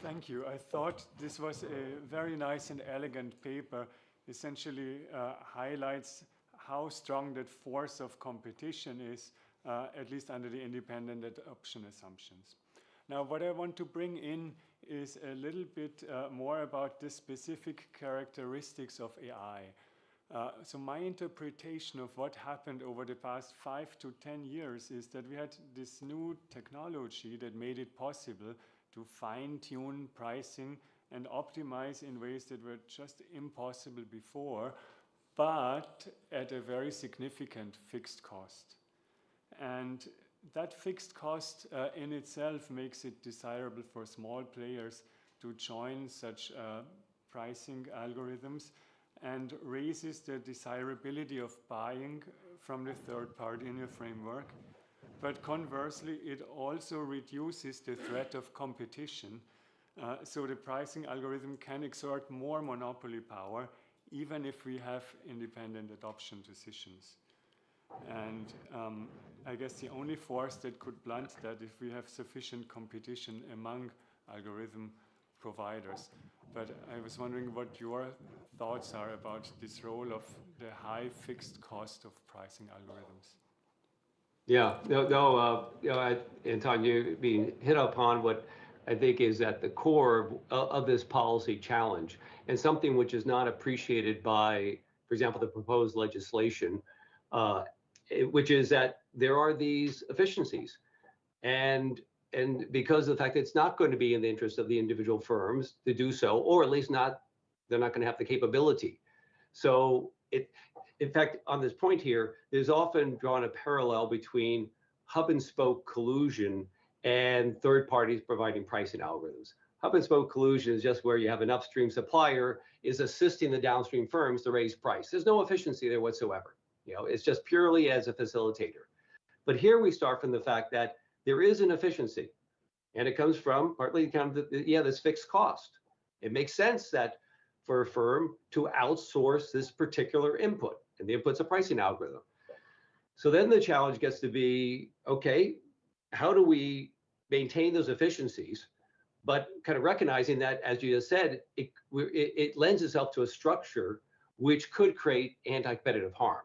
Thank you. I thought this was a very nice and elegant paper. Essentially highlights how strong that force of competition is, at least under the independent adoption assumptions. Now, what I want to bring in is a little bit more about the specific characteristics of AI. So my interpretation of what happened over the past 5 to 10 years is that we had this new technology that made it possible to fine-tune pricing and optimize in ways that were just impossible before, but at a very significant fixed cost. And that fixed cost in itself makes it desirable for small players to join such pricing algorithms, and raises the desirability of buying from the third party in a framework. But conversely, it also reduces the threat of competition. So the pricing algorithm can exert more monopoly power, even if we have independent adoption decisions. And I guess the only force that could blunt that if we have sufficient competition among algorithm providers. But I was wondering what your thoughts are about this role of the high fixed cost of pricing algorithms. Anton, you're being hit upon what I think is at the core of this policy challenge, and something which is not appreciated by, for example, the proposed legislation, which is that there are these efficiencies. And because of the fact that it's not going to be in the interest of the individual firms to do so, or at least they're not going to have the capability. So in fact, on this point here, there's often drawn a parallel between hub and spoke collusion and third parties providing pricing algorithms. Hub and spoke collusion is just where you have an upstream supplier is assisting the downstream firms to raise price. There's no efficiency there whatsoever. It's just purely as a facilitator. But here we start from the fact that there is an efficiency, and it comes from partly kind of this fixed cost. It makes sense that for a firm to outsource this particular input, and the input's a pricing algorithm. So then the challenge gets to be, okay, how do we maintain those efficiencies, but kind of recognizing that, as you just said, it lends itself to a structure which could create anti-competitive harm.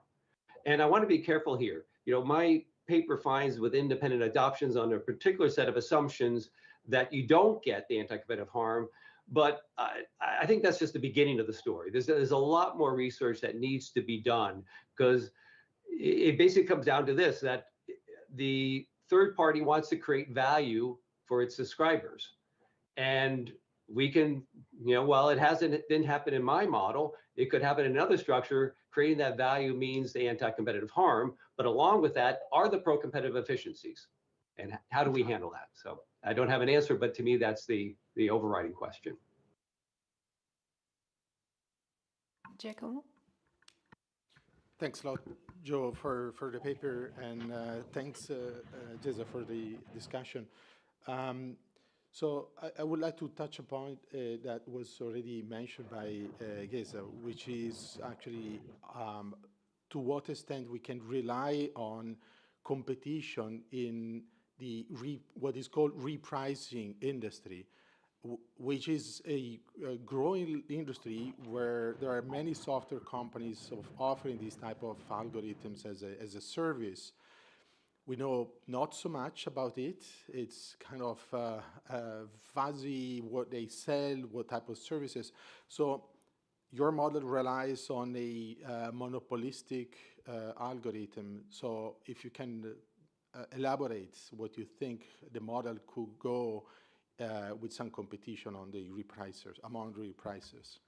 And I want to be careful here. You know, my paper finds with independent adoptions on a particular set of assumptions that you don't get the anti-competitive harm, but I think that's just the beginning of the story. There's a lot more research that needs to be done, because it basically comes down to this, that the third party wants to create value for its subscribers. And we can, you know, while it didn't happen in my model, it could happen in another structure. Creating that value means the anti-competitive harm, but along with that are the pro-competitive efficiencies. And how do we handle that? So I don't have an answer, but to me, that's the overriding question. Giacomo? Thanks a lot, Joe, for the paper, and thanks, Jeza, for the discussion. So I would like to touch upon that was already mentioned by Geza, which is actually to what extent we can rely on competition in the what is called repricing industry, which is a growing industry where there are many software companies offering these type of algorithms as a service. We know not so much about it. It's kind of fuzzy what they sell, what type of services. So your model relies on a monopolistic algorithm. So if you can elaborate what you think the model could go with some competition on the repricers, among repricers.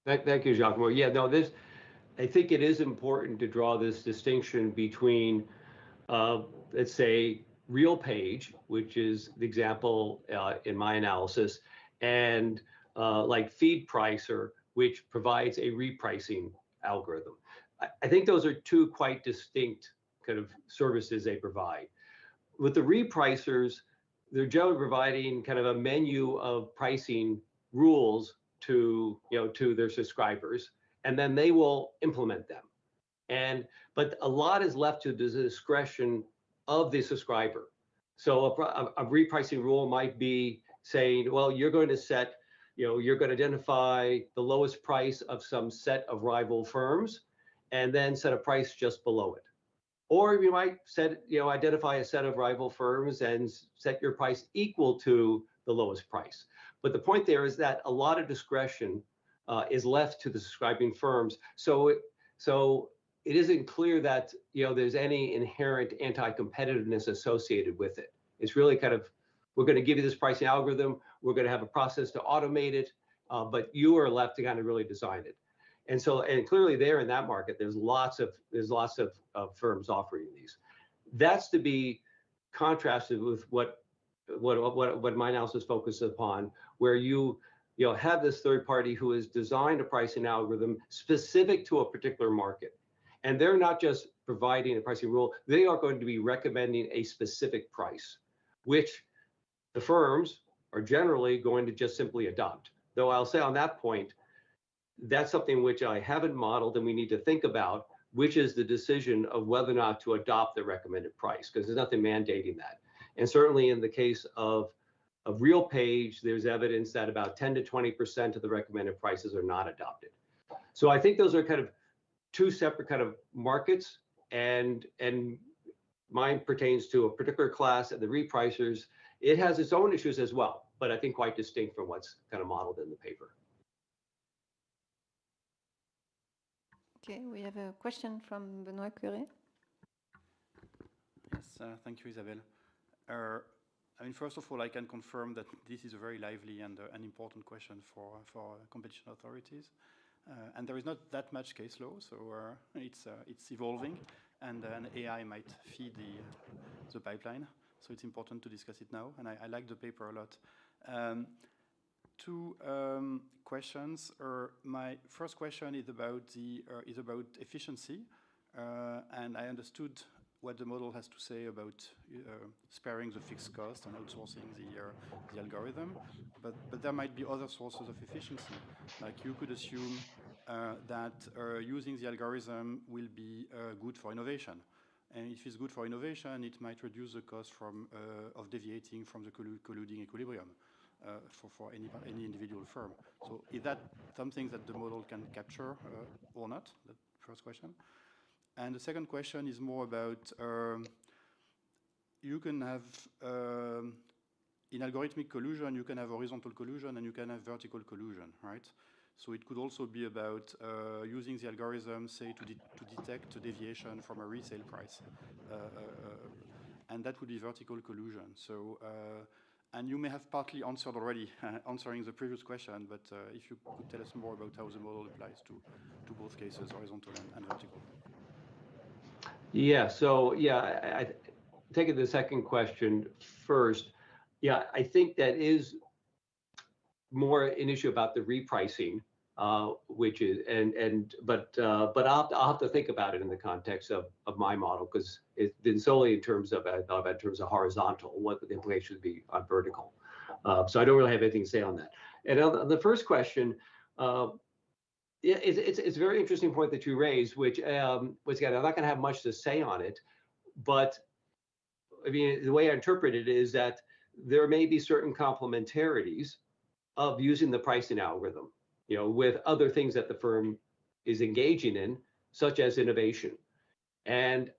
Thank you, Giacomo. Yeah, no, I think it is important to draw this distinction between, let's say, real page, which is the example in my analysis, and like feed pricer, which provides a repricing algorithm. I think those are two quite distinct kind of services they provide. With the repricers, they're generally providing kind of a menu of pricing rules to their subscribers, and then they will implement them. But a lot is left to the discretion of the subscriber. So a repricing rule might be saying, well, you're going to set, you're going to identify the lowest price of some set of rival firms, and then set a price just below it. Or you might identify a set of rival firms and set your price equal to the lowest price. But the point there is that a lot of discretion is left to the subscribing firms. So it isn't clear that there's any inherent anti-competitiveness associated with it. It's really kind of, we're going to give you this pricing algorithm, we're going to have a process to automate it, but you are left to kind of really design it. And clearly there in that market, there's lots of firms offering these. That's to be contrasted with what my analysis focuses upon, where you have this third party who has designed a pricing algorithm specific to a particular market. And they're not just providing a pricing rule, they are going to be recommending a specific price, which the firms are generally going to just simply adopt. Though I'll say on that point, that's something which I haven't modeled, and we need to think about, which is the decision of whether or not to adopt the recommended price, because there's nothing mandating that. And certainly in the case of real page, there's evidence that about 10 to 20% of the recommended prices are not adopted. So I think those are kind of two separate kind of markets, and mine pertains to a particular class, and the repricers, it has its own issues as well, but I think quite distinct from what's kind of modeled in the paper. Okay, we have a question from Benoit Curé. Yes, thank you, Isabelle. I mean, first of all, I can confirm that this is a very lively and an important question for competition authorities. And there is not that much case law, so it's evolving, and an AI might feed the pipeline. So it's important to discuss it now, and I like the paper a lot. Two questions. My first question is about efficiency, and I understood what the model has to say about sparing the fixed cost and outsourcing the algorithm, but there might be other sources of efficiency. Like you could assume that using the algorithm will be good for innovation. And if it's good for innovation, it might reduce the cost of deviating from the colluding equilibrium for any individual firm. So is that something that the model can capture or not? That's the first question. And the second question is more about you can have, in algorithmic collusion, you can have horizontal collusion and you can have vertical collusion, right? So it could also be about using the algorithm, say, to detect a deviation from a resale price. And that would be vertical collusion. So, and you may have partly answered already, answering the previous question, but if you could tell us more about how the model applies to both cases, horizontal and vertical. Yeah, so yeah, taking the second question first, yeah, I think that is more an issue about the repricing, which is but I'll have to think about it in the context of my model, because it's been solely in terms of horizontal, what the implication would be on vertical. So I don't really have anything to say on that. And on the first question, yeah, it's a very interesting point that you raised, which again, I'm not going to have much to say on it, but I mean, the way I interpret it is that there may be certain complementarities of using the pricing algorithm, with other things that the firm is engaging in, such as innovation. And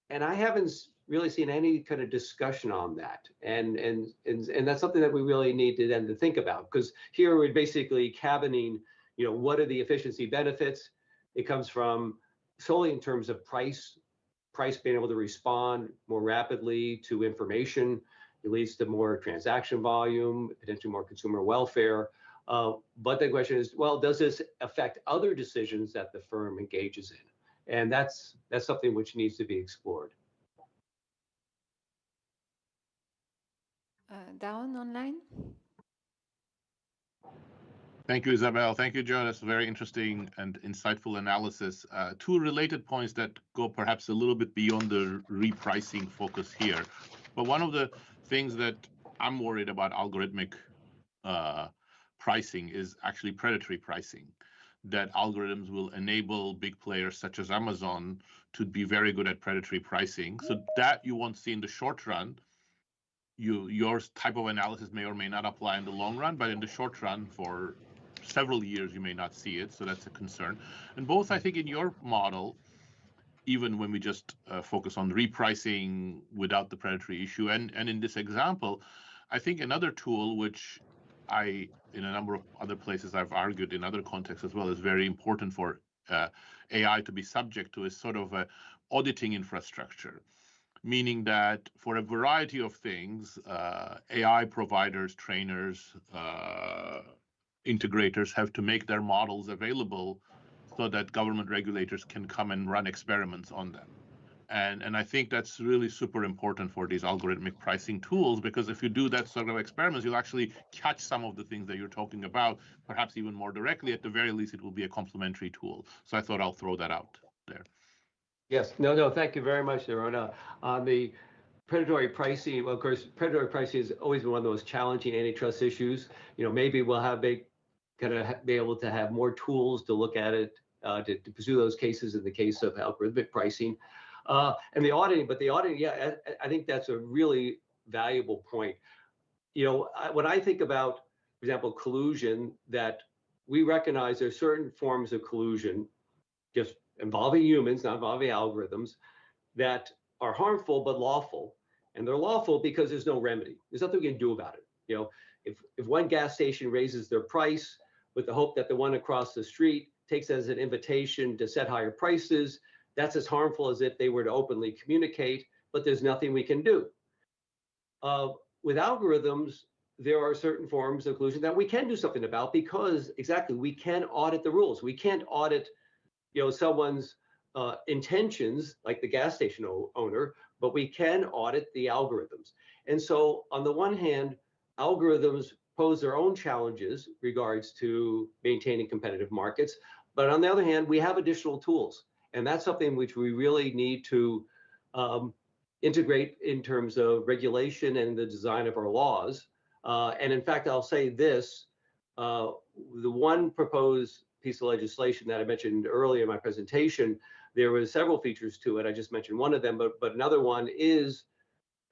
I haven't really seen any kind of discussion on that. And that's something that we really need to then to think about, because here we're basically cabining, what are the efficiency benefits? It comes from solely in terms of price being able to respond more rapidly to information. It leads to more transaction volume, potentially more consumer welfare. But the question is, well, does this affect other decisions that the firm engages in? And that's something which needs to be explored. Down online. Thank you, Isabel. Thank you, Joe. That's a very interesting and insightful analysis. Two related points that go perhaps a little bit beyond the repricing focus here. But one of the things that I'm worried about algorithmic pricing is actually predatory pricing, that algorithms will enable big players such as Amazon to be very good at predatory pricing. So that you won't see in the short run. Your type of analysis may or may not apply in the long run, but in the short run, for several years, you may not see it. So that's a concern. And both, I think, in your model, even when we just focus on repricing without the predatory issue, and in this example, I think another tool which in a number of other places I've argued in other contexts as well, is very important for AI to be subject to, is sort of a auditing infrastructure. Meaning that for a variety of things, AI providers, trainers, integrators have to make their models available so that government regulators can come and run experiments on them. And I think that's really super important for these algorithmic pricing tools, because if you do that sort of experiments, you'll actually catch some of the things that you're talking about, perhaps even more directly. At the very least, it will be a complementary tool. So I thought I'll throw that out there. Yes, no, thank you very much, Debrun. On the predatory pricing, well, of course, predatory pricing has always been one of those challenging antitrust issues. Maybe we'll be able to have more tools to look at it, to pursue those cases in the case of algorithmic pricing. And the auditing, yeah, I think that's a really valuable point. When I think about, for example, collusion, that we recognize there's certain forms of collusion, just involving humans, not involving algorithms, that are harmful but lawful. And they're lawful because there's no remedy. There's nothing we can do about it. If one gas station raises their price with the hope that the one across the street takes as an invitation to set higher prices, that's as harmful as if they were to openly communicate, but there's nothing we can do. With algorithms, there are certain forms of collusion that we can do something about, because exactly, we can audit the rules. We can't audit someone's intentions, like the gas station owner, but we can audit the algorithms. And so on the one hand, algorithms pose their own challenges regards to maintaining competitive markets. But on the other hand, we have additional tools. And that's something which we really need to integrate in terms of regulation and the design of our laws. And in fact, I'll say this, the one proposed piece of legislation that I mentioned earlier in my presentation, there were several features to it. I just mentioned one of them, but another one is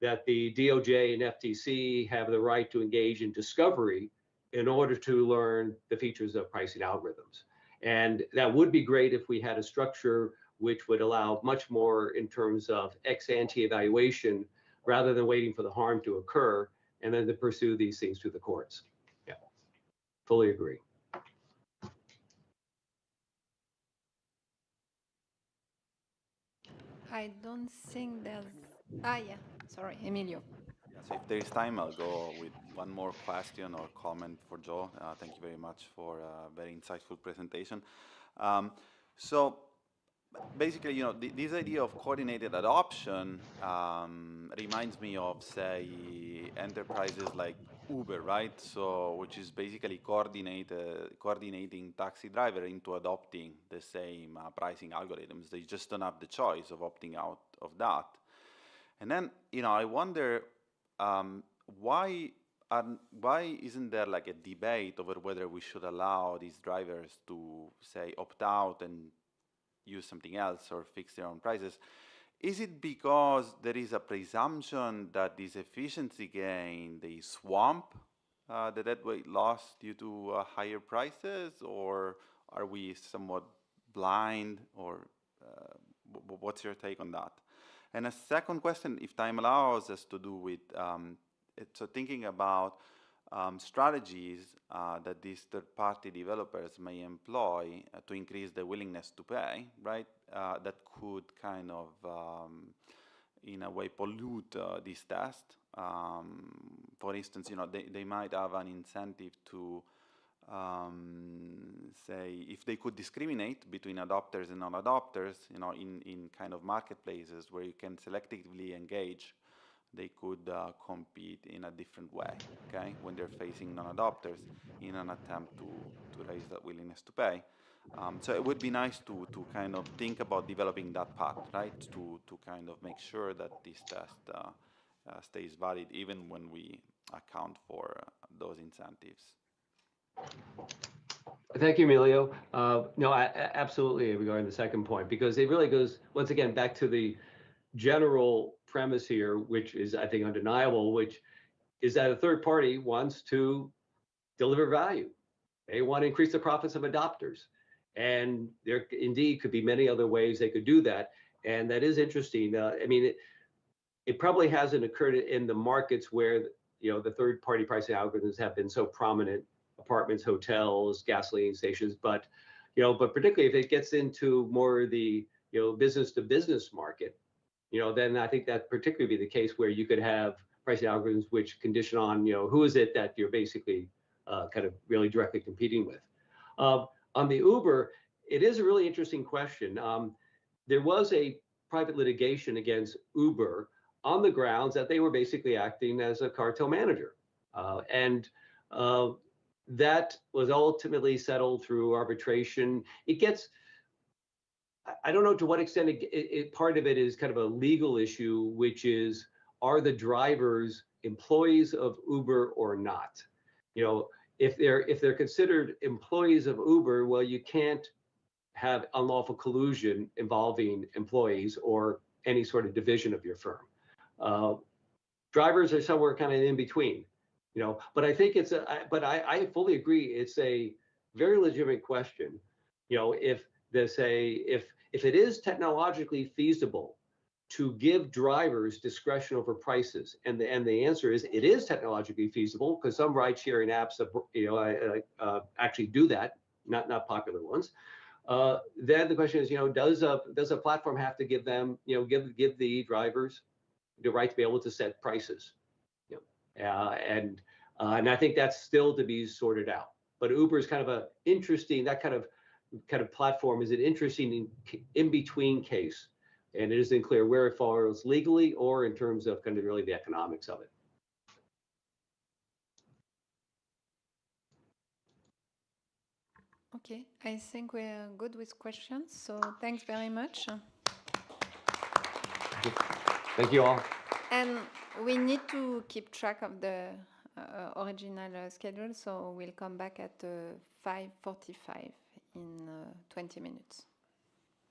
that the DOJ and FTC have the right to engage in discovery in order to learn the features of pricing algorithms. And that would be great if we had a structure which would allow much more in terms of ex-ante evaluation rather than waiting for the harm to occur and then to pursue these things through the courts. Yeah, fully agree. I don't think there's, yeah, sorry, Emilio. Yeah, so if there is time, I'll go with one more question or comment for Joe. Thank you very much for a very insightful presentation. So basically, you know, this idea of coordinated adoption reminds me of, say, enterprises like Uber, right? So, which is basically coordinating taxi driver into adopting the same pricing algorithms. They just don't have the choice of opting out of that. And then, you know, I wonder why isn't there like a debate over whether we should allow these drivers to, say, opt out and use something else or fix their own prices? Is it because there is a presumption that this efficiency gain, they swamp the deadweight loss due to higher prices, or are we somewhat blind, or what's your take on that? And a second question, if time allows, has to do with so thinking about strategies that these third-party developers may employ to increase the willingness to pay, right? That could kind of, in a way, pollute this test. For instance, you know, they might have an incentive to say, if they could discriminate between adopters and non-adopters, you know, in kind of marketplaces where you can selectively engage, they could compete in a different way, okay, when they're facing non-adopters in an attempt to raise that willingness to pay. So it would be nice to kind of think about developing that path, right, to kind of make sure that this test stays valid even when we account for those incentives. Thank you, Emilio. No, I absolutely regarding the second point, because it really goes, once again, back to the general premise here, which is, I think, undeniable, which is that a third party wants to deliver value. They want to increase the profits of adopters. And there indeed could be many other ways they could do that. And that is interesting. I mean, it probably hasn't occurred in the markets where, you know, the third party pricing algorithms have been so prominent, apartments, hotels, gasoline stations, but, you know, but particularly if it gets into more the, you know, business to business market, you know, then I think that particularly be the case where you could have pricing algorithms which condition on, you know, who is it that you're basically kind of really directly competing with. On the Uber, it is a really interesting question. There was a private litigation against Uber on the grounds that they were basically acting as a cartel manager. And that was ultimately settled through arbitration. It gets, I don't know to what extent part of it is kind of a legal issue, which is, are the drivers employees of Uber or not? You know, if they're considered employees of Uber, well, you can't have unlawful collusion involving employees or any sort of division of your firm. Drivers are somewhere kind of in between, you know, but I think it's but I fully agree. It's a very legitimate question. You know, if it is technologically feasible to give drivers discretion over prices, and the answer is it is technologically feasible, because some ride-sharing apps, you know, actually do that, not popular ones. Then the question is, you know, does a platform have to give them, you know, give the drivers the right to be able to set prices? You know, and I think that's still to be sorted out. But Uber is kind of a interesting, that kind of platform is an interesting in between case, and it isn't clear where it falls legally or in terms of kind of really the economics of it. Okay, I think we're good with questions, so thanks very much. Thank you all. And we need to keep track of the original schedule, so we'll come back at 5:45 in 20 minutes.